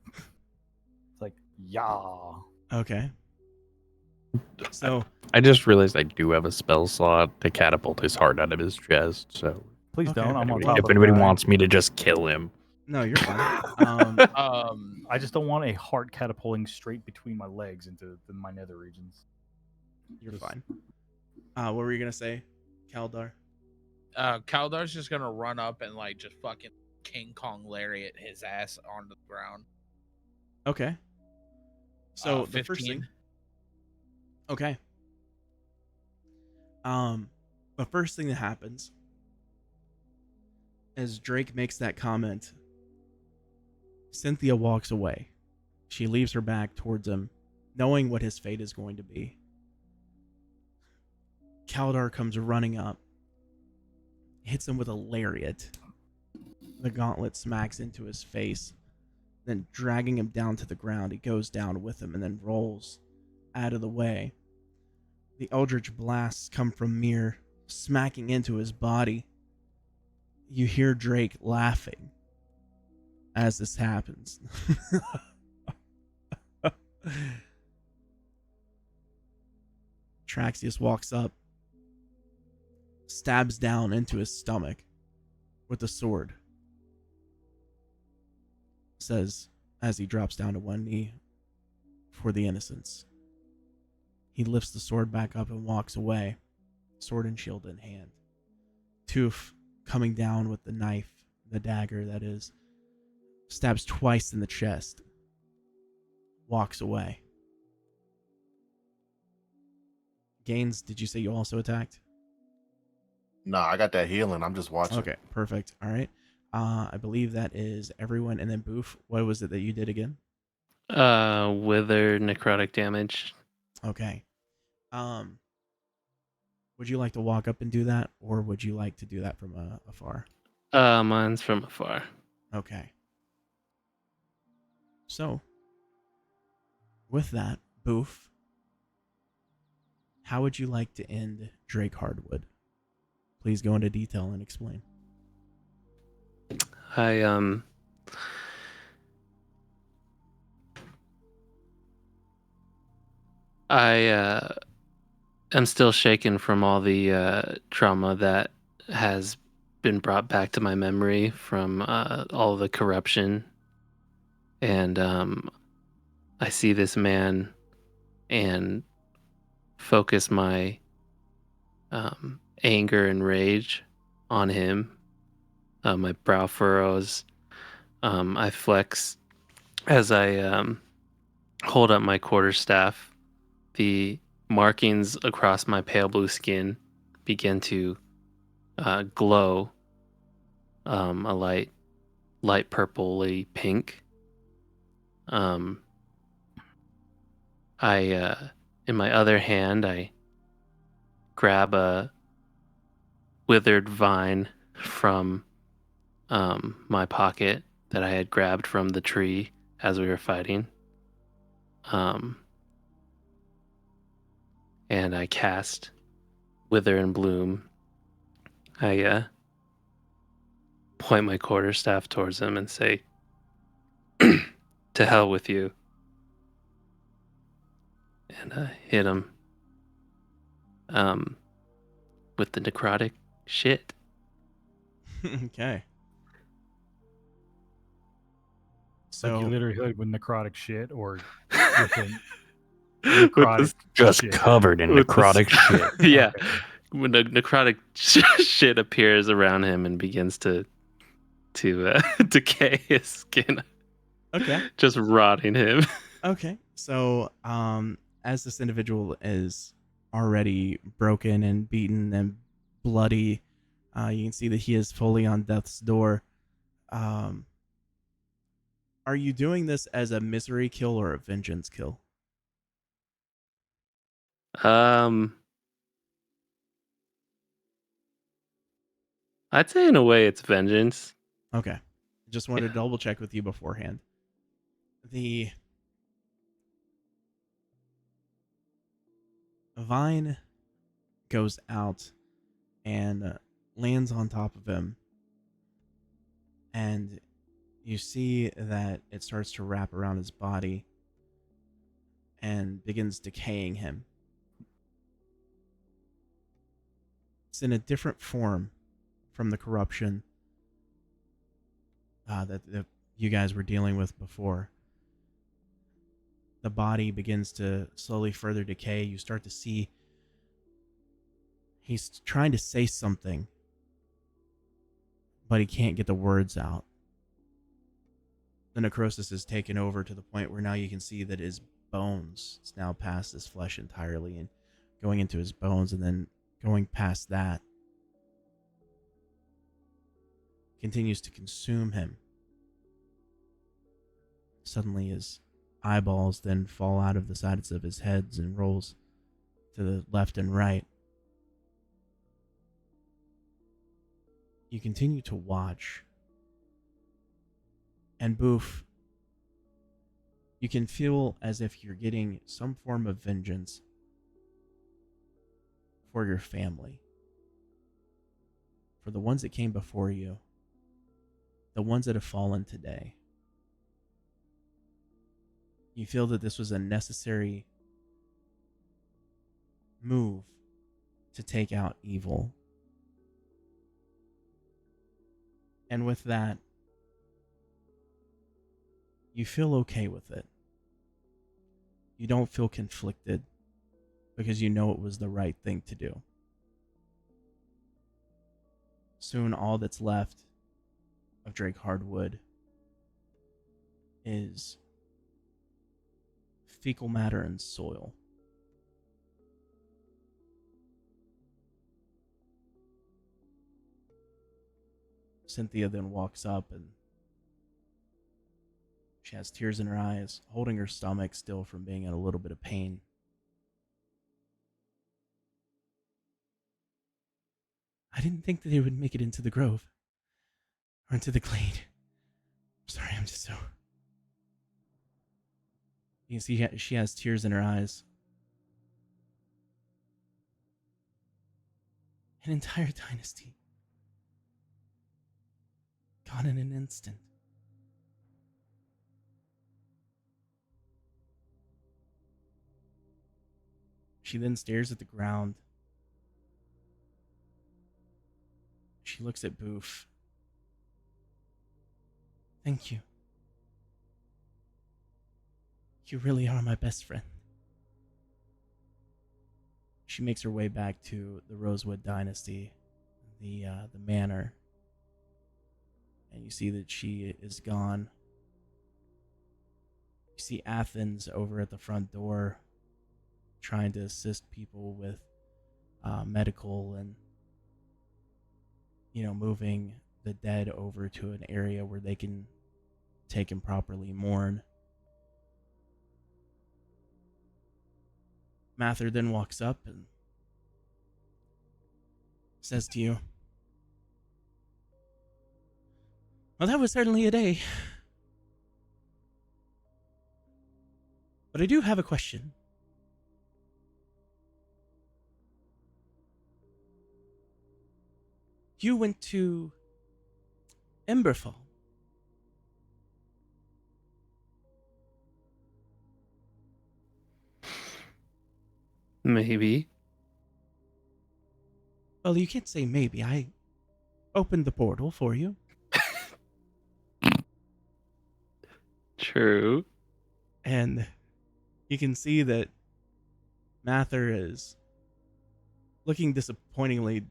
it's like, yeah. Okay. So I just realized I do have a spell slot to catapult his heart out of his chest. So Please Okay. don't. I'm on if top of the anybody guy. wants me to just kill him, no, you're fine. I just don't want a heart catapulting straight between my legs into my nether regions. You're Just- fine. What were you gonna say, Kaldar? Kaldar's just gonna run up and like just fucking King Kong lariat his ass onto the ground. Okay. So the 15. first thing. Okay. The first thing that happens As Drake makes that comment, Cynthia walks away. She leaves her back towards him, knowing what his fate is going to be. Kaldar comes running up, hits him with a lariat. The gauntlet smacks into his face. Then, dragging him down to the ground, he goes down with him and then rolls out of the way. The eldritch blasts come from Mir, smacking into his body. You hear Drake laughing as this happens. Traxius walks up, stabs down into his stomach with a sword. Says, as he drops down to one knee, for the innocents. He lifts the sword back up and walks away, sword and shield in hand. Toof, coming down with the knife, the dagger that is, stabs twice in the chest, walks away. Gaines, did you say you also attacked? No, I got that healing. I'm just watching. Okay, perfect. All right. I believe that is everyone. And then Boof, what was it that you did again? Wither necrotic damage. Okay. Would you like to walk up and do that, or would you like to do that from afar? Mine's from afar. Okay. So, with that, Boof, how would you like to end Drake Hardwood? Please go into detail and explain. I am still shaken from all the trauma that has been brought back to my memory from all the corruption. And I see this man and focus my anger and rage on him. My brow furrows. I flex as I hold up my quarterstaff. The markings across my pale blue skin begin to glow a light purpley pink. I in my other hand I grab a withered vine from my pocket that I had grabbed from the tree as we were fighting. And I cast Wither and Bloom. I point my quarterstaff towards him and say, "To hell with you." And I hit him with the necrotic shit. Okay. Like you So, literally hit with necrotic shit, or with With necrotic this- Just shit. covered in With this- necrotic shit. Yeah. Okay. When the necrotic shit appears around him and begins to decay his skin, okay. just rotting him. Okay. So, as this individual is already broken and beaten and bloody, you can see that he is fully on death's door. Are you doing this as a misery kill or a vengeance kill? I'd say in a way it's vengeance. Okay. Just wanted to double check with you beforehand. The vine goes out and lands on top of him, and you see that it starts to wrap around his body and begins decaying him. It's in a different form from the corruption that you guys were dealing with before. The body begins to slowly further decay. You start to see he's trying to say something, but he can't get the words out. The necrosis is taken over to the point where now you can see that his bones, it's now past his flesh entirely and going into his bones, and then going past that continues to consume him. Suddenly his eyeballs then fall out of the sides of his head and rolls to the left and right. You continue to watch. And Boof, you can feel as if you're getting some form of vengeance for your family. For the ones that came before you. The ones that have fallen today. You feel that this was a necessary move to take out evil. And with that, you feel okay with it. You don't feel conflicted because you know it was the right thing to do. Soon all that's left of Drake Hardwood is fecal matter and soil. Cynthia then walks up and she has tears in her eyes, holding her stomach still from being in a little bit of pain. I didn't think that they would make it into the grove. Or into the glade. Sorry, I'm just so... You can see she has tears in her eyes. An entire dynasty. Gone in an instant. She then stares at the ground. She looks at Boof. Thank you. You really are my best friend. She makes her way back to the Rosewood Dynasty, the manor. And you see that she is gone. You see Athens over at the front door trying to assist people with medical and, moving the dead over to an area where they can take and properly mourn. Mather then walks up and says to you, well, that was certainly a day. But I do have a question. You went to Emberfall. Maybe. Well, you can't say maybe. I opened the portal for you. True. And you can see that Mather is looking disapprovingly.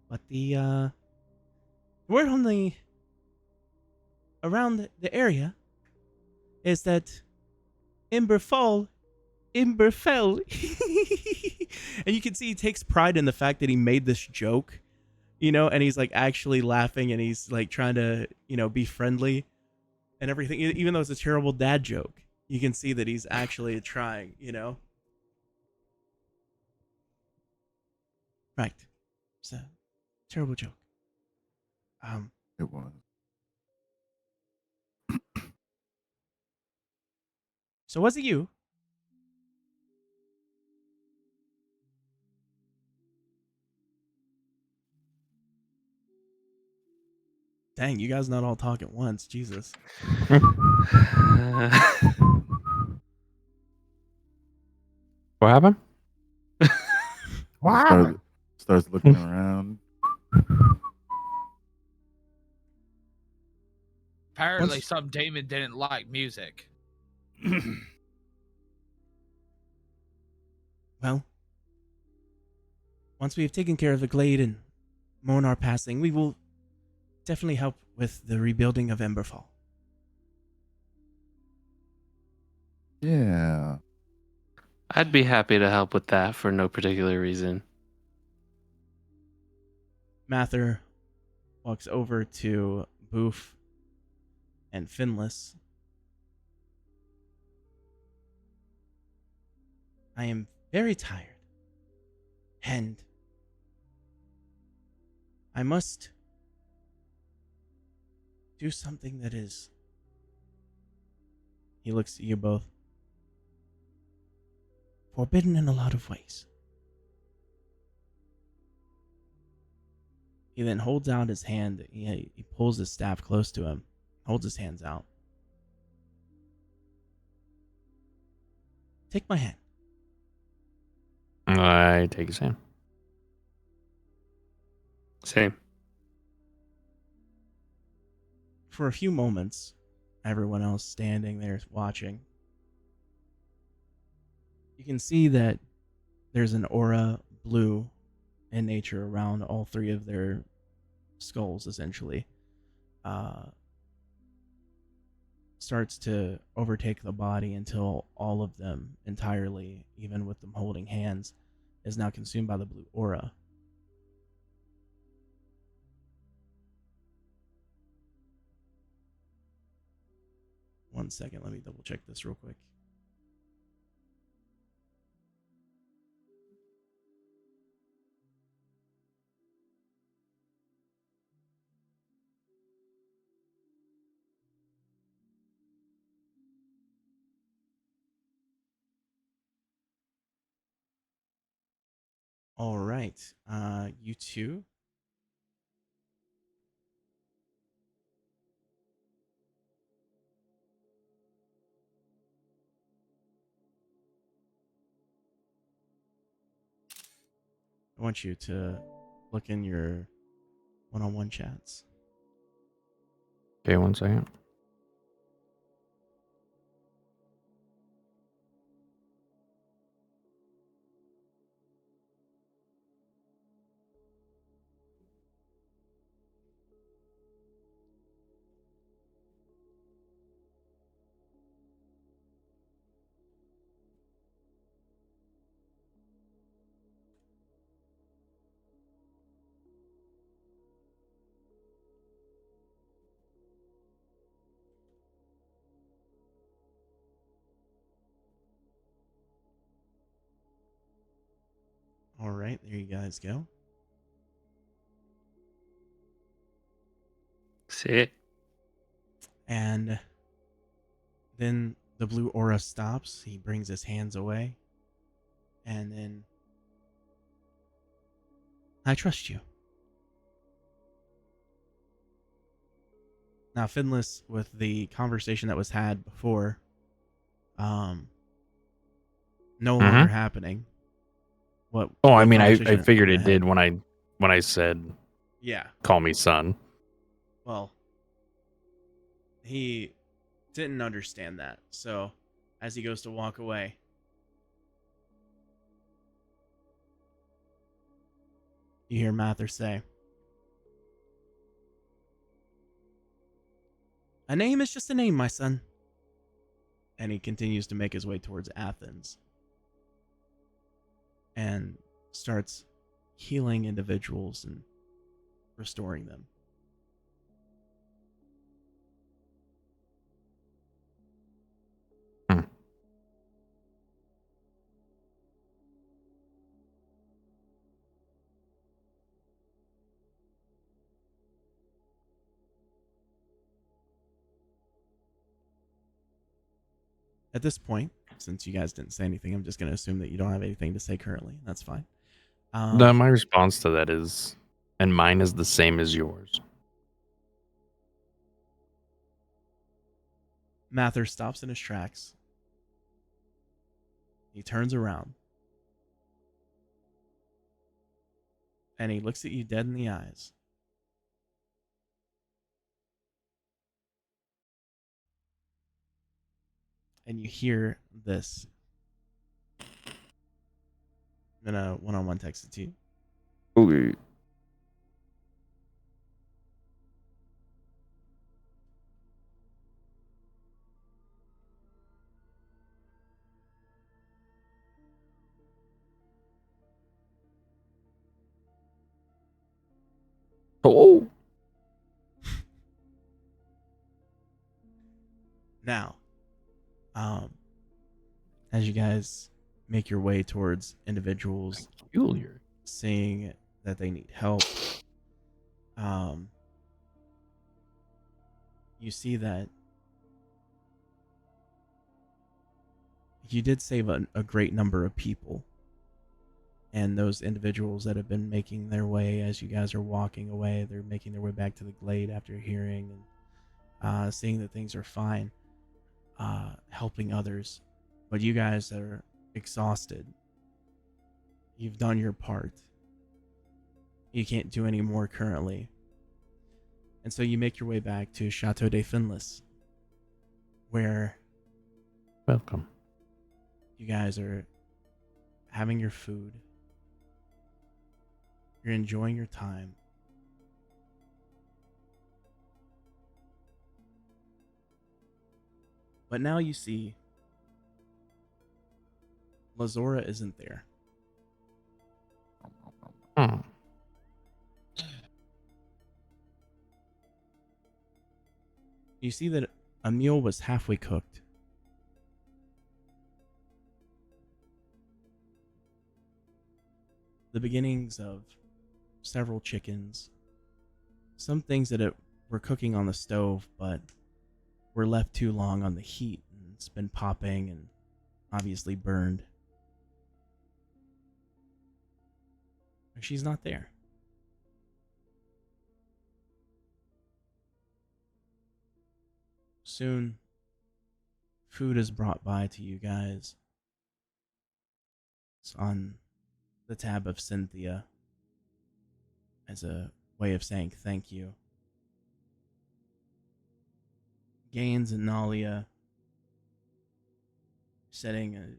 But the word on around the area is that Emberfell. And you can see he takes pride in the fact that he made this joke, and he's like actually laughing and he's like trying to, be friendly and everything, even though it's a terrible dad joke. You can see that he's actually trying, Right. It's a terrible joke. It was. So was it you? Dang, you guys not all talk at once. Jesus. What happened? Starts looking around. Apparently, some Damon didn't like music. Well, once we have taken care of the glade and mourn our passing, we will definitely help with the rebuilding of Emberfall. Yeah. I'd be happy to help with that for no particular reason. Mather walks over to Boof and Finless. I am very tired, and I must do something that is. He looks at you both. Forbidden in a lot of ways. He then holds out his hand. He pulls his staff close to him, holds his hands out. Take my hand. I take his hand. Same. For a few moments, everyone else standing there watching, you can see that there's an aura blue in nature around all three of their skulls, essentially. Starts to overtake the body until all of them entirely, even with them holding hands, is now consumed by the blue aura. One second, let me double check this real quick. All right, you two. I want you to look in your one-on-one chats. Okay, 1 second. All right, there you guys go. Sick. And then the blue aura stops. He brings his hands away. And then, I trust you. Now, Finless, with the conversation that was had before, no longer happening. What? Oh, I what mean, I conversation figured went it ahead? did when I said, Yeah. call me son. Well, he didn't understand that. So, as he goes to walk away, you hear Mather say, "A name is just a name, my son." And he continues to make his way towards Athens and starts healing individuals and restoring them. Hmm. At this point, since you guys didn't say anything, I'm just going to assume that you don't have anything to say currently. That's fine. My response to that is, and mine is the same as yours. Mather stops in his tracks. He turns around. And he looks at you dead in the eyes. And you hear this. I'm going to one-on-one text it to you. Okay. Oh, Now, as you guys make your way towards individuals peculiar. saying that they need help, you see that you did save a great number of people. And those individuals that have been making their way as you guys are walking away, they're making their way back to the glade after hearing and seeing that things are fine, helping others. But you guys are exhausted. You've done your part. You can't do any more currently. And so you make your way back to Chateau de Finless, where Welcome. you guys are having your food. You're enjoying your time. But now you see Lazora isn't there. Hmm. You see that a meal was halfway cooked. The beginnings of several chickens, some things that were cooking on the stove, but were left too long on the heat, and it's been popping and obviously burned. She's not there. Soon, food is brought by to you guys. It's on the tab of Cynthia as a way of saying thank you. Gaines and Nalia sitting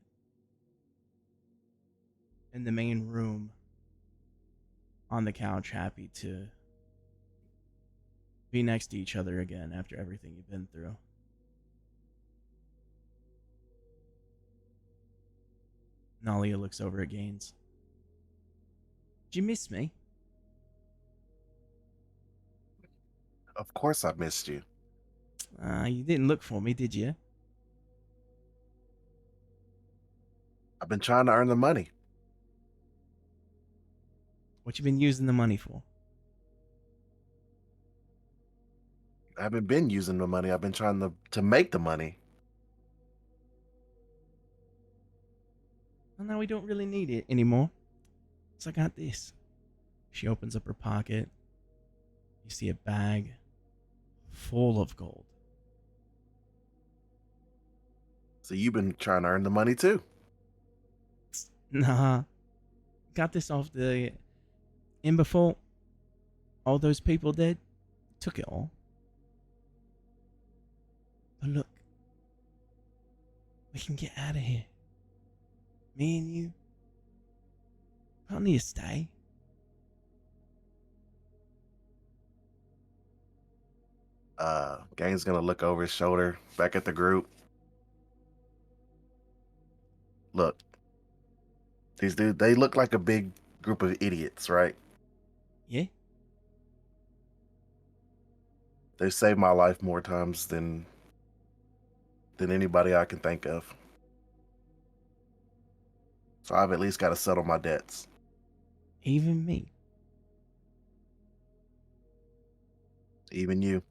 in the main room on the couch, happy to be next to each other again after everything you've been through. Nalia looks over at Gaines. Did you miss me? Of course I missed you. You didn't look for me, did you? I've been trying to earn the money. What you been using the money for? I haven't been using the money. I've been trying to make the money. Well, now we don't really need it anymore. So I got this. She opens up her pocket. You see a bag full of gold. So you've been trying to earn the money too. Nah. Got this off the... And before all those people dead, took it all. But look. We can get out of here. Me and you. I don't need to stay. Gaines gonna look over his shoulder, back at the group. Look, these dudes, they look like a big group of idiots, right? Yeah? They've saved my life more times than anybody I can think of. So I've at least got to settle my debts. Even me. Even you.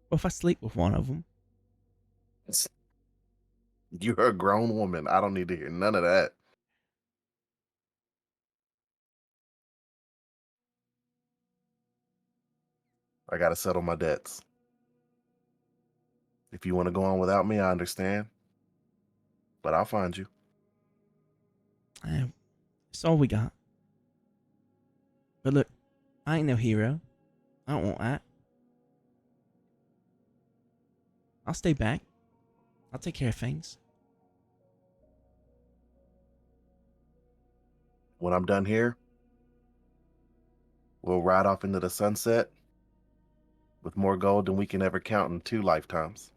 What if I sleep with one of them? You're a grown woman. I don't need to hear none of that. I got to settle my debts. If you want to go on without me, I understand. But I'll find you. It's all we got. But look, I ain't no hero. I don't want that. I'll stay back. I'll take care of things. When I'm done here, we'll ride off into the sunset with more gold than we can ever count in 2 lifetimes.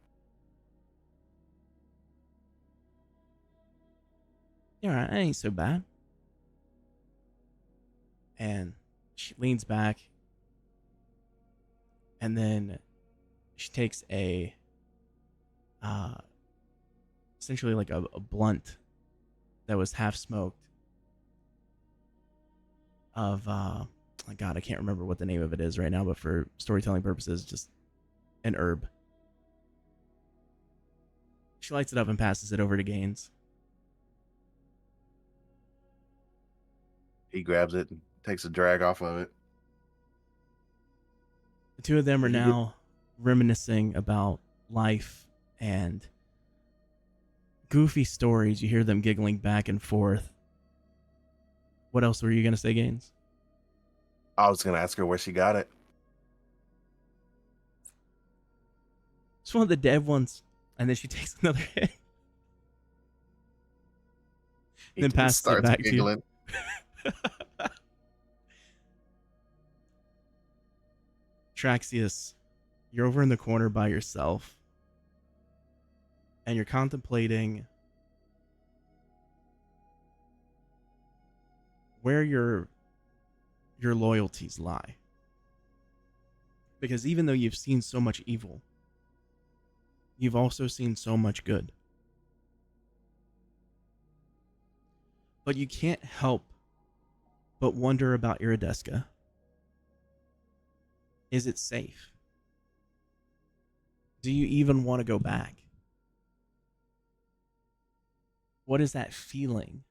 You're right, that ain't so bad. and she leans back, and then she takes uh, essentially like a blunt that was half smoked of oh God, I can't remember what the name of it is right now, but for storytelling purposes, just an herb. She lights it up and passes it over to Gaines. He grabs it and takes a drag off of it. The two of them are Did he get- now reminiscing about life and goofy stories. You hear them giggling back and forth. What else were you going to say, Gaines? I was gonna ask her where she got it. It's one of the dead ones. And then she takes another hit. He Then just passes it starts back to you. giggling. Traxius, you're over in the corner by yourself. And you're contemplating where your loyalties lie. Because even though you've seen so much evil, you've also seen so much good. But you can't help but wonder about Irideska. Is it safe? Do you even want to go back? What is that feeling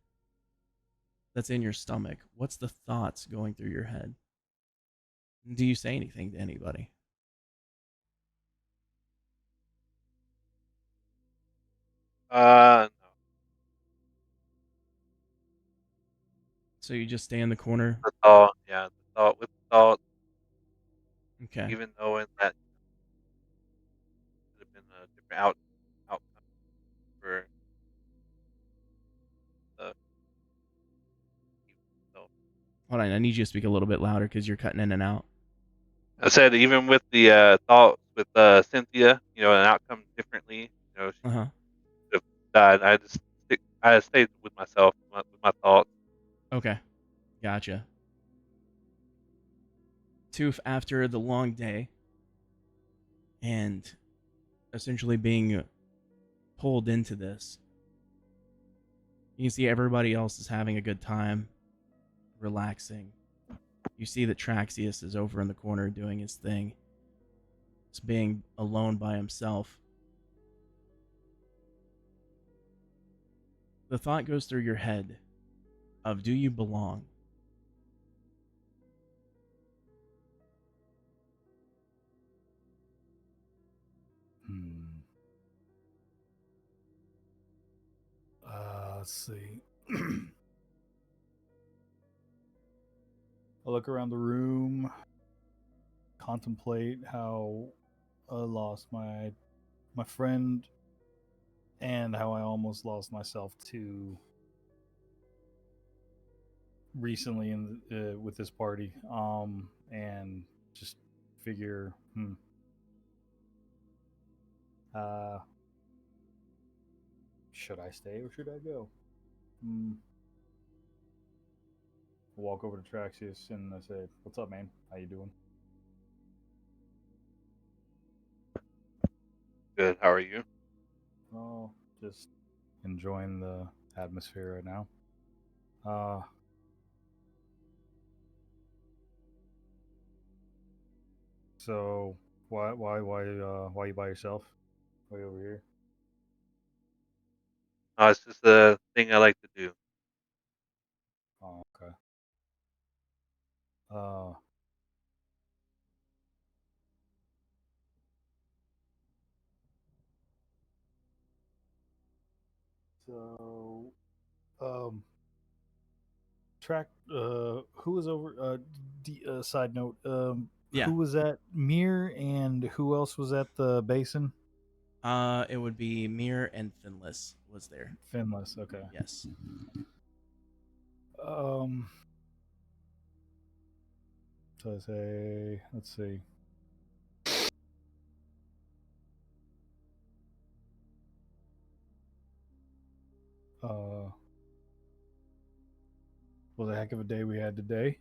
that's in your stomach? What's the thoughts going through your head? Do you say anything to anybody? No. So you just stay in the corner? The thought, yeah, with the thought, Okay. even knowing that could have been a different outcome for the so Hold on, I need you to speak a little bit louder because you're cutting in and out. I said even with the thoughts with Cynthia, an outcome differently, she Uh-huh. could have died. I stayed with myself, with my thoughts. Okay. Gotcha. Toof, after the long day and essentially being pulled into this, you can see everybody else is having a good time, relaxing. You see that Traxius is over in the corner doing his thing. Just being alone by himself. The thought goes through your head of, do you belong? Let's see. I look around the room, contemplate how I lost my friend, and how I almost lost myself too recently with this party. And just figure, should I stay or should I go? I walk over to Traxius and I say, "What's up, man? How you doing?" Good. How are you? Oh, just enjoying the atmosphere right now. So why you by yourself? Why you over here? It's just a thing I like to do. Oh, okay. Uh, so, track. Who was over? Side note. Yeah. Who was at Mir, and who else was at the basin? It would be Mir and Finless was there. Finless. Okay. Yes. So I say, let's see. was a heck of a day we had today.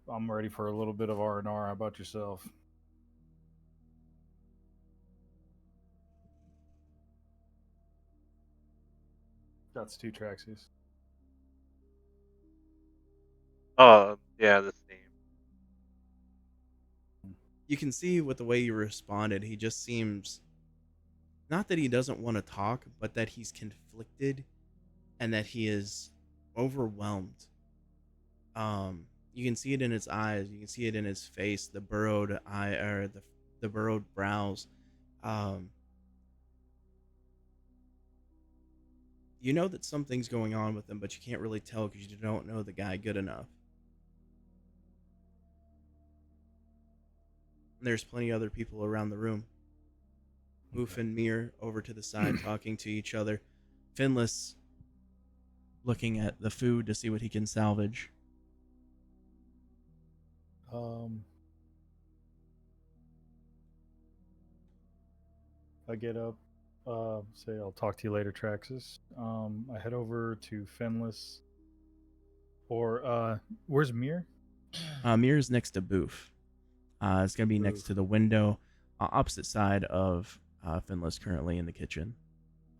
I'm ready for a little bit of R&R. How about yourself? That's 2 Traxies. Yeah, the same. You can see with the way you responded, he just seems not that he doesn't want to talk, but that he's conflicted and that he is overwhelmed. You can see it in his eyes, you can see it in his face, the burrowed eye or the burrowed brows. Um, you know that something's going on with him, but you can't really tell because you don't know the guy good enough. There's plenty of other people around the room. Moof and Mir over to the side talking to each other. Finless looking at the food to see what he can salvage. I get up, say I'll talk to you later, Traxus. I head over to Fenless. Or where's Mir? Mir's next to Boof. It's going to be next Boof. to the window, opposite side of Finless, currently in the kitchen.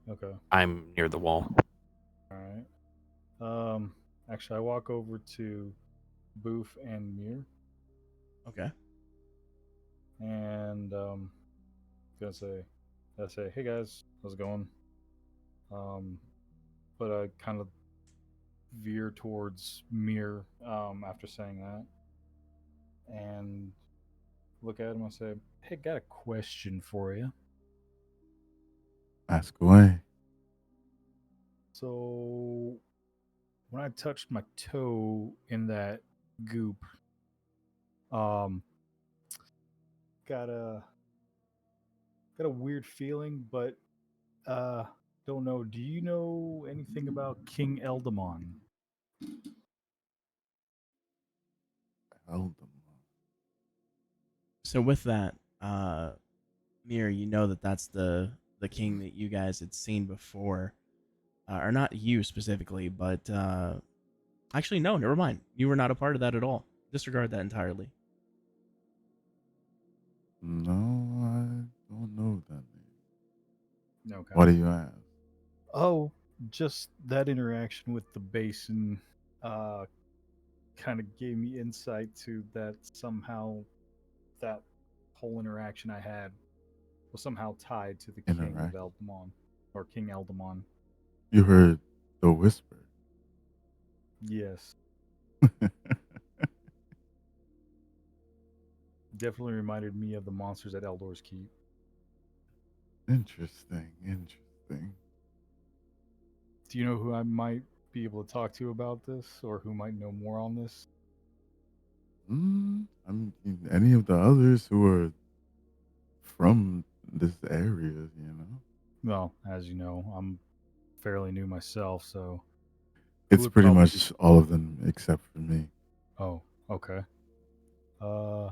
Okay. I'm near the wall. All right. Actually, I walk over to Boof and Mir, Okay. and gonna say, hey guys, how's it going? But I kind of veer towards Mir after saying that, and look at him and say, hey, got a question for you. Ask away. So when I touched my toe in that goop, got a weird feeling, but don't know. Do you know anything about King Eldamon? Held them. So with that, Mir, you know that that's the king that you guys had seen before, or not you specifically, but actually no, never mind. You were not a part of that at all. Disregard that entirely. No, I don't know that name. Okay. What do you ask? Oh, just that interaction with the basin kind of gave me insight to that somehow that whole interaction I had was somehow tied to the King of Interaction. Eldamon, or King Eldamon. You heard the whisper. Yes. Definitely reminded me of the monsters at Eldor's Keep. Interesting. Interesting. Do you know who I might be able to talk to about this, or who might know more on this? I mean, any of the others who are from this area, you know? Well, as you know, I'm fairly new myself, so who It's would pretty probably much all of them except for me. Oh, okay. Yeah,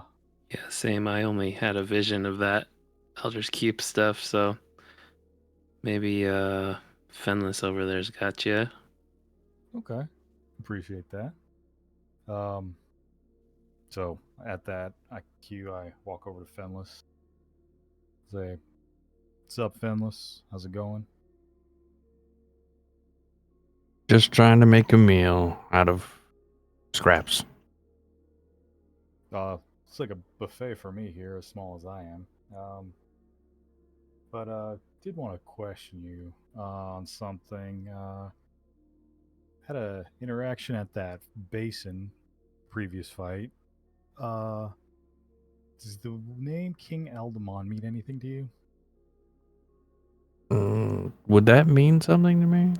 same. I only had a vision of that Elder's Keep stuff, so maybe Fenless over there's got you. Okay. Appreciate that. So at that I walk over to Fenless. Say, "What's up, Fenless? How's it going?" Just trying to make a meal out of scraps. It's like a buffet for me here, as small as I am. But did want to question you on something. Had a interaction at that basin previous fight. Does the name King Eldamon mean anything to you? Would that mean something to me?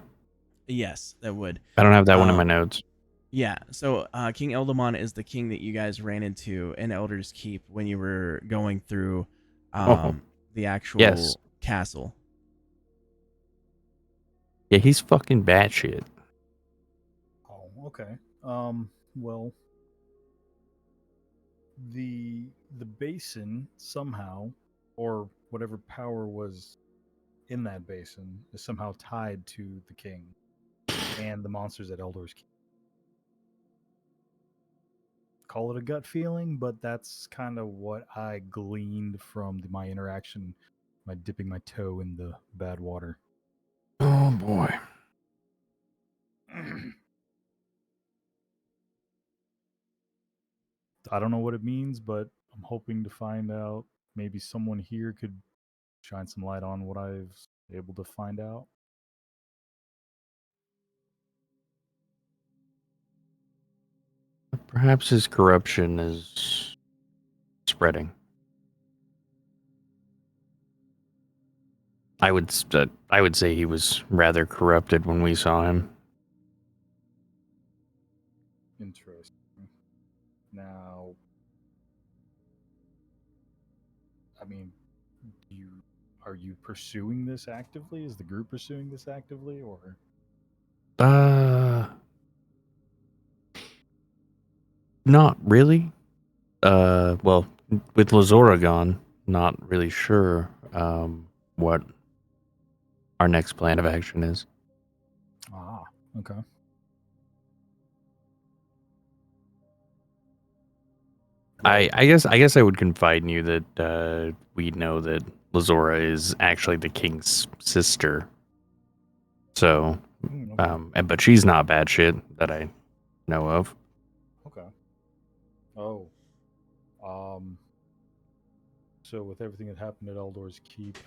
Yes, that would. I don't have that one in my notes. Yeah, so King Eldamon is the king that you guys ran into in Elder's Keep when you were going through the actual yes. castle. Yeah, he's fucking batshit. Oh, okay. Well, the basin somehow, or whatever power was in that basin, is somehow tied to the king. and the monsters at Eldor's Keep. Call it a gut feeling, but that's kind of what I gleaned from my interaction, my dipping my toe in the bad water. Oh boy. I don't know what it means, but I'm hoping to find out. Maybe someone here could shine some light on what I've able to find out. Perhaps his corruption is spreading. I would say he was rather corrupted when we saw him. Interesting. Now, I mean, are you pursuing this actively? Is the group pursuing this actively, or? Not really. Well, with Lazora gone, not really sure what our next plan of action is. Ah, okay. I guess I would confide in you that we know that Lazora is actually the king's sister. So, okay. but she's not bad shit that I know of. Okay. Oh. So with everything that happened at Eldor's Keep,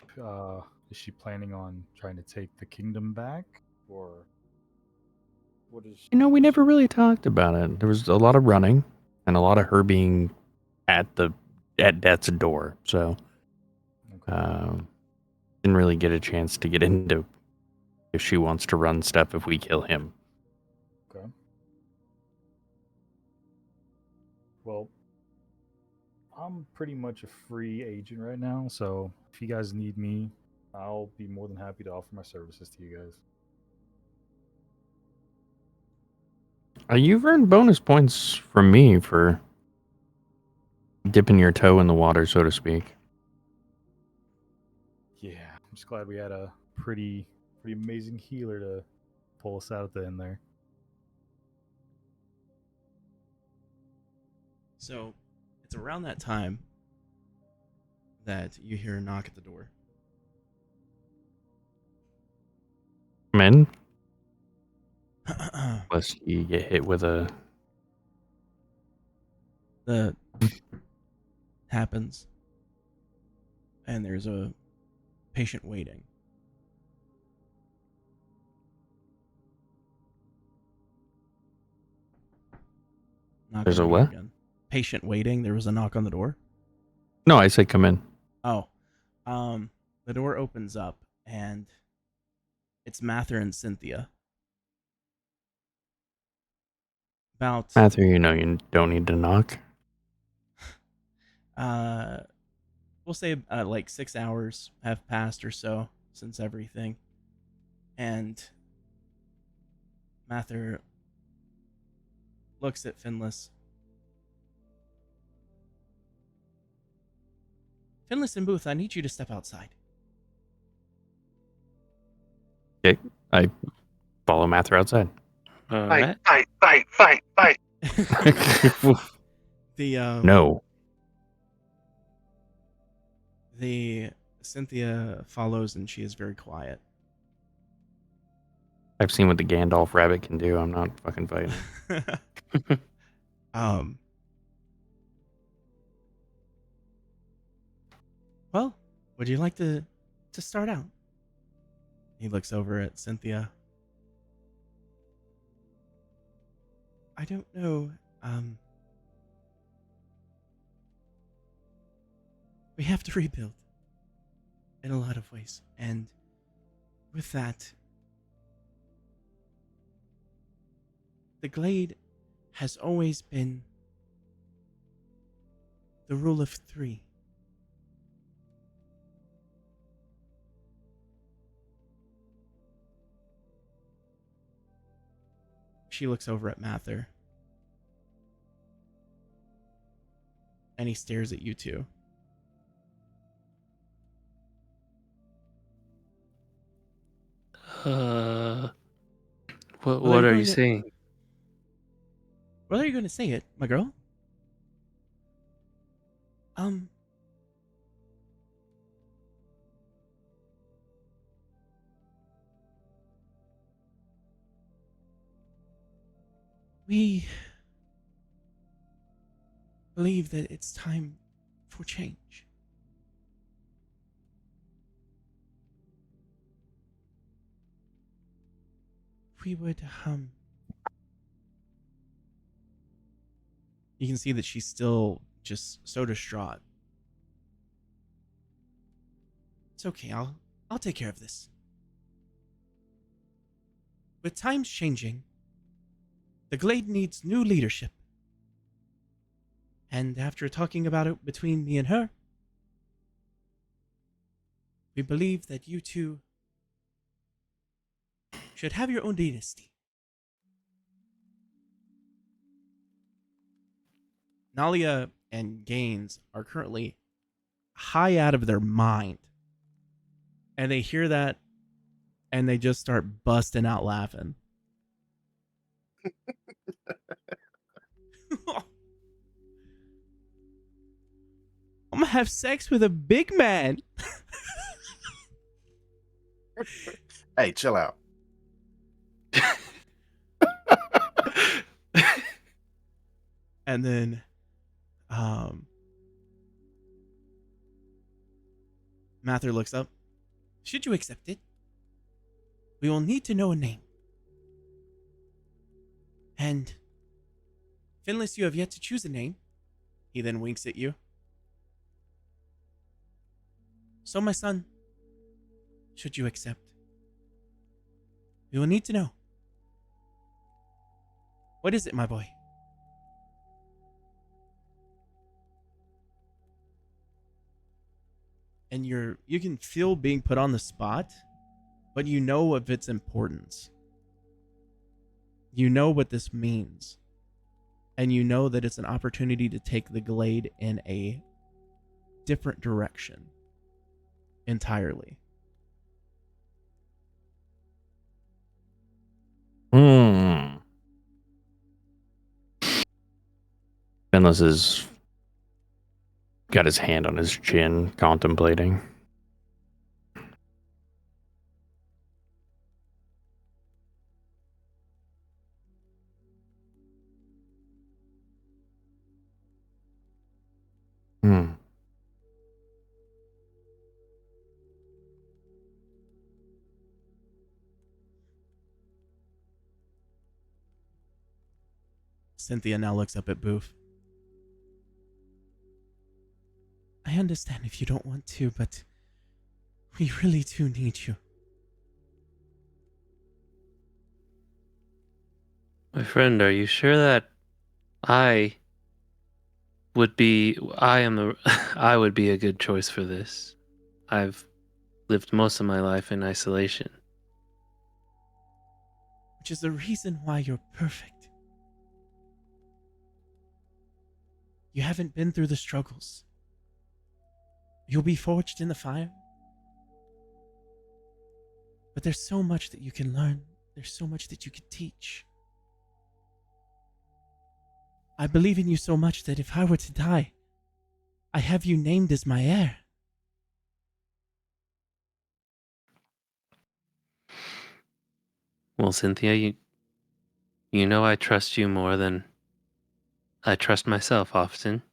is she planning on trying to take the kingdom back, or what is? We never really talked about it. There was a lot of running and a lot of her being at death's door. So, didn't really get a chance to get into if she wants to run stuff if we kill him. Okay. Well, I'm pretty much a free agent right now, so if you guys need me, I'll be more than happy to offer my services to you guys. You've earned bonus points from me for dipping your toe in the water, so to speak. Yeah, I'm just glad we had a pretty amazing healer to pull us out at the end there. So, it's around that time that you hear a knock at the door. Come in. Unless you get hit with a... The happens, and there's a patient waiting. Knock There's on a the door what? again. Patient waiting. There was a knock on the door. No, I said come in. Oh, the door opens up, and it's Mather and Cynthia. About Matthew, you don't need to knock. we'll say like 6 hours have passed or so since everything, and Mather looks at Finless. Finless and Booth, I need you to step outside. Okay, I follow Mather outside. Fight, fight, fight, fight, fight. No. The Cynthia follows, and she is very quiet. I've seen what the Gandalf rabbit can do. I'm not fucking fighting. Well, would you like to start out? He looks over at Cynthia. I don't know. We have to rebuild in a lot of ways, and with that, the Glade has always been the rule of 3. She looks over at Mather, and he stares at you two. What are you saying? What are you going to say it, my girl? We believe that it's time for change. We would, You can see that she's still just so distraught. It's okay, I'll take care of this. With times changing, the Glade needs new leadership. And after talking about it between me and her, we believe that you two should have your own dynasty. Nalia and Gaines are currently high out of their mind. And they hear that and they just start busting out laughing. I'm gonna have sex with a big man. Hey, chill out. And then Mather looks up. Should you accept it, we will need to know a name. And Finless, you have yet to choose a name. He then winks at you. So, my son, should you accept, we will need to know. What is it, my boy? And you can feel being put on the spot, but you know of its importance. You know what this means. And you know that it's an opportunity to take the Glade in a different direction entirely. Finless has got his hand on his chin, contemplating. Cynthia now looks up at Boof. I understand if you don't want to, but we really do need you. My friend, are you sure that I would be I would be a good choice for this? I've lived most of my life in isolation. Which is the reason why you're perfect. You haven't been through the struggles. You'll be forged in the fire. But there's so much that you can learn. There's so much that you can teach. I believe in you so much that if I were to die, I have you named as my heir. Well, Cynthia, you know I trust you more than I trust myself often.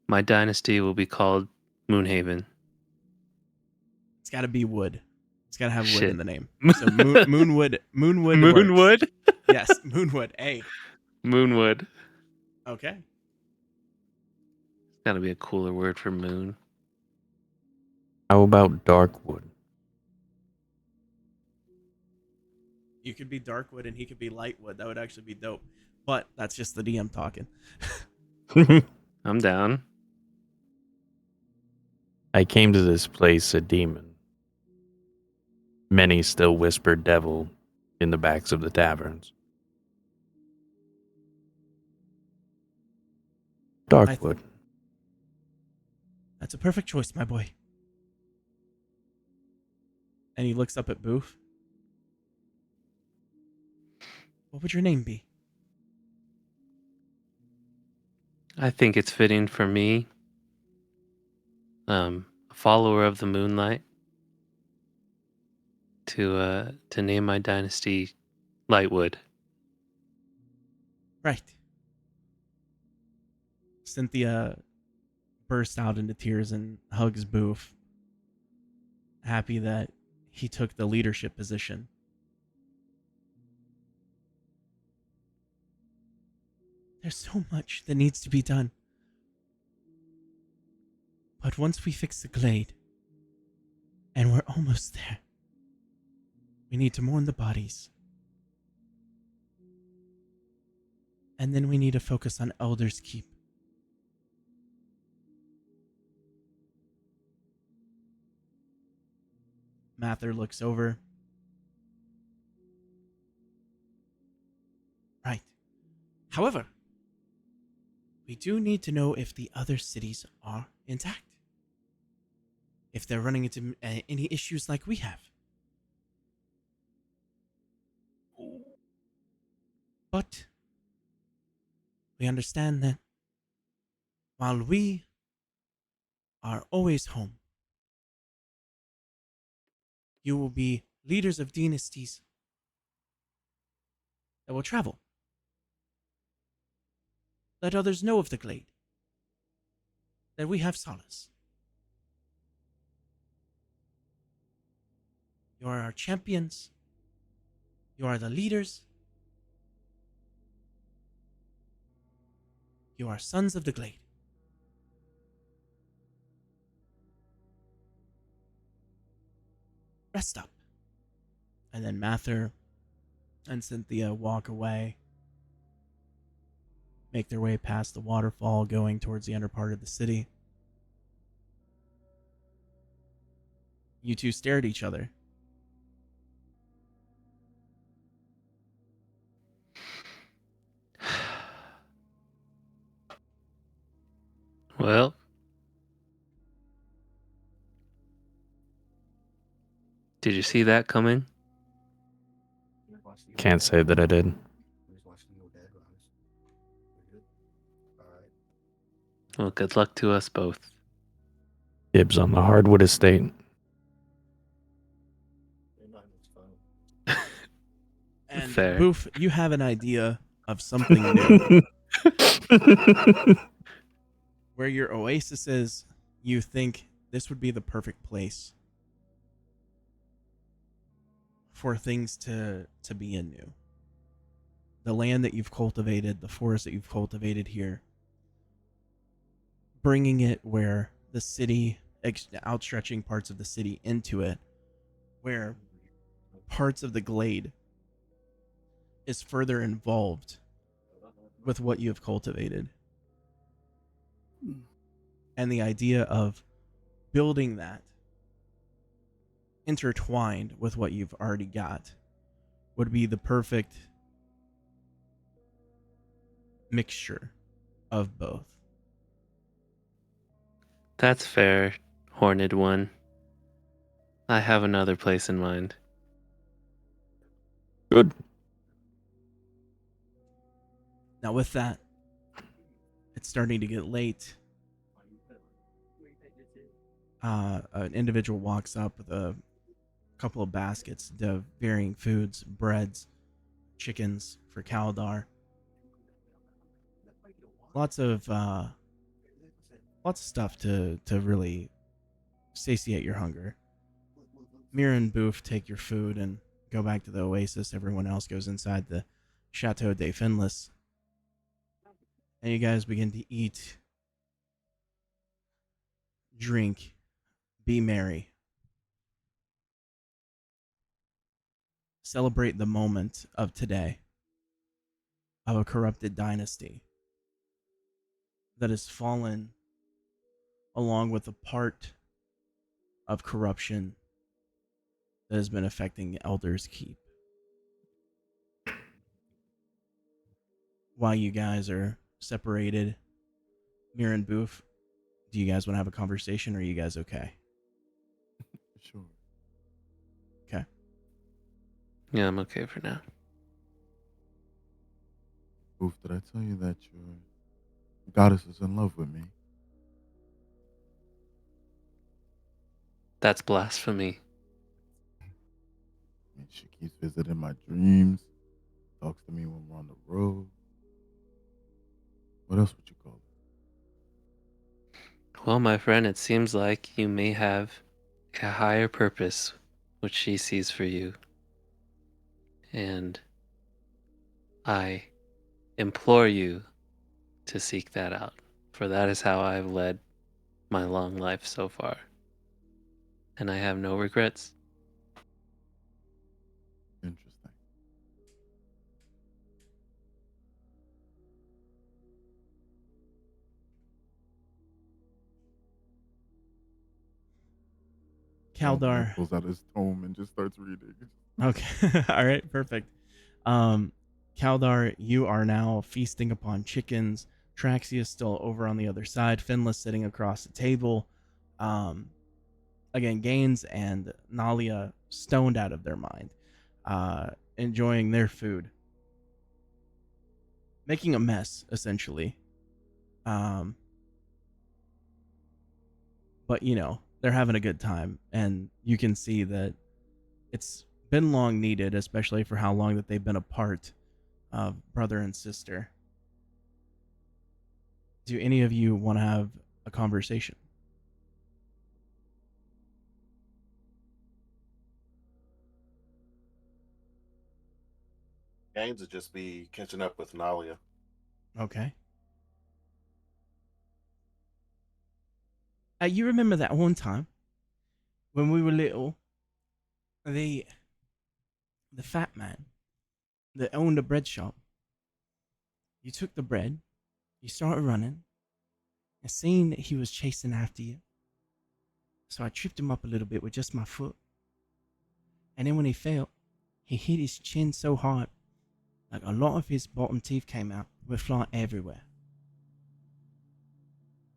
My dynasty will be called Moonhaven. It's got to be wood. It's got to have wood Shit. in the name. So Moonwood. Moonwood? Works. Yes, Moonwood. A. Moonwood. Okay. It's got to be a cooler word for moon. How about Darkwood? You could be Darkwood and he could be Lightwood. That would actually be dope. But that's just the DM talking. I'm down. I came to this place a demon. Many still whisper devil in the backs of the taverns. Darkwood. That's a perfect choice, my boy. And he looks up at Boof. What would your name be? I think it's fitting for me, a follower of the moonlight, to name my dynasty Lightwood. Right. Cynthia bursts out into tears and hugs Boof, happy that he took the leadership position. There's so much that needs to be done. But once we fix the glade, and we're almost there, we need to mourn the bodies. And then we need to focus on Eldor's Keep. Mather looks over. Right. However, we do need to know if the other cities are intact. If they're running into any issues like we have. But we understand that while we are always home, you will be leaders of dynasties that will travel. Let others know of the glade. That we have solace. You are our champions. You are the leaders. You are sons of the glade. Rest up. And then Mather and Cynthia walk away, make their way past the waterfall, going towards the under part of the city. You two stare at each other. Well, did you see that coming? Can't say that I did. Well, good luck to us both. Dibs on the hardwood estate. And Fair. Boof, you have an idea of something new. Where your oasis is, you think this would be the perfect place for things to be anew. The land that you've cultivated, the forest that you've cultivated here, bringing it where the city, outstretching parts of the city into it, where parts of the glade is further involved with what you have cultivated. And the idea of building that intertwined with what you've already got would be the perfect mixture of both. That's fair, Horned One. I have another place in mind. Good. Now with that, it's starting to get late. An individual walks up with a couple of baskets of varying foods, breads, chickens for Kaldar. Lots of stuff to really satiate your hunger. Mira and Boof take your food and go back to the oasis. Everyone else goes inside the Chateau de Finless. And you guys begin to eat, drink, be merry. Celebrate the moment of today of a corrupted dynasty that has fallen along with a part of corruption that has been affecting Eldor's Keep. While you guys are separated, Mir and Boof, do you guys want to have a conversation or are you guys okay? Sure. Okay. Yeah, I'm okay for now. Oof, did I tell you that your goddess is in love with me? That's blasphemy. And she keeps visiting my dreams, talks to me when we're on the road. What else would you call it? Well, my friend, it seems like you may have a higher purpose which she sees for you. And I implore you to seek that out, for that is how I've led my long life so far. And I have no regrets. Interesting. Kaldar. Pulls out his tome and just starts reading. Okay. All right. Perfect. Kaldar, you are now feasting upon chickens. Traxia is still over on the other side. Finless sitting across the table. Again, Gaines and Nalia stoned out of their mind, enjoying their food, making a mess essentially. But they're having a good time, and you can see that it's been long needed, especially for how long that they've been apart, brother and sister. Do any of you want to have a conversation? Games would just be catching up with Nalia. Okay. You remember that one time when we were little? The fat man that owned a bread shop. You took the bread, you started running, and seeing that he was chasing after you. So I tripped him up a little bit with just my foot. And then when he fell, he hit his chin so hard, like a lot of his bottom teeth came out, were flying everywhere.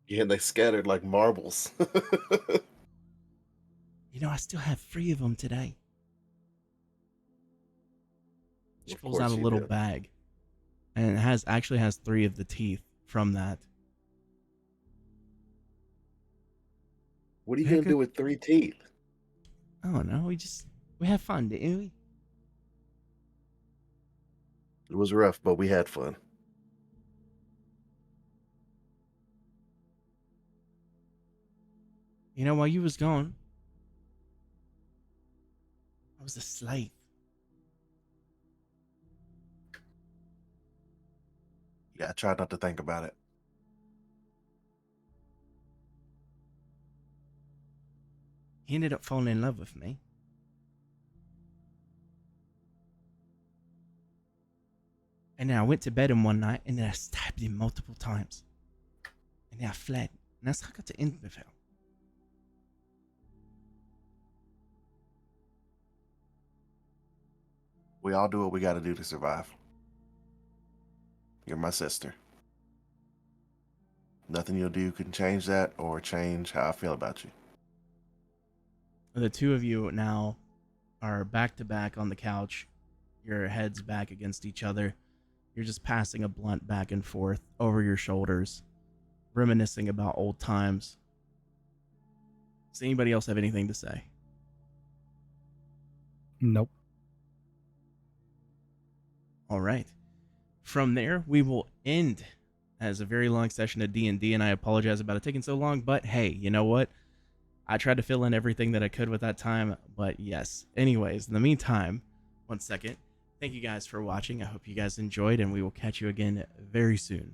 Yeah, and they scattered like marbles. I still have 3 of them today. She Of pulls out a course you little do. bag, and it actually has 3 of the teeth from that. What are you We had gonna good. do with 3 teeth? I don't know. We had fun, didn't we? It was rough, but we had fun. While you was gone, I was a slave. Yeah, I tried not to think about it. He ended up falling in love with me. And then I went to bed him one night, and then I stabbed him multiple times. And then I fled. And that's how I got to Inverville. We all do what we gotta do to survive. You're my sister. Nothing you'll do can change that or change how I feel about you. The 2 of you now are back to back on the couch, your heads back against each other. You're just passing a blunt back and forth over your shoulders, reminiscing about old times. Does anybody else have anything to say? Nope. All right. From there, we will end as a very long session of D&D, and I apologize about it taking so long, but hey, you know what? I tried to fill in everything that I could with that time, but yes. Anyways, in the meantime, one second. Thank you guys for watching. I hope you guys enjoyed, and we will catch you again very soon.